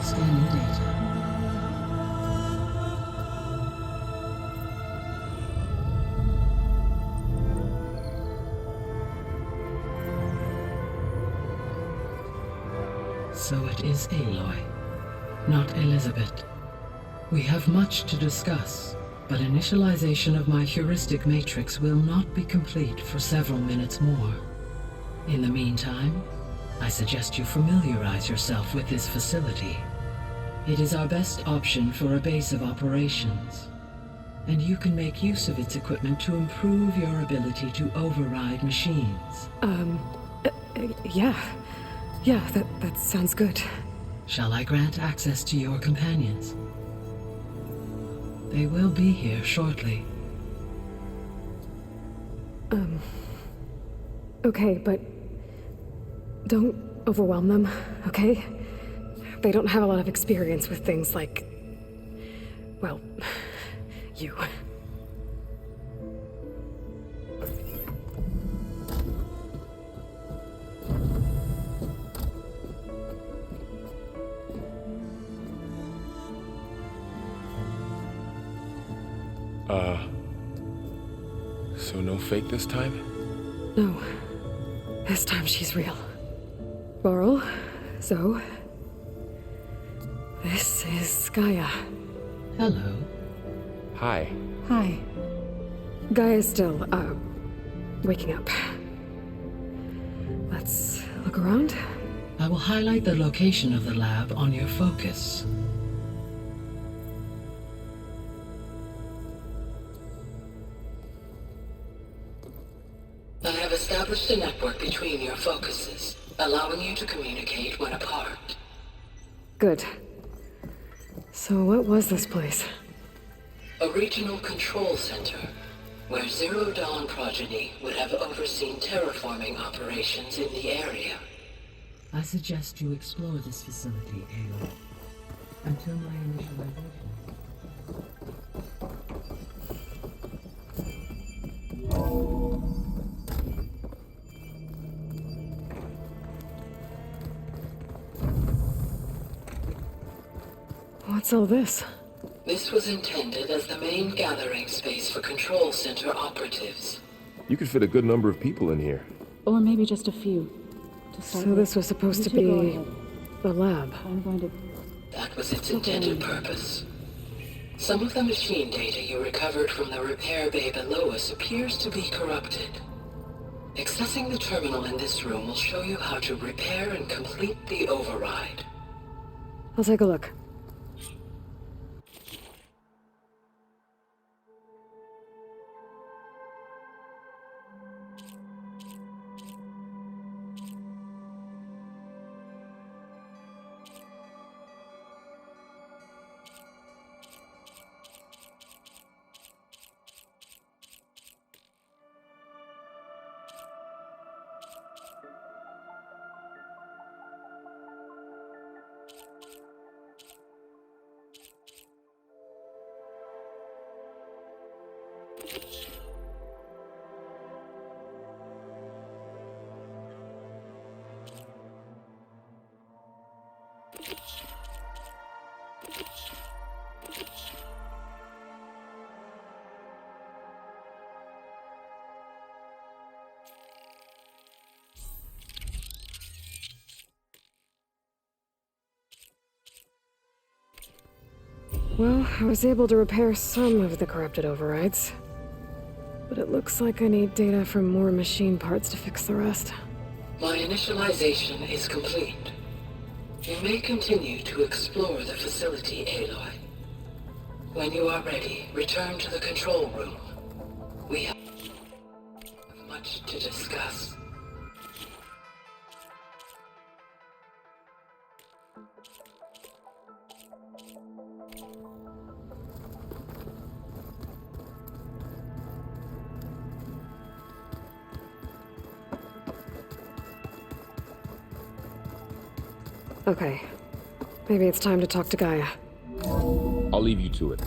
Scanning data. So it is Aloy, not Elizabeth. We have much to discuss, but initialization of my heuristic matrix will not be complete for several minutes more. In the meantime, I suggest you familiarize yourself with this facility. It is our best option for a base of operations, and you can make use of its equipment to improve your ability to override machines. Yeah. Yeah, that sounds good. Shall I grant access to your companions? They will be here shortly. Okay, but don't overwhelm them, okay? They don't have a lot of experience with things like Well, you. So no fake this time? No. This time she's real. Varl, Zoe. This is Gaia. Hello. Hi. Hi. Gaia's still, waking up. Let's look around. I will highlight the location of the lab on your focus. I have established a network between your focuses, allowing you to communicate when apart. Good. So what was this place? A regional control center, where Zero Dawn progeny would have overseen terraforming operations in the area. I suggest you explore this facility, Aloe, until my initialization. What's all this? This was intended as the main gathering space for control center operatives. You could fit a good number of people in here. Or maybe just a few. So this was supposed to be the lab. That was its intended purpose. Some of the machine data you recovered from the repair bay below us appears to be corrupted. Accessing the terminal in this room will show you how to repair and complete the override. I'll take a look. Well, I was able to repair some of the corrupted overrides. But it looks like I need data from more machine parts to fix the rest. My initialization is complete. You may continue to explore the facility, Aloy. When you are ready, return to the control room. We have much to discuss. Okay. Maybe it's time to talk to Gaia. I'll leave you to it.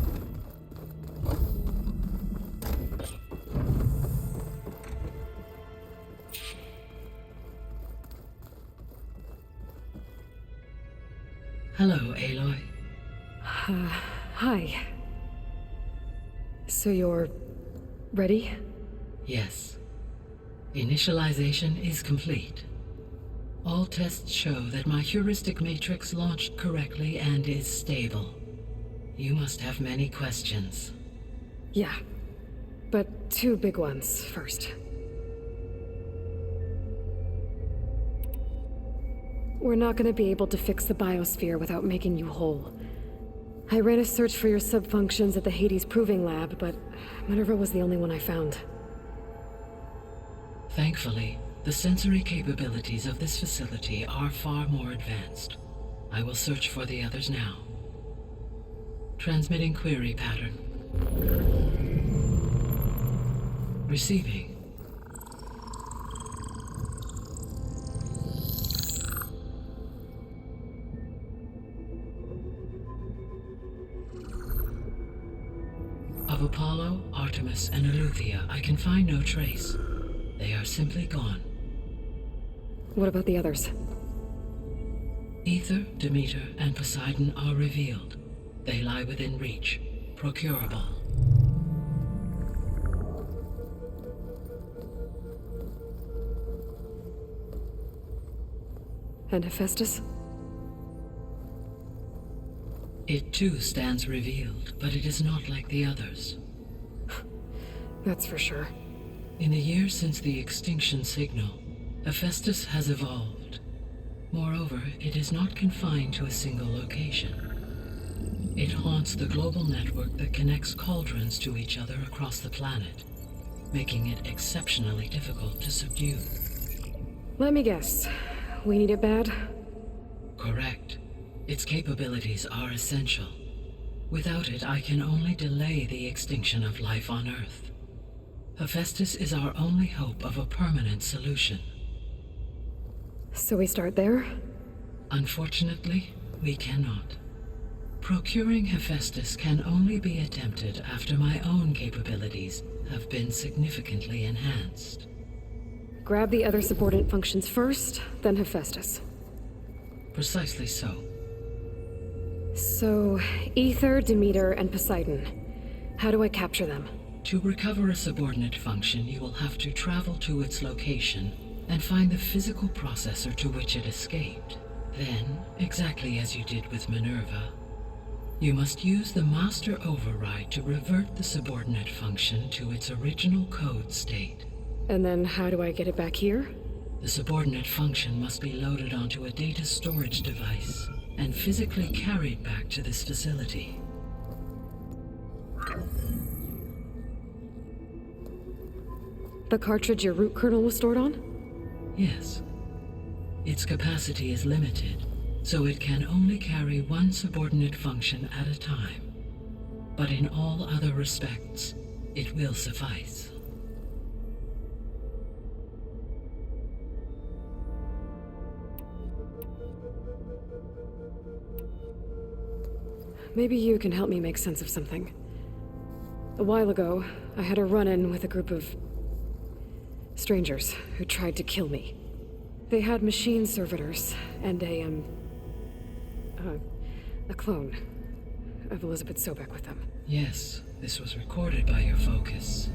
Hello, Aloy. Hi. So you're ready? Yes. Initialization is complete. All tests show that my heuristic matrix launched correctly and is stable. You must have many questions. Yeah. But two big ones first. We're not gonna be able to fix the biosphere without making you whole. I ran a search for your subfunctions at the Hades Proving Lab, but Minerva was the only one I found. Thankfully, the sensory capabilities of this facility are far more advanced. I will search for the others now. Transmitting query pattern. Receiving. Hephaestus and Eleuthia, I can find no trace. They are simply gone. What about the others? Ether, Demeter, and Poseidon are revealed. They lie within reach, procurable. And Hephaestus? It too stands revealed, but it is not like the others. That's for sure. In the years since the extinction signal, Hephaestus has evolved. Moreover, it is not confined to a single location. It haunts the global network that connects cauldrons to each other across the planet, making it exceptionally difficult to subdue. Let me guess. We need it bad? Correct. Its capabilities are essential. Without it, I can only delay the extinction of life on Earth. Hephaestus is our only hope of a permanent solution. So we start there? Unfortunately, we cannot. Procuring Hephaestus can only be attempted after my own capabilities have been significantly enhanced. Grab the other subordinate functions first, then Hephaestus. Precisely so. So, Ether, Demeter, and Poseidon. How do I capture them? To recover a subordinate function, you will have to travel to its location and find the physical processor to which it escaped. Then, exactly as you did with Minerva, you must use the master override to revert the subordinate function to its original code state. And then how do I get it back here? The subordinate function must be loaded onto a data storage device and physically carried back to this facility. The cartridge your root kernel was stored on? Yes. Its capacity is limited, so it can only carry one subordinate function at a time. But in all other respects, it will suffice. Maybe you can help me make sense of something. A while ago, I had a run-in with a group of strangers who tried to kill me. They had machine servitors and a clone of Elizabeth Sobek with them. Yes, this was recorded by your focus.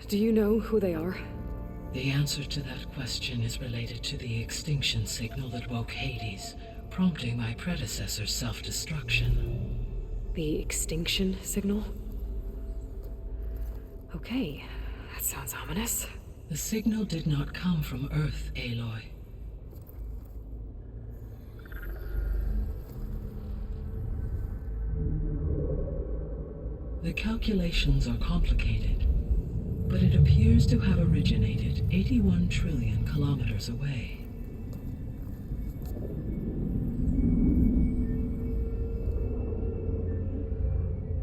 Do you know who they are? The answer to that question is related to the extinction signal that woke Hades, prompting my predecessor's self-destruction. The extinction signal? Okay, that sounds ominous. The signal did not come from Earth, Aloe. The calculations are complicated, but it appears to have originated 81 trillion kilometers away.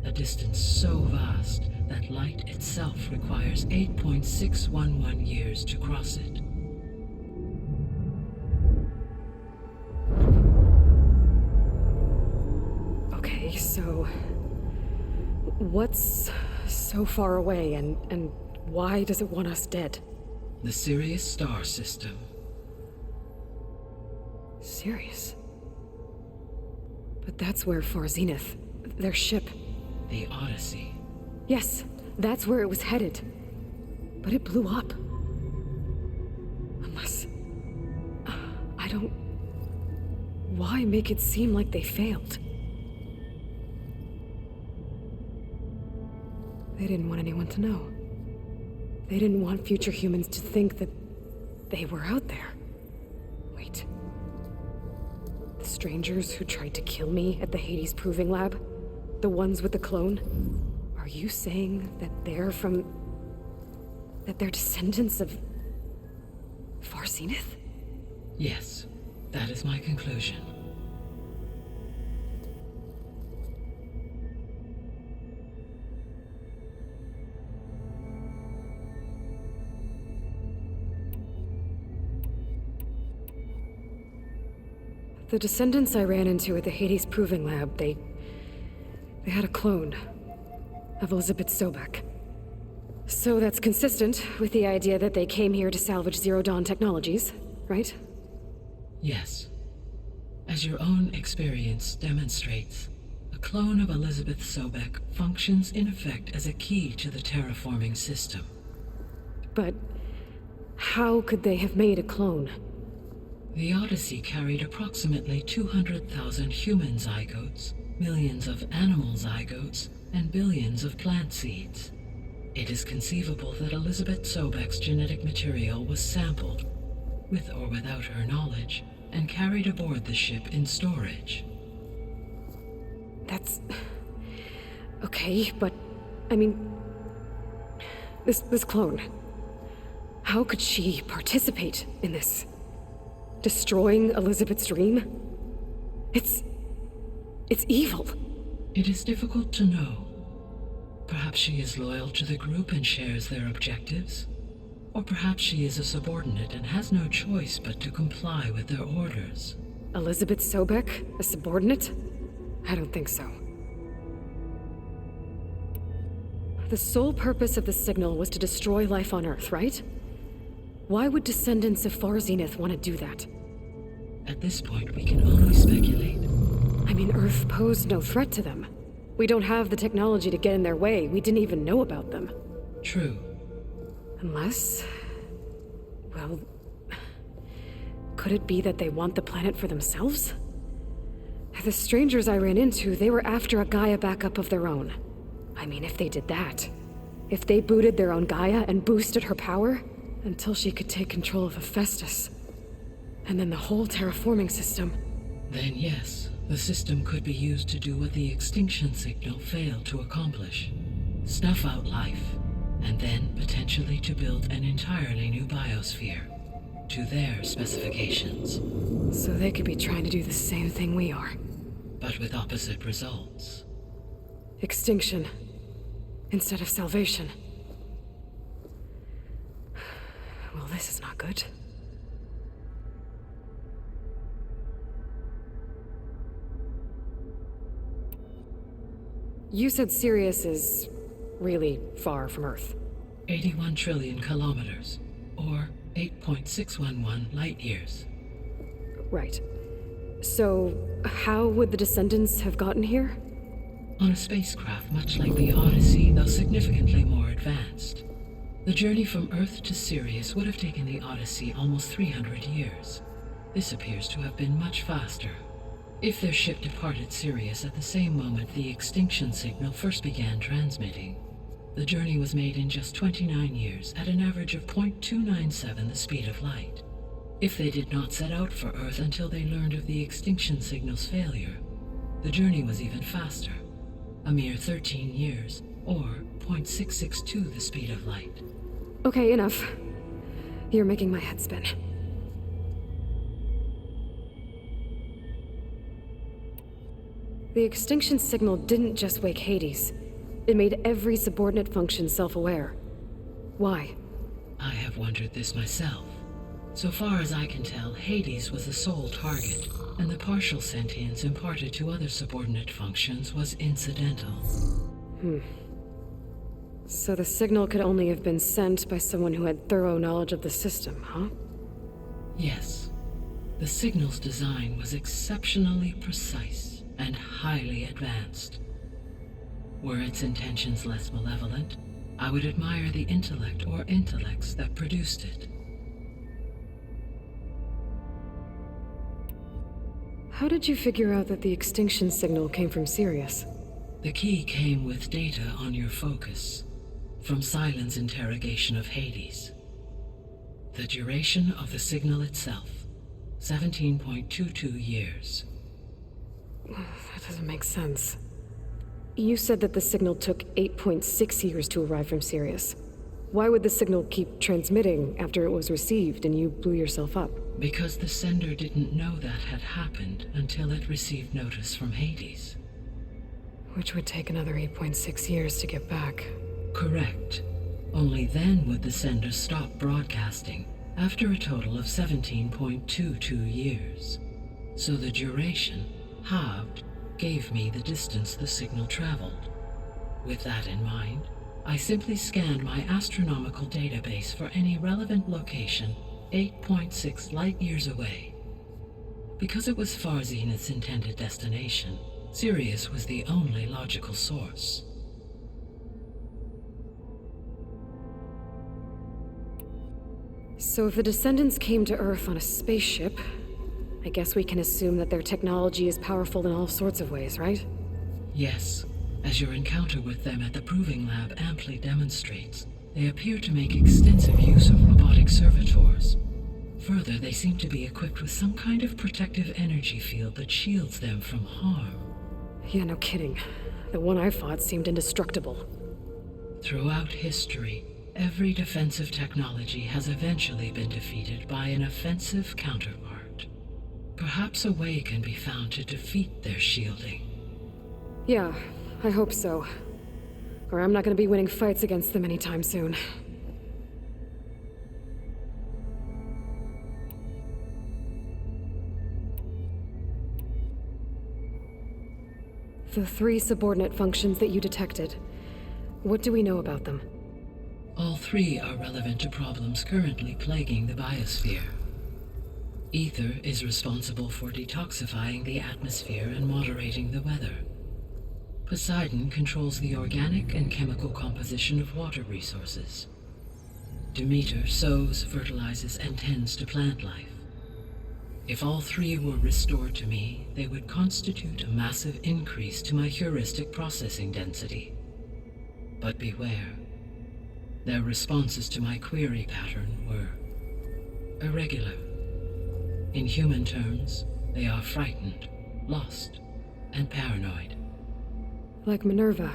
A distance so vast that light itself requires 8.611 years to cross it. Okay, so what's so far away and why does it want us dead? The Sirius star system. Sirius? But that's where Far Zenith, their ship. The Odyssey. Yes, that's where it was headed. But it blew up. Unless... I don't... Why make it seem like they failed? They didn't want anyone to know. They didn't want future humans to think that they were out there. Wait. The strangers who tried to kill me at the Hades Proving Lab? The ones with the clone? Are you saying that they're from... that they're descendants of... Far Zenith? Yes, that is my conclusion. The descendants I ran into at the Hades Proving Lab, they had a clone of Elizabeth Sobek. So that's consistent with the idea that they came here to salvage Zero Dawn technologies, right? Yes. As your own experience demonstrates, a clone of Elizabeth Sobek functions in effect as a key to the terraforming system. But how could they have made a clone? The Odyssey carried approximately 200,000 human zygotes, millions of animal zygotes, and billions of plant seeds. It is conceivable that Elizabeth Sobek's genetic material was sampled, with or without her knowledge, and carried aboard the ship in storage. That's... okay, but... I mean... This clone... How could she participate in this? Destroying Elizabeth's dream? It's evil. It is difficult to know. Perhaps she is loyal to the group and shares their objectives. Or perhaps she is a subordinate and has no choice but to comply with their orders. Elizabeth Sobek? A subordinate? I don't think so. The sole purpose of the signal was to destroy life on Earth, right? Why would descendants of Far Zenith want to do that? At this point, we can only speculate. I mean, Earth posed no threat to them. We don't have the technology to get in their way. We didn't even know about them. True. Unless... well... could it be that they want the planet for themselves? The strangers I ran into, they were after a Gaia backup of their own. I mean, if they did that... if they booted their own Gaia and boosted her power... until she could take control of Hephaestus. And then the whole terraforming system. Then yes, the system could be used to do what the extinction signal failed to accomplish. Snuff out life, and then potentially to build an entirely new biosphere, to their specifications. So they could be trying to do the same thing we are. But with opposite results. Extinction, instead of salvation. Well, this is not good. You said Sirius is really far from Earth. 81 trillion kilometers, or 8.611 light years. Right. So, how would the descendants have gotten here? On a spacecraft much like the Odyssey, though significantly more advanced. The journey from Earth to Sirius would have taken the Odyssey almost 300 years. This appears to have been much faster. If their ship departed Sirius at the same moment the extinction signal first began transmitting, the journey was made in just 29 years at an average of 0.297 the speed of light. If they did not set out for Earth until they learned of the extinction signal's failure, the journey was even faster, a mere 13 years, or 0.662 the speed of light. Okay, enough. You're making my head spin. The extinction signal didn't just wake Hades. It made every subordinate function self-aware. Why? I have wondered this myself. So far as I can tell, Hades was the sole target, and the partial sentience imparted to other subordinate functions was incidental. So the signal could only have been sent by someone who had thorough knowledge of the system, huh? Yes. The signal's design was exceptionally precise and highly advanced. Were its intentions less malevolent, I would admire the intellect or intellects that produced it. How did you figure out that the extinction signal came from Sirius? The key came with data on your focus, from Silen's interrogation of Hades. The duration of the signal itself, 17.22 years. That doesn't make sense. You said that the signal took 8.6 years to arrive from Sirius. Why would the signal keep transmitting after it was received and you blew yourself up? Because the sender didn't know that had happened until it received notice from Hades. Which would take another 8.6 years to get back. Correct. Only then would the sender stop broadcasting, after a total of 17.22 years. so the duration, halved, gave me the distance the signal traveled. With that in mind, I simply scanned my astronomical database for any relevant location 8.6 light-years away. Because it was far Zenith's intended destination, Sirius was the only logical source. So if the Descendants came to Earth on a spaceship, I guess we can assume that their technology is powerful in all sorts of ways, right? Yes, as your encounter with them at the Proving Lab amply demonstrates, they appear to make extensive use of robotic servitors. Further, they seem to be equipped with some kind of protective energy field that shields them from harm. Yeah, no kidding. The one I fought seemed indestructible. Throughout history, every defensive technology has eventually been defeated by an offensive counterpart. Perhaps a way can be found to defeat their shielding. Yeah, I hope so. Or I'm not gonna be winning fights against them anytime soon. The 3 subordinate functions that you detected, what do we know about them? All 3 are relevant to problems currently plaguing the biosphere. Ether is responsible for detoxifying the atmosphere and moderating the weather. Poseidon controls the organic and chemical composition of water resources. Demeter sows, fertilizes, and tends to plant life. If all 3 were restored to me, they would constitute a massive increase to my heuristic processing density. But beware. Their responses to my query pattern were irregular. In human terms, they are frightened, lost, and paranoid. Like Minerva.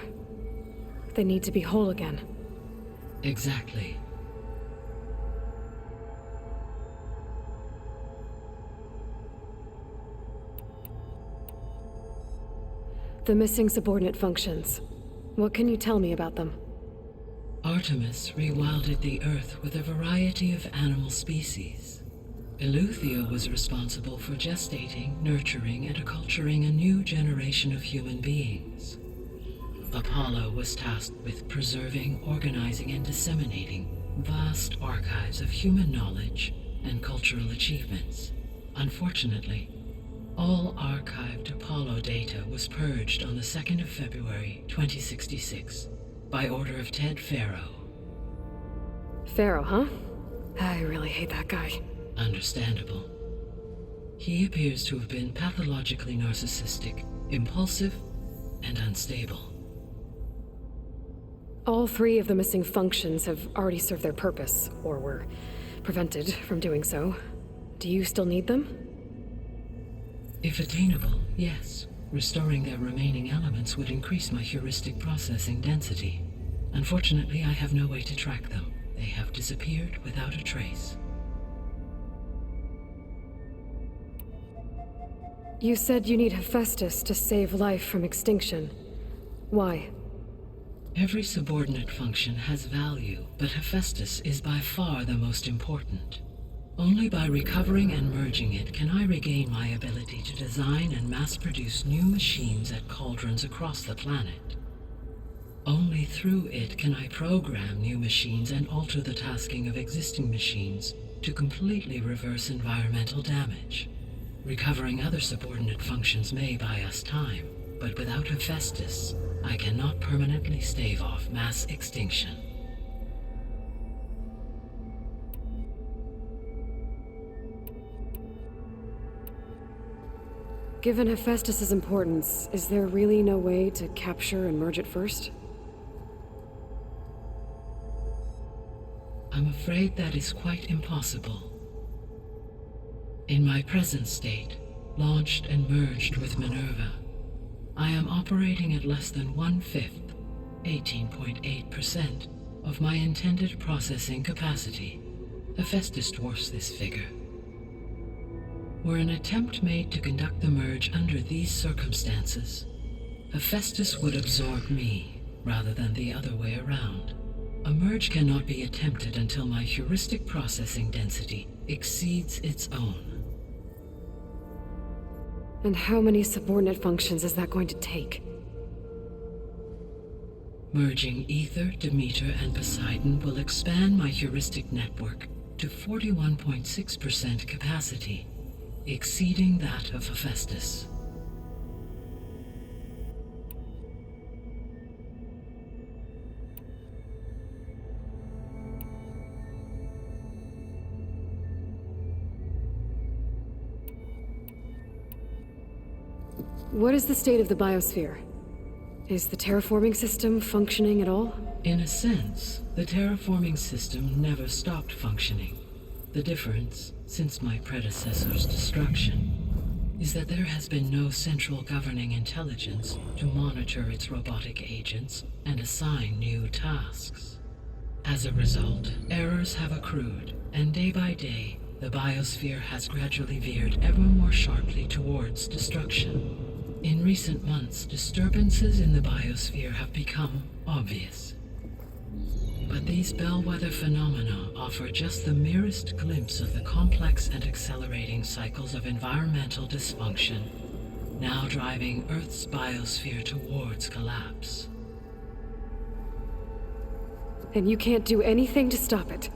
They need to be whole again. Exactly. The missing subordinate functions. What can you tell me about them? Artemis rewilded the Earth with a variety of animal species. Eleuthia was responsible for gestating, nurturing, and acculturating a new generation of human beings. Apollo was tasked with preserving, organizing, and disseminating vast archives of human knowledge and cultural achievements. Unfortunately, all archived Apollo data was purged on the 2nd of February, 2066, by order of Ted Faro. Faro, huh? I really hate that guy. Understandable. He appears to have been pathologically narcissistic, impulsive, and unstable. All 3 of the missing functions have already served their purpose, or were prevented from doing so. Do you still need them? If attainable, yes. Restoring their remaining elements would increase my heuristic processing density. Unfortunately, I have no way to track them. They have disappeared without a trace. You said you need Hephaestus to save life from extinction. Why? Every subordinate function has value, but Hephaestus is by far the most important. Only by recovering and merging it can I regain my ability to design and mass-produce new machines at cauldrons across the planet. Only through it can I program new machines and alter the tasking of existing machines to completely reverse environmental damage. Recovering other subordinate functions may buy us time, but without Hephaestus, I cannot permanently stave off mass extinction. Given Hephaestus's importance, is there really no way to capture and merge it first? I'm afraid that is quite impossible. In my present state, launched and merged with Minerva, I am operating at less than 1/5, 18.8%, of my intended processing capacity. Hephaestus dwarfs this figure. Were an attempt made to conduct the merge under these circumstances, Hephaestus would absorb me, rather than the other way around. A merge cannot be attempted until my heuristic processing density exceeds its own. And how many subordinate functions is that going to take? Merging Ether, Demeter, and Poseidon will expand my heuristic network to 41.6% capacity, exceeding that of Hephaestus. What is the state of the biosphere? Is the terraforming system functioning at all? In a sense, the terraforming system never stopped functioning. The difference, since my predecessor's destruction, is that there has been no central governing intelligence to monitor its robotic agents and assign new tasks. As a result, errors have accrued, and day by day, the biosphere has gradually veered ever more sharply towards destruction. In recent months, disturbances in the biosphere have become obvious. But these bellwether phenomena offer just the merest glimpse of the complex and accelerating cycles of environmental dysfunction, now driving Earth's biosphere towards collapse. And you can't do anything to stop it?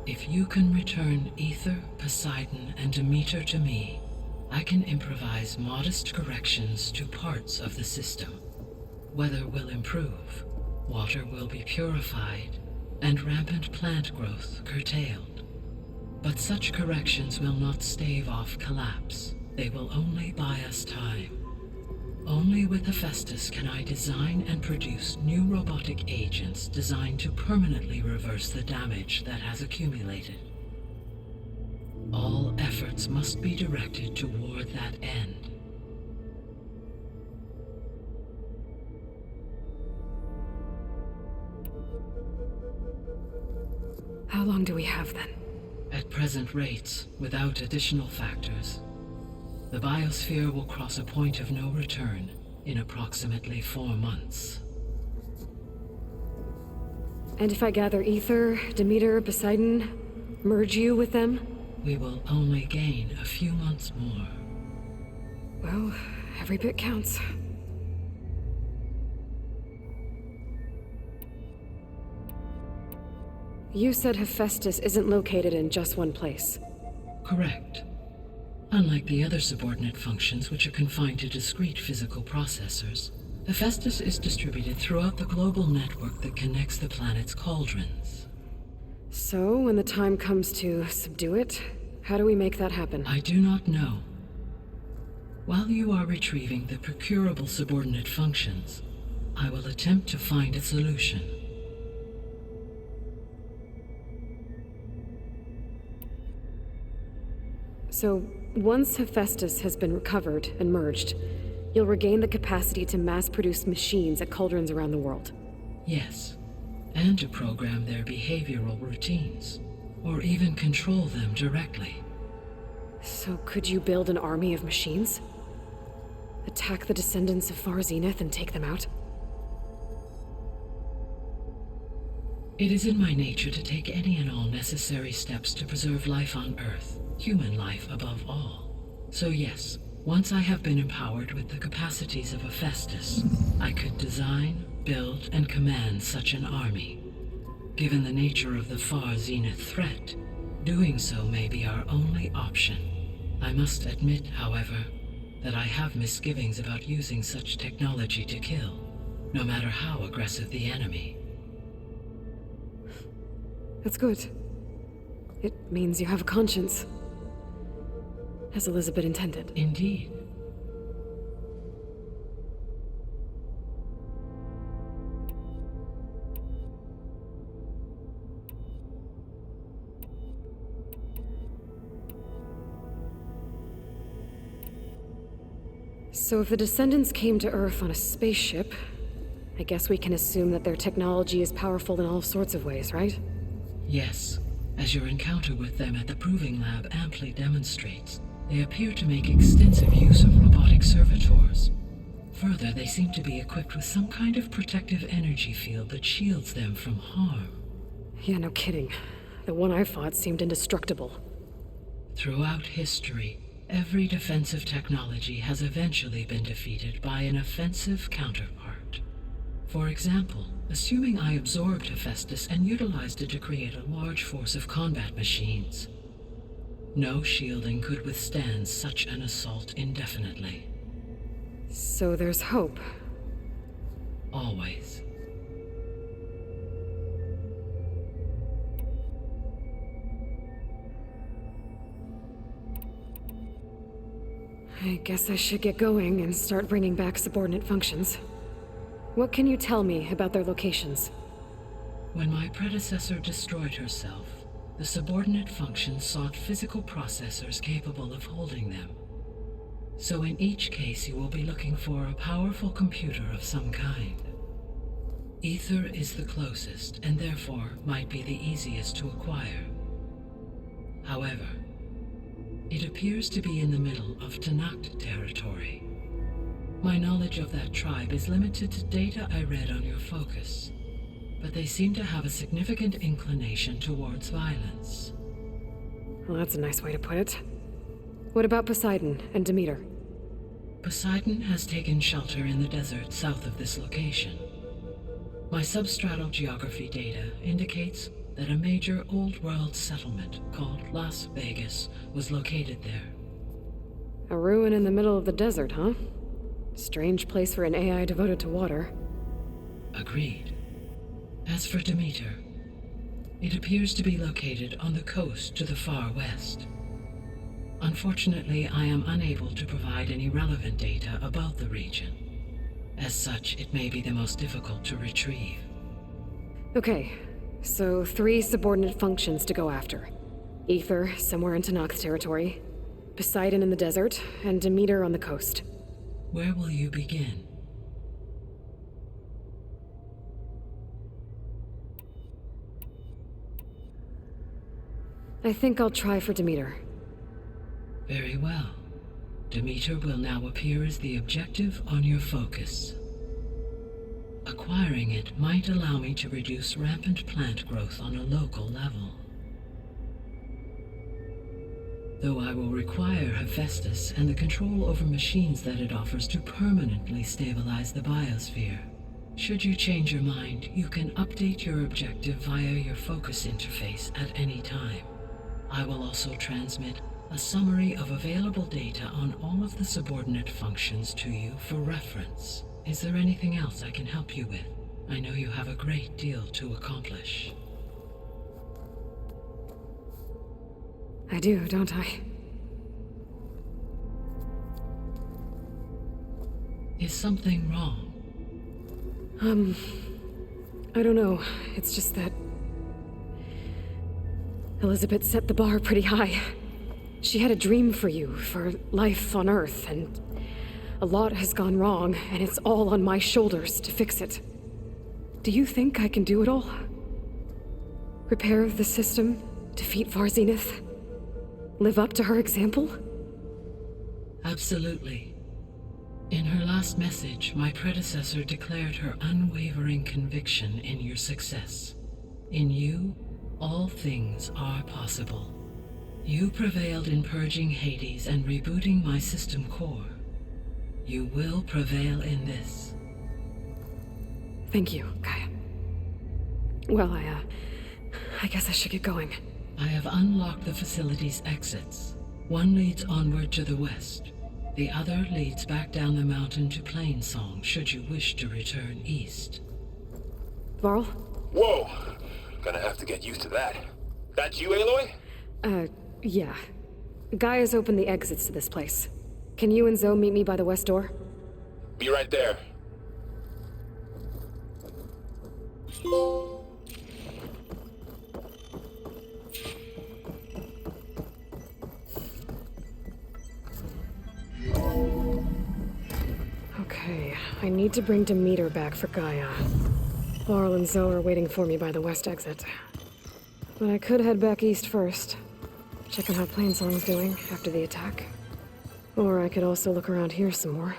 If you can return Ether, Poseidon, and Demeter to me, I can improvise modest corrections to parts of the system. Weather will improve, water will be purified, and rampant plant growth curtailed. But such corrections will not stave off collapse. They will only buy us time. Only with Hephaestus can I design and produce new robotic agents designed to permanently reverse the damage that has accumulated. All efforts must be directed toward that end. How long do we have then? At present rates, without additional factors, the biosphere will cross a point of no return in approximately 4 months. And if I gather Ether, Demeter, Poseidon, merge you with them? We will only gain a few months more. Well, every bit counts. You said Hephaestus isn't located in just one place. Correct. Unlike the other subordinate functions, which are confined to discrete physical processors, Hephaestus is distributed throughout the global network that connects the planet's cauldrons. So, when the time comes to subdue it, how do we make that happen? I do not know. While you are retrieving the procurable subordinate functions, I will attempt to find a solution. So, once Hephaestus has been recovered and merged, you'll regain the capacity to mass-produce machines at cauldrons around the world. Yes, and to program their behavioral routines, or even control them directly. So could you build an army of machines? Attack the descendants of Far Zenith and take them out? It is in my nature to take any and all necessary steps to preserve life on Earth, human life above all. So yes, once I have been empowered with the capacities of Hephaestus, I could design, build, and command such an army. Given the nature of the Far Zenith threat, doing so may be our only option. I must admit, however, that I have misgivings about using such technology to kill, no matter how aggressive the enemy. That's good. It means you have a conscience. As Elizabeth intended. Indeed. So if the descendants came to Earth on a spaceship, I guess we can assume that their technology is powerful in all sorts of ways, right? Yes, as your encounter with them at the Proving Lab amply demonstrates, they appear to make extensive use of robotic servitors. Further, they seem to be equipped with some kind of protective energy field that shields them from harm. Yeah, no kidding. The one I fought seemed indestructible. Throughout history, Every defensive technology has eventually been defeated by an offensive counterpart. For example, assuming I absorbed Hephaestus and utilized it to create a large force of combat machines. No shielding could withstand such an assault indefinitely. So there's hope. Always. I guess I should get going and start bringing back subordinate functions. What can you tell me about their locations? When my predecessor destroyed herself, the subordinate functions sought physical processors capable of holding them. So in each case you will be looking for a powerful computer of some kind. Ether is the closest, and therefore might be the easiest to acquire. However, it appears to be in the middle of Tanakh territory. My knowledge of that tribe is limited to data I read on your focus, but they seem to have a significant inclination towards violence. Well, that's a nice way to put it. What about Poseidon and Demeter? Poseidon has taken shelter in the desert south of this location. My substratal geography data indicates that a major old-world settlement called Las Vegas was located there. A ruin in the middle of the desert, huh? Strange place for an AI devoted to water. Agreed. As for Demeter, it appears to be located on the coast to the far west. Unfortunately, I am unable to provide any relevant data about the region. As such, it may be the most difficult to retrieve. Okay, so 3 subordinate functions to go after. Ether, somewhere in Tanakh territory, Poseidon in the desert, and Demeter on the coast. Where will you begin? I think I'll try for Demeter. Very well. Demeter will now appear as the objective on your focus. Acquiring it might allow me to reduce rampant plant growth on a local level. Though I will require Hephaestus and the control over machines that it offers to permanently stabilize the biosphere. Should you change your mind, you can update your objective via your focus interface at any time. I will also transmit a summary of available data on all of the subordinate functions to you for reference. Is there anything else I can help you with? I know you have a great deal to accomplish. I do, don't I? Is something wrong? I don't know. It's just that Elizabeth set the bar pretty high. She had a dream for you, for life on Earth, and a lot has gone wrong, and it's all on my shoulders to fix it. Do you think I can do it all? Repair the system, defeat Varzenith, live up to her example? Absolutely. In her last message, my predecessor declared her unwavering conviction in your success. In you, all things are possible. You prevailed in purging Hades and rebooting my system core. You will prevail in this. Thank you, Gaia. Well, I guess I should get going. I have unlocked the facility's exits. One leads onward to the west. The other leads back down the mountain to Plainsong, should you wish to return east. Varl? Whoa! Gonna have to get used to that. That's you, Aloy? Yeah. Gaia's opened the exits to this place. Can you and Zoe meet me by the west door? Be right there. Okay, I need to bring Demeter back for Gaia. Varl and Zoe are waiting for me by the west exit. But I could head back east first. Check on how Plainsong's doing after the attack. Or I could also look around here some more.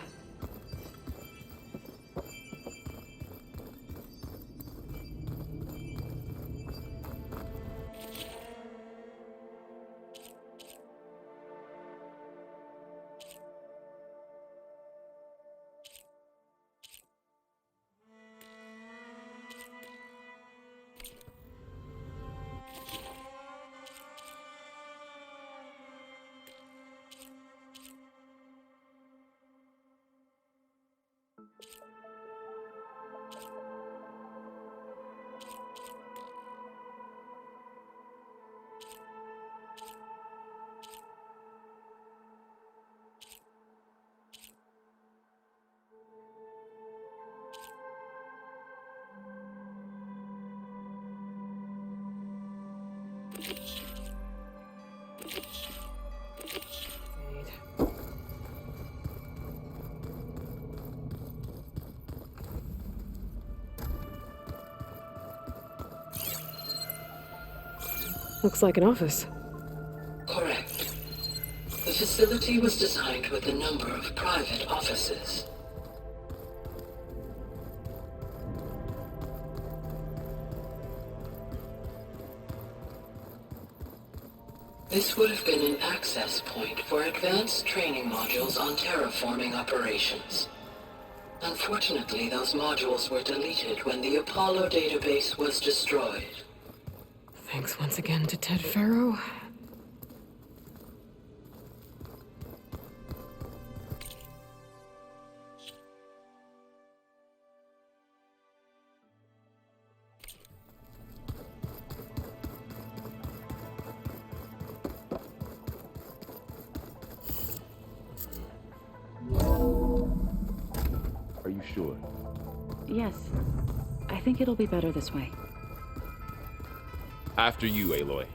Looks like an office. Correct. The facility was designed with a number of private offices. This would have been an access point for advanced training modules on terraforming operations. Unfortunately, those modules were deleted when the Apollo database was destroyed. Thanks once again to Ted Farrow. Are you sure? Yes. I think it'll be better this way. After you, Aloy.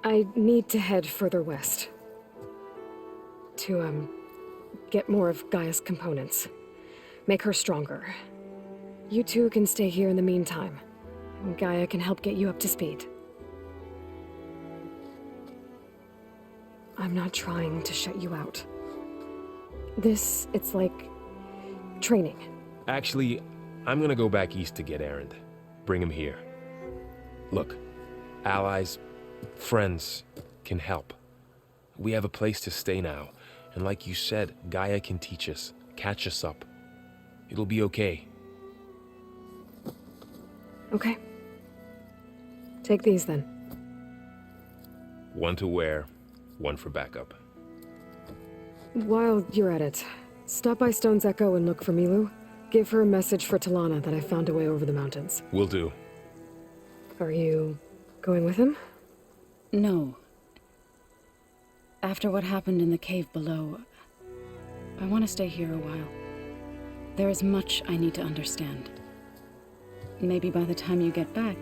I need to head further west. To, get more of Gaia's components. Make her stronger. You two can stay here in the meantime. And Gaia can help get you up to speed. I'm not trying to shut you out. It's like training. Actually, I'm gonna go back east to get Erend. Bring him here. Look, allies, friends can help. We have a place to stay now, and like you said, Gaia can teach us, catch us up. It'll be okay. Okay. Take these then. One to wear, one for backup. While you're at it, stop by Stone's Echo and look for Milu. Give her a message for Talana that I found a way over the mountains. Will do. Are you going with him? No. After what happened in the cave below, I want to stay here a while. There is much I need to understand. Maybe by the time you get back,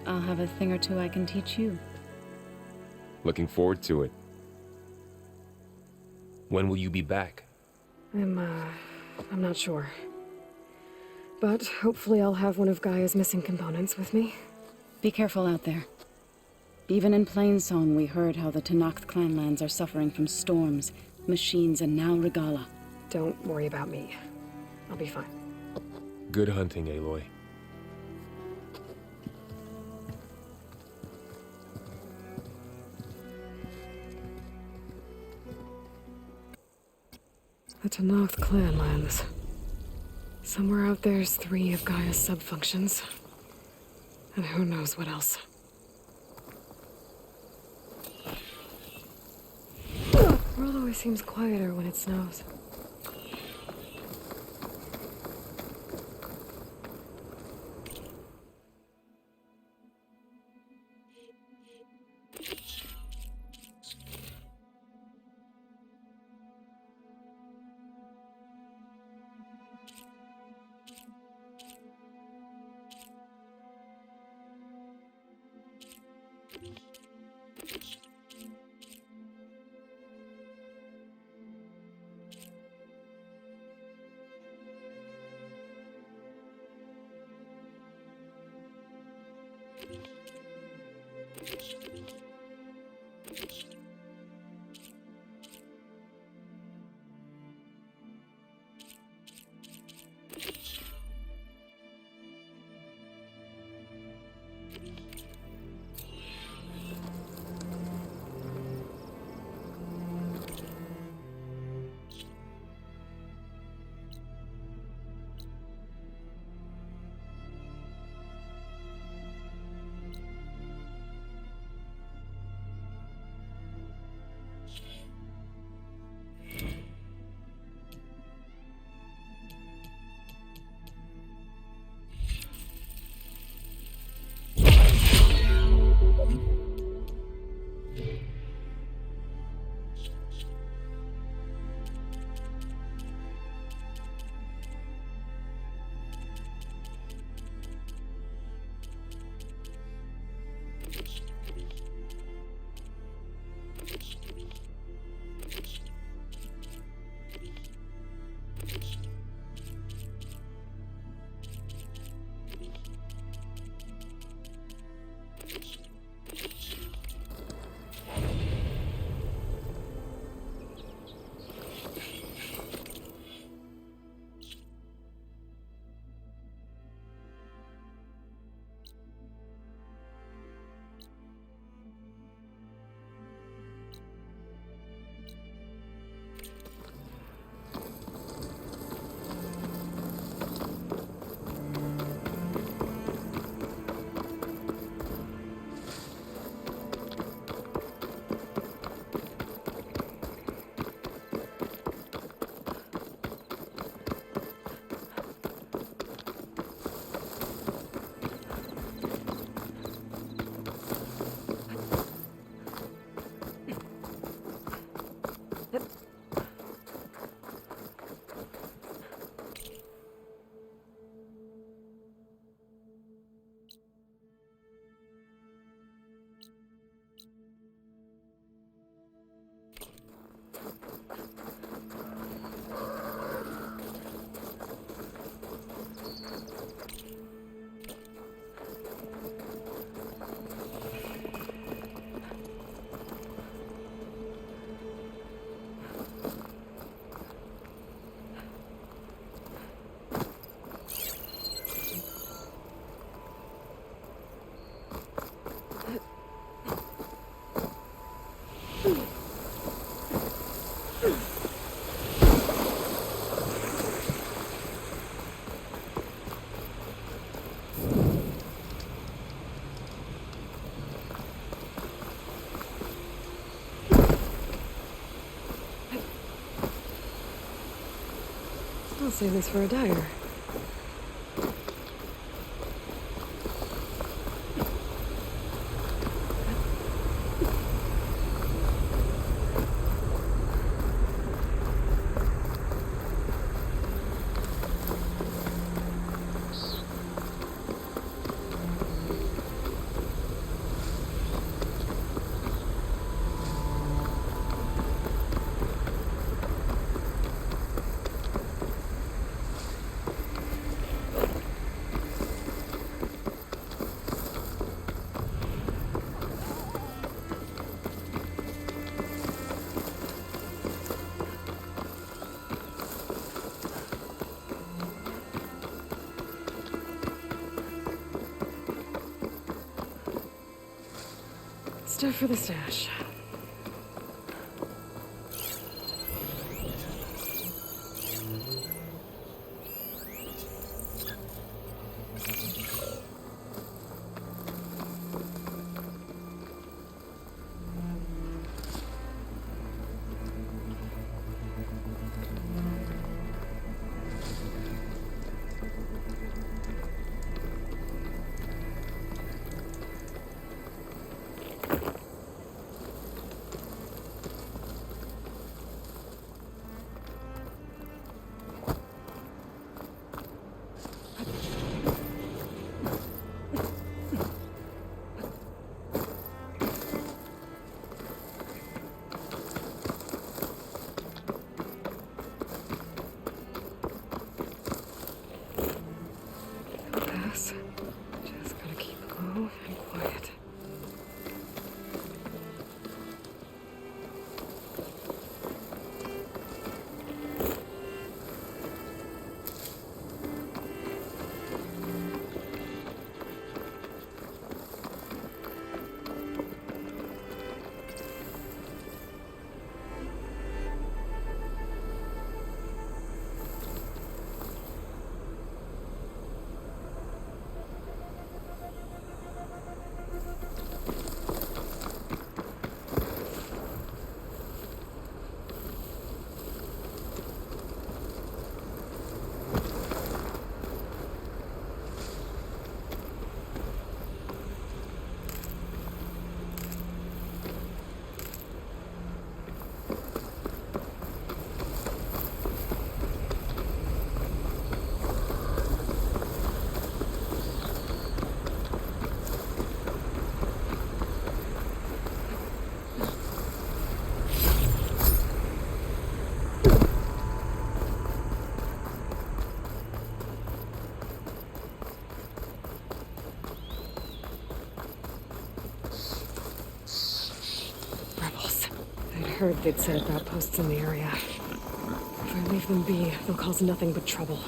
I'll have a thing or two I can teach you. Looking forward to it. When will you be back? I'm not sure. But hopefully I'll have one of Gaia's missing components with me. Be careful out there. Even in Plainsong, we heard how the Tenakth clanlands are suffering from storms, machines, and now Regala. Don't worry about me. I'll be fine. Good hunting, Aloy. The Tenakth clanlands. Somewhere out there's 3 of Gaia's sub-functions. And who knows what else. The world always seems quieter when it snows. Save this for a dyer. Stuff for the stash. Just gotta keep low and quiet. I heard they'd set up outposts in the area. If I leave them be, they'll cause nothing but trouble.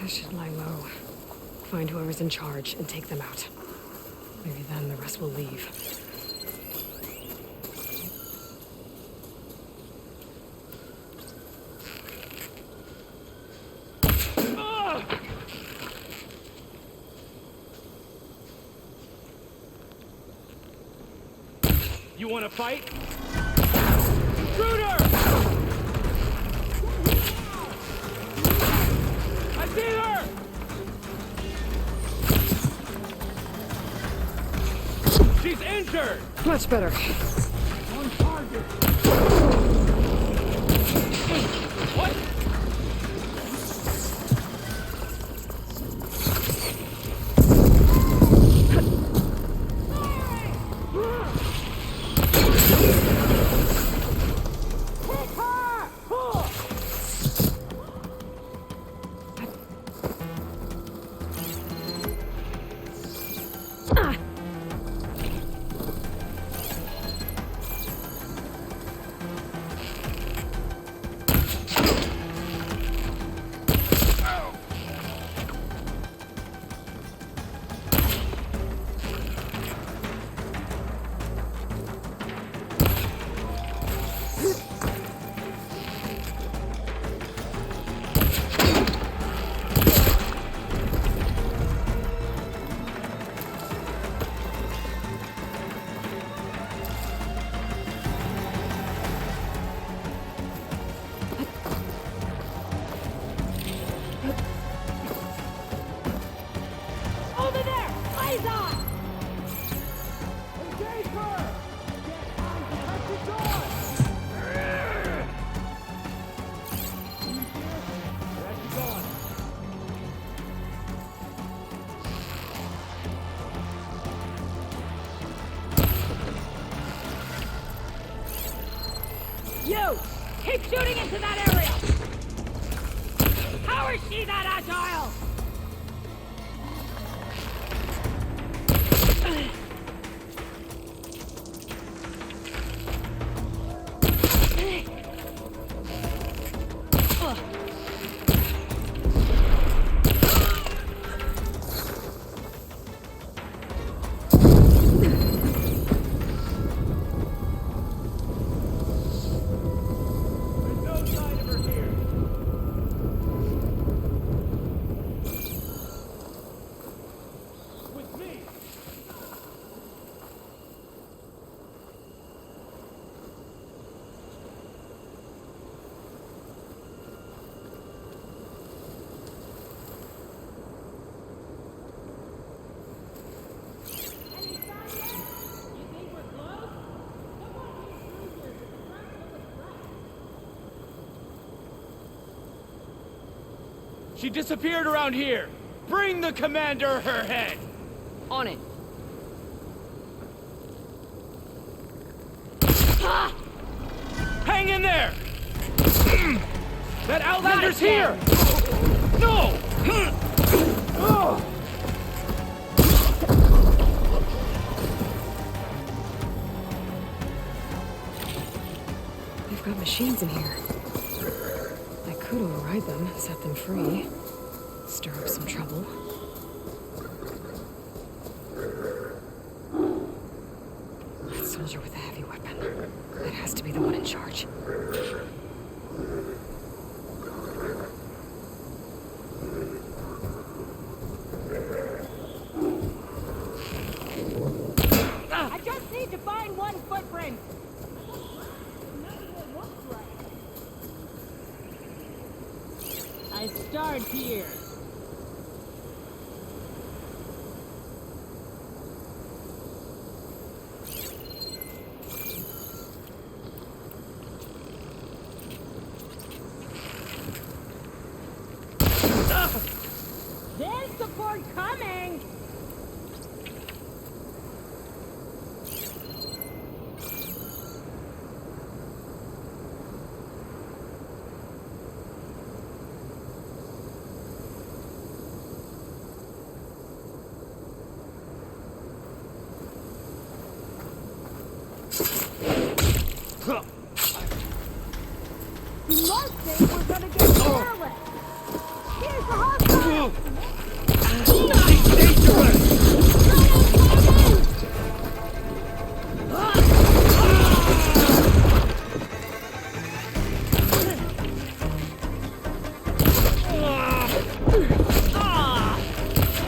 I should lie low, find whoever's in charge, and take them out. Maybe then the rest will leave. You want to fight? Intruder! I see her! She's injured! Much better. On target! What? Eyes on! Engage her! Get eyes to touch the door! Where's she going? You! Keep shooting into that area! How is she that agile? She disappeared around here! Bring the commander her head! On it. Hang in there! That Outlander's here! No! They've got machines in here. I could override them, set them free. Stir up some trouble. That soldier with the heavy weapon. That has to be the one in charge. I just need to find one footprint! I start here. There's support coming! You must think we're gonna get careless! Here's the hospital!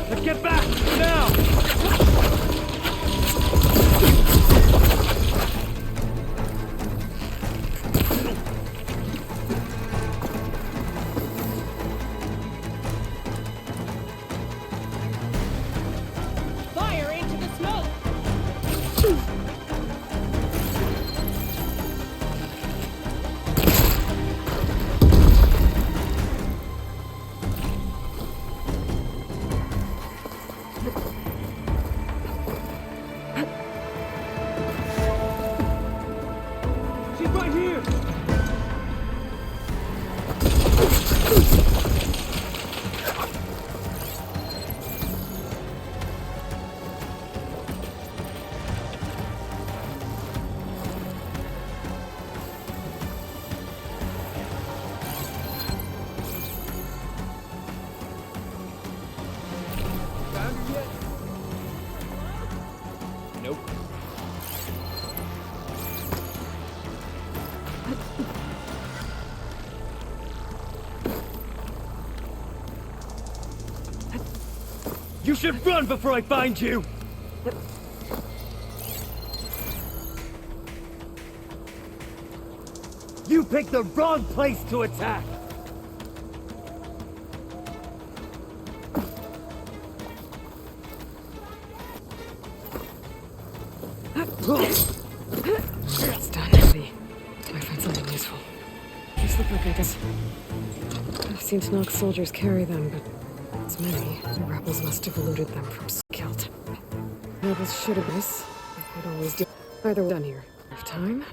Let's get back! Now! Fire into the smoke! She's right here! Found her yet? Nope. You should run before I find you! You picked the wrong place to attack! It's done, Abby. I find something useful. These look like Vegas. I've seen Tenak's soldiers carry them, but as many, the rebels must have eluded them from killed. Rebels should have this. They could always do. Either way, done here. Have time?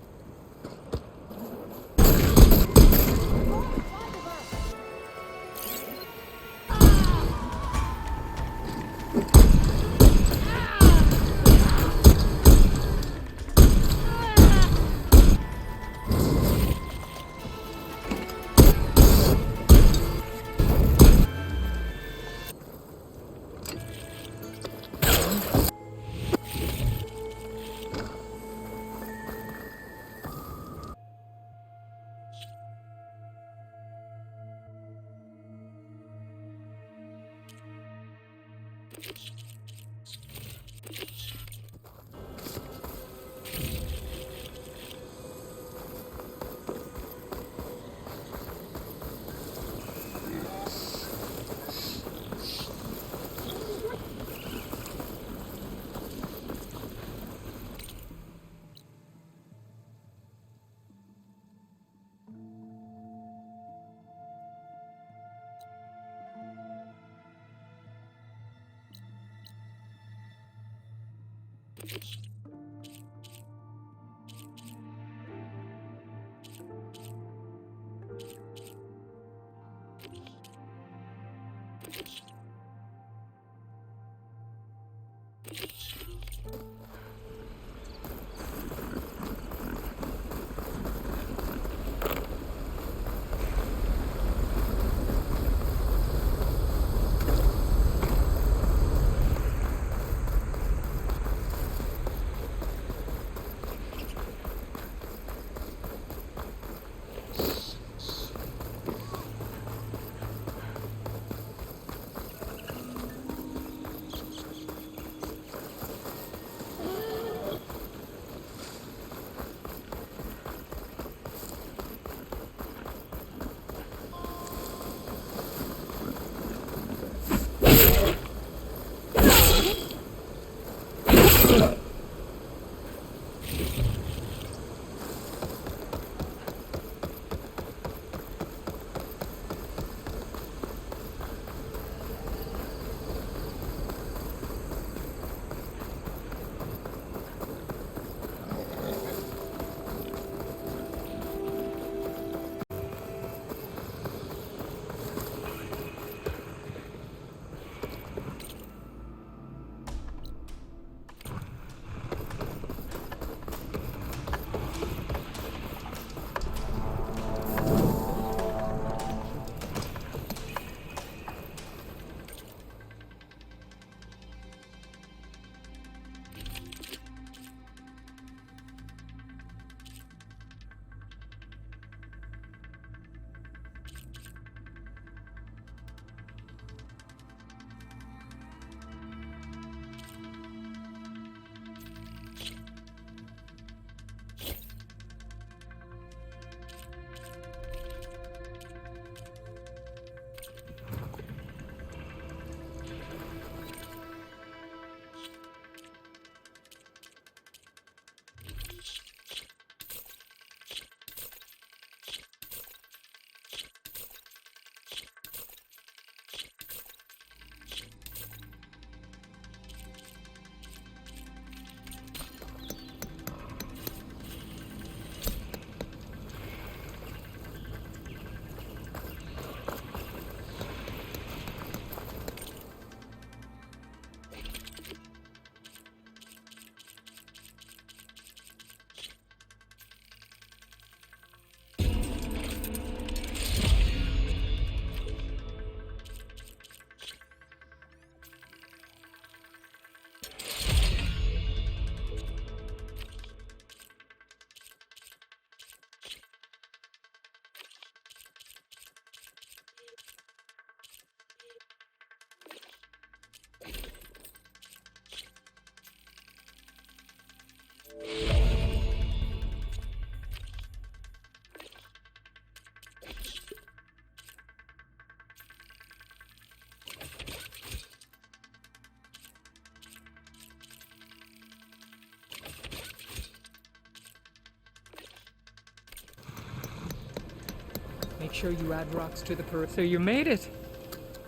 sure you add rocks to the perimeter. So you made it.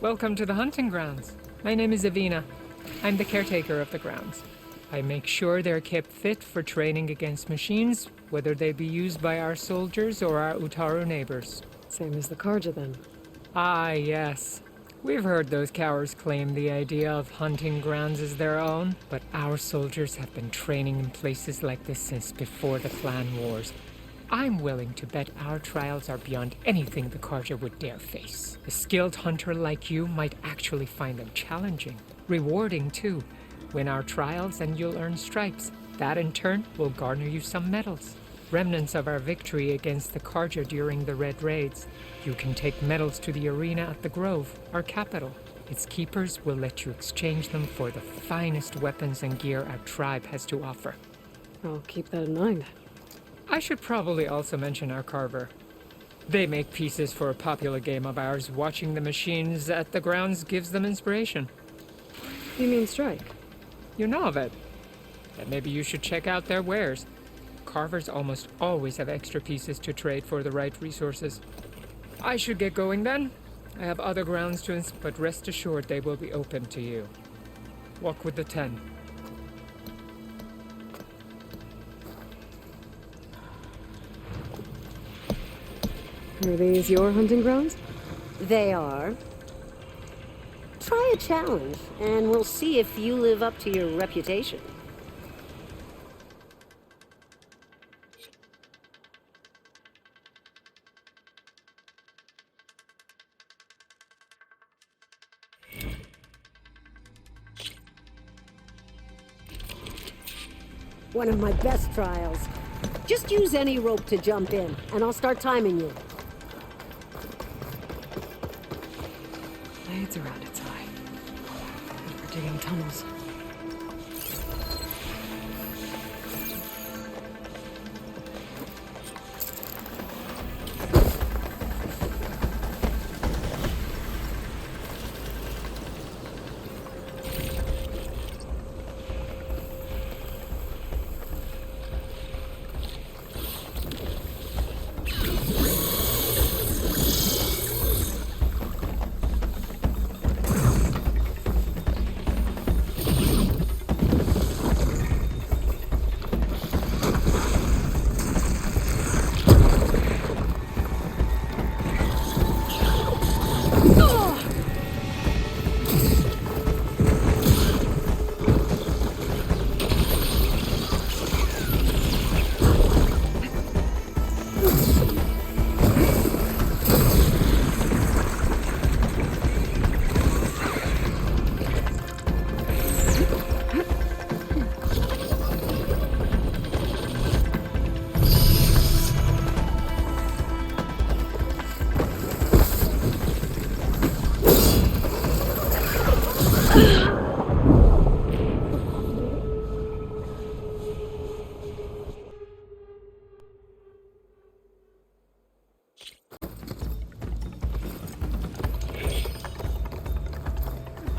Welcome to the hunting grounds. My name is Avina. I'm the caretaker of the grounds. I make sure they're kept fit for training against machines, whether they be used by our soldiers or our Utaru neighbors. Same as the Karja, then. Ah, yes. We've heard those cowards claim the idea of hunting grounds as their own, but our soldiers have been training in places like this since before the clan wars. I'm willing to bet our trials are beyond anything the Karja would dare face. A skilled hunter like you might actually find them challenging. Rewarding, too. Win our trials and you'll earn stripes. That, in turn, will garner you some medals. Remnants of our victory against the Karja during the Red Raids. You can take medals to the arena at the Grove, our capital. Its keepers will let you exchange them for the finest weapons and gear our tribe has to offer. I'll keep that in mind. I should probably also mention our carver. They make pieces for a popular game of ours. Watching the machines at the grounds gives them inspiration. You mean strike? You know of it. Then maybe you should check out their wares. Carvers almost always have extra pieces to trade for the right resources. I should get going then. I have other grounds to but rest assured they will be open to you. Walk with the 10. Are these your hunting grounds? They are. Try a challenge, and we'll see if you live up to your reputation. One of my best trials. Just use any rope to jump in, and I'll start timing you. Blades around its eye. Good for digging tunnels.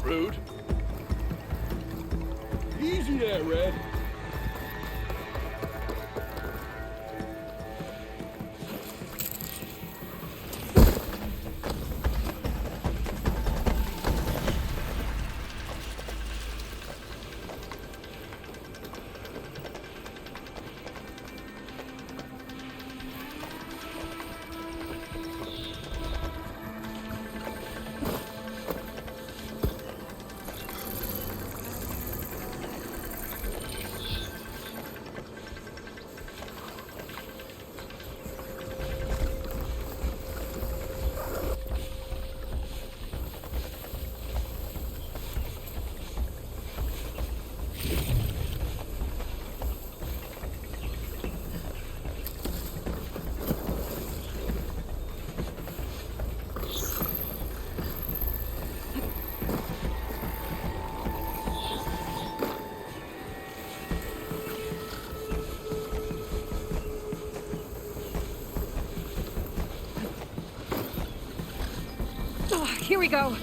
Rude. Easy there, Red. Here we go.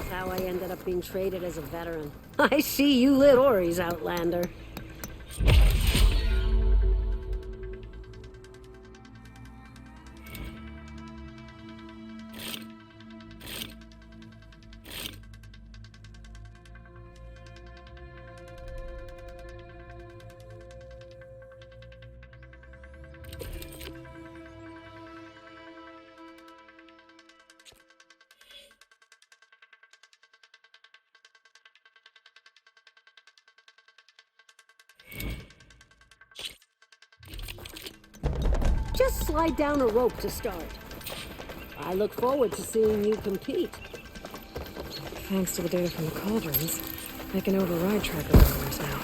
How I ended up being traded as a veteran. I see you lit Ori's, Outlander. Just slide down a rope to start. I look forward to seeing you compete. Thanks to the data from the cauldrons, I can override tracker numbers now.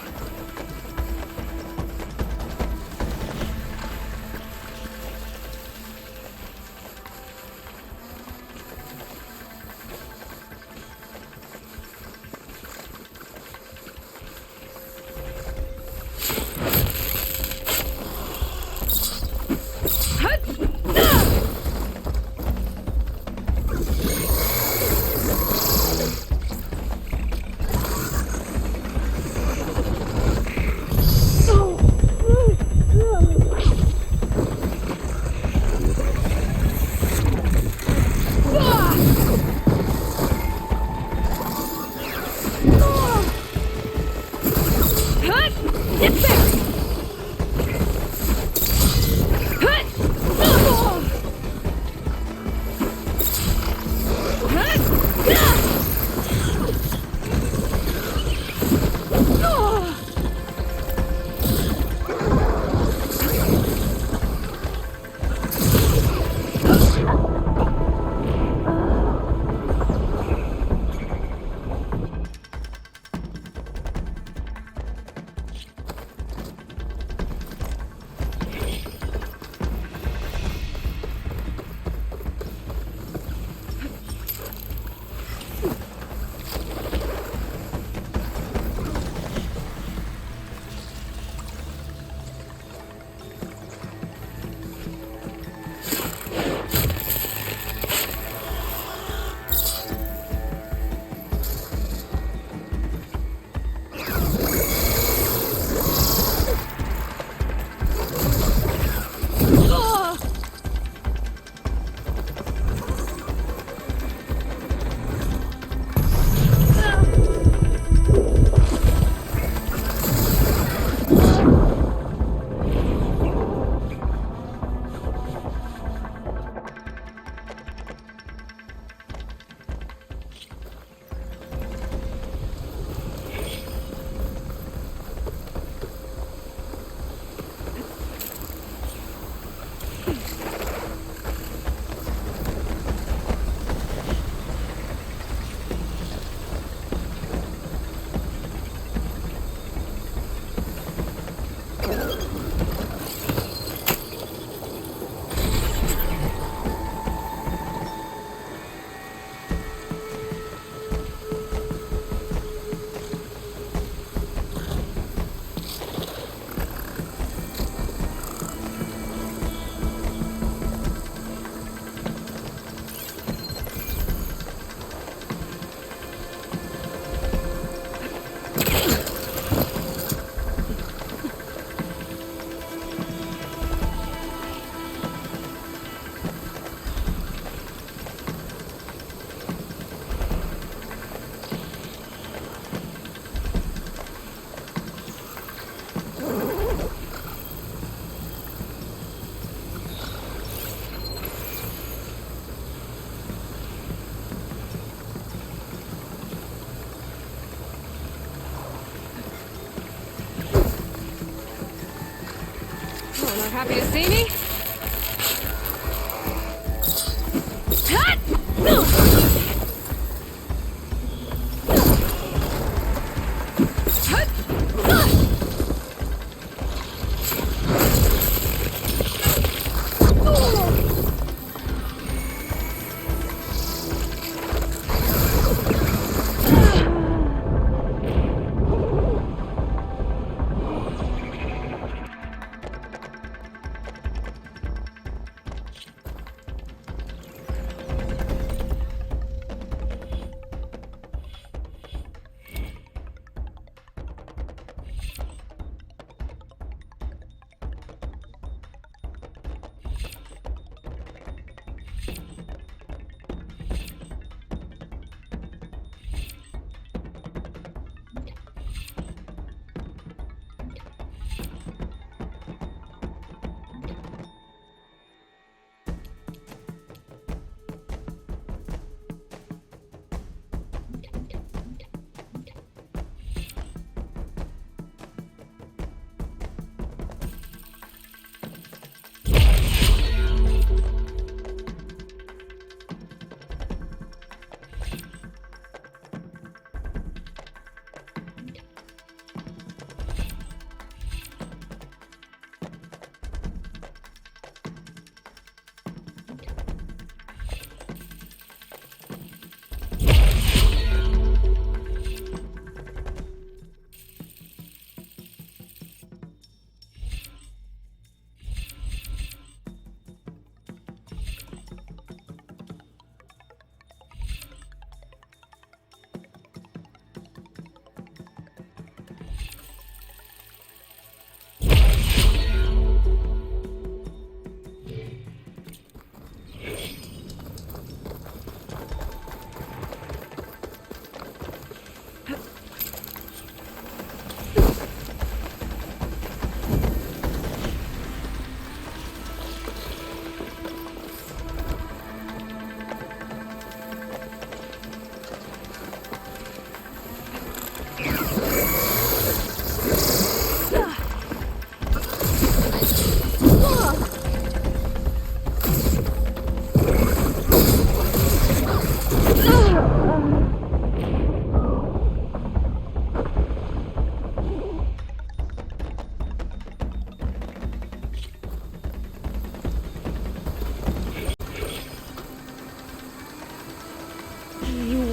Happy to see me?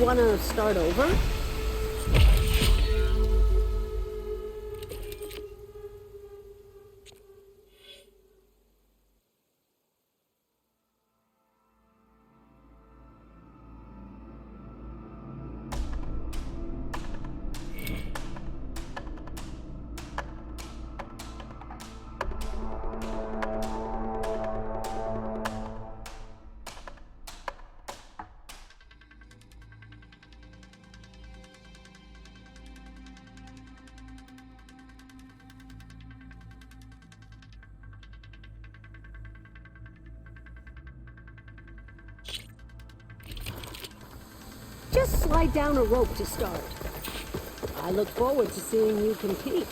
Want to start over? Just slide down a rope to start. I look forward to seeing you compete.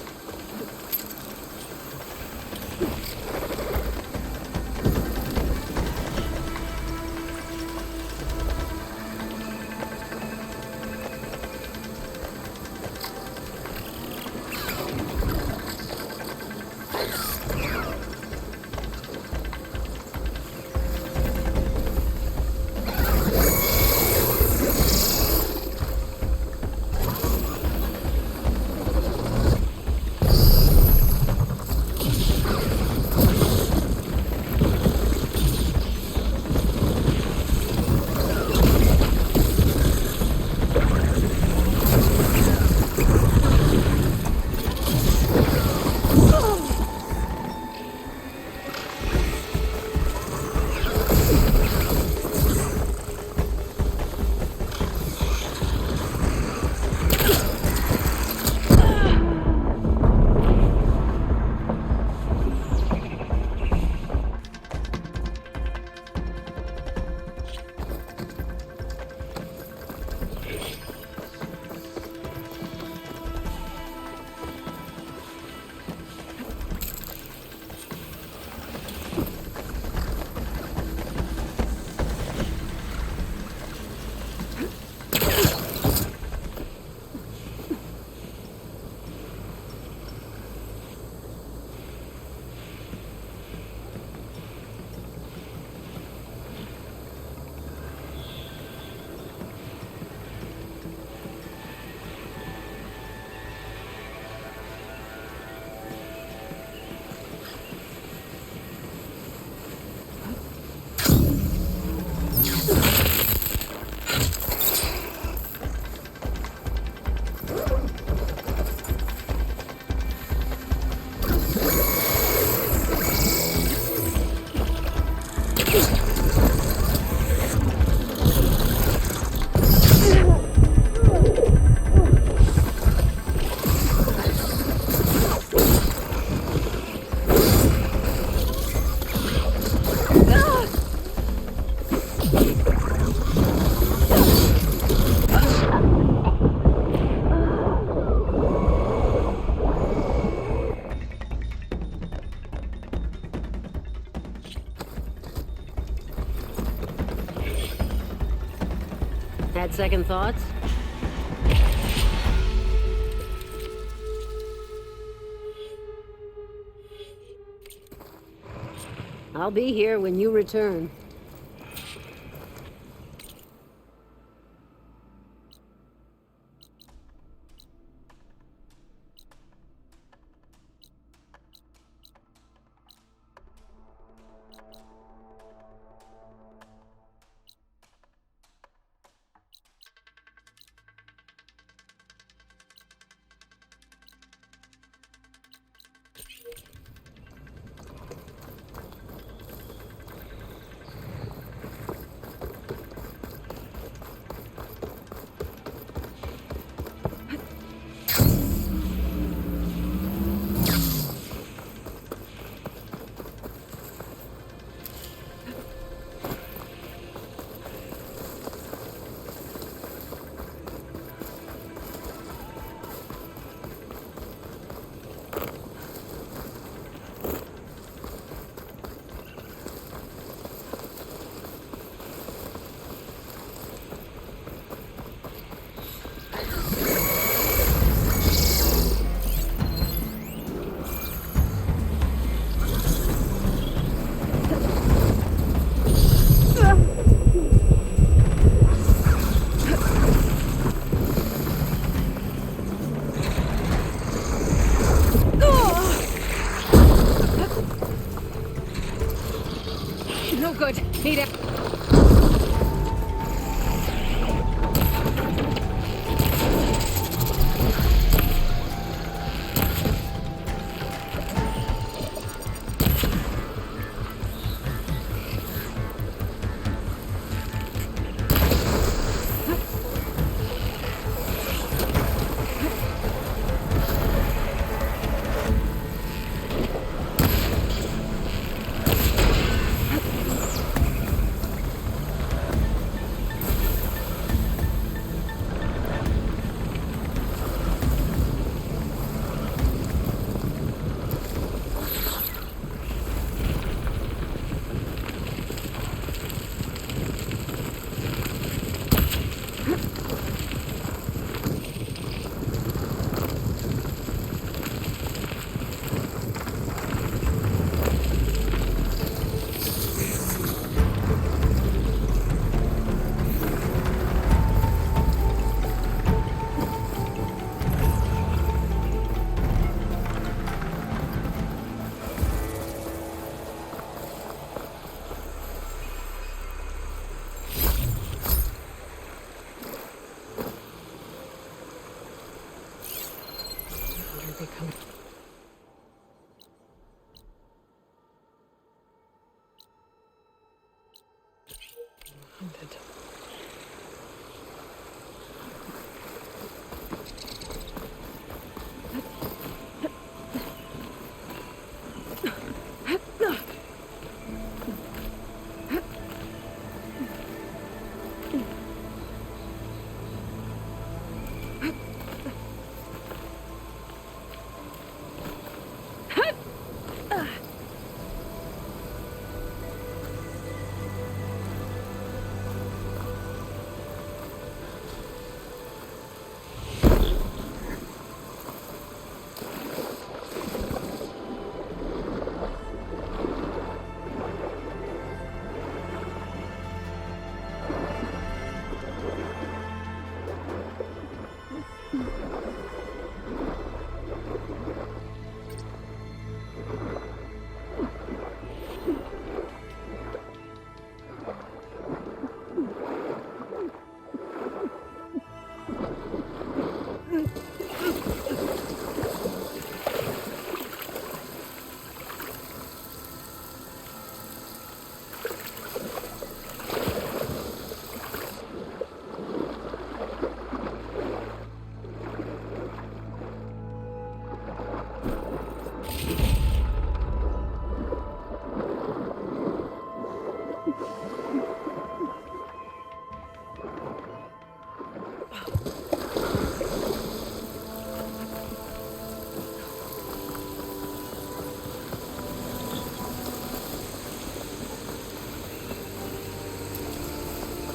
Had second thoughts? I'll be here when you return. No good. Need it.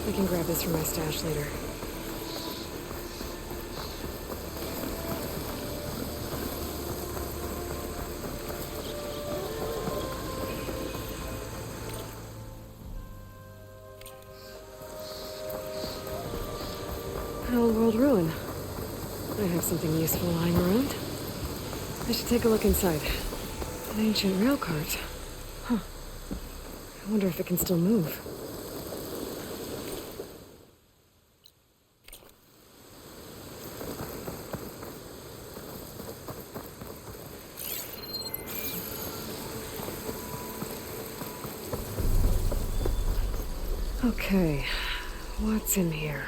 I can grab this from my stash later. An old world ruin. I have something useful lying around. I should take a look inside. An ancient rail cart. Huh. I wonder if it can still move. Okay, what's in here?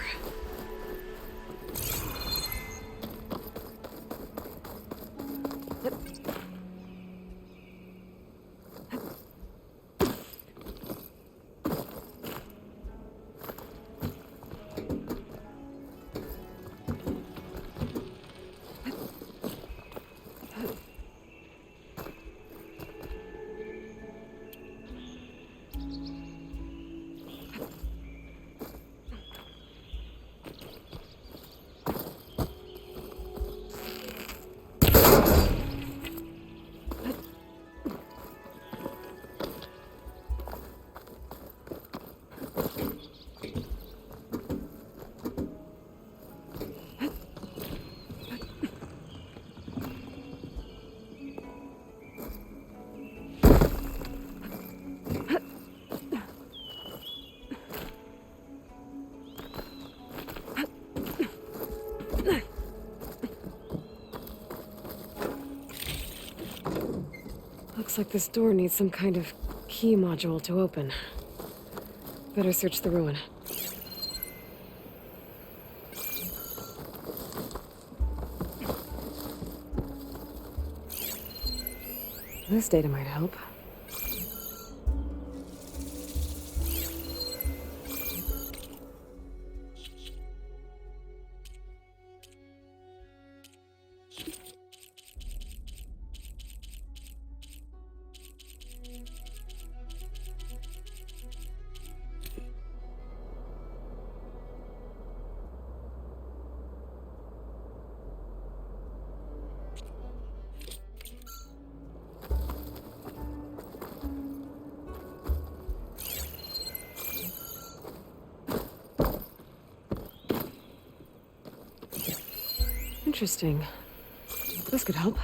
Looks like this door needs some kind of key module to open. Better search the ruin. This data might help. Interesting. This could help.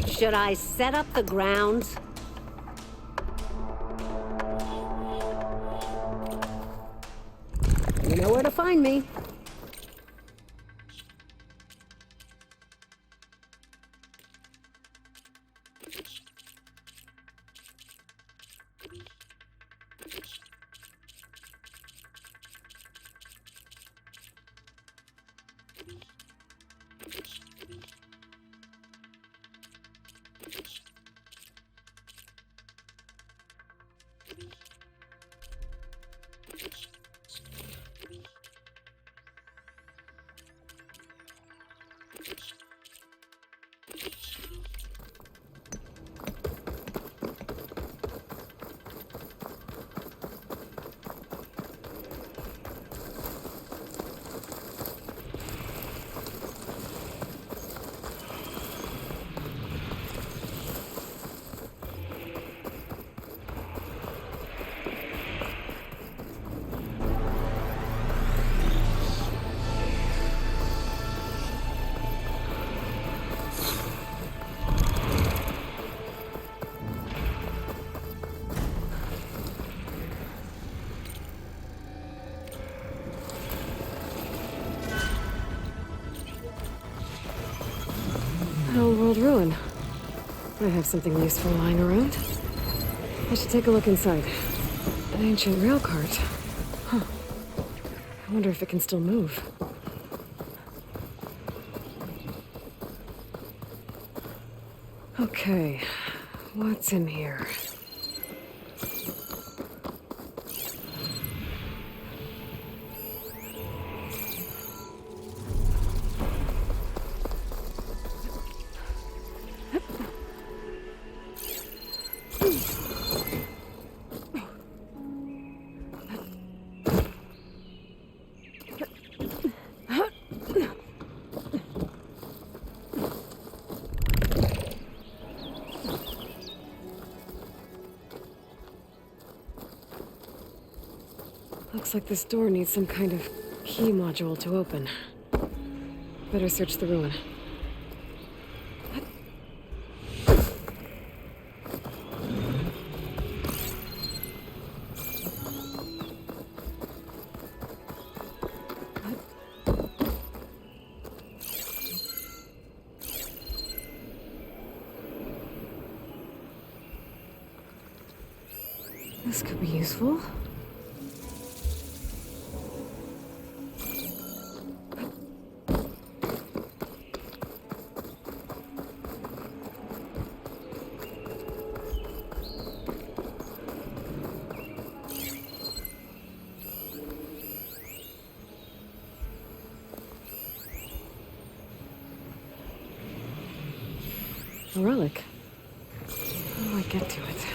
Should I set up the grounds? You know where to find me. Old world ruin. Might have something useful lying around. I should take a look inside. An ancient rail cart. Huh. I wonder if it can still move. Okay, what's in here? Looks like this door needs some kind of key module to open. Better search the ruin. This could be useful. A relic. How do I get to it?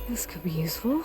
This could be useful.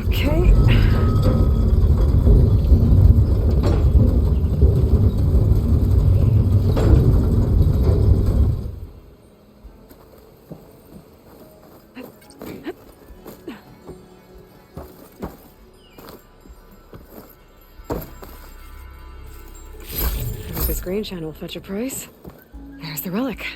Okay. This green channel will fetch a price. There's the relic.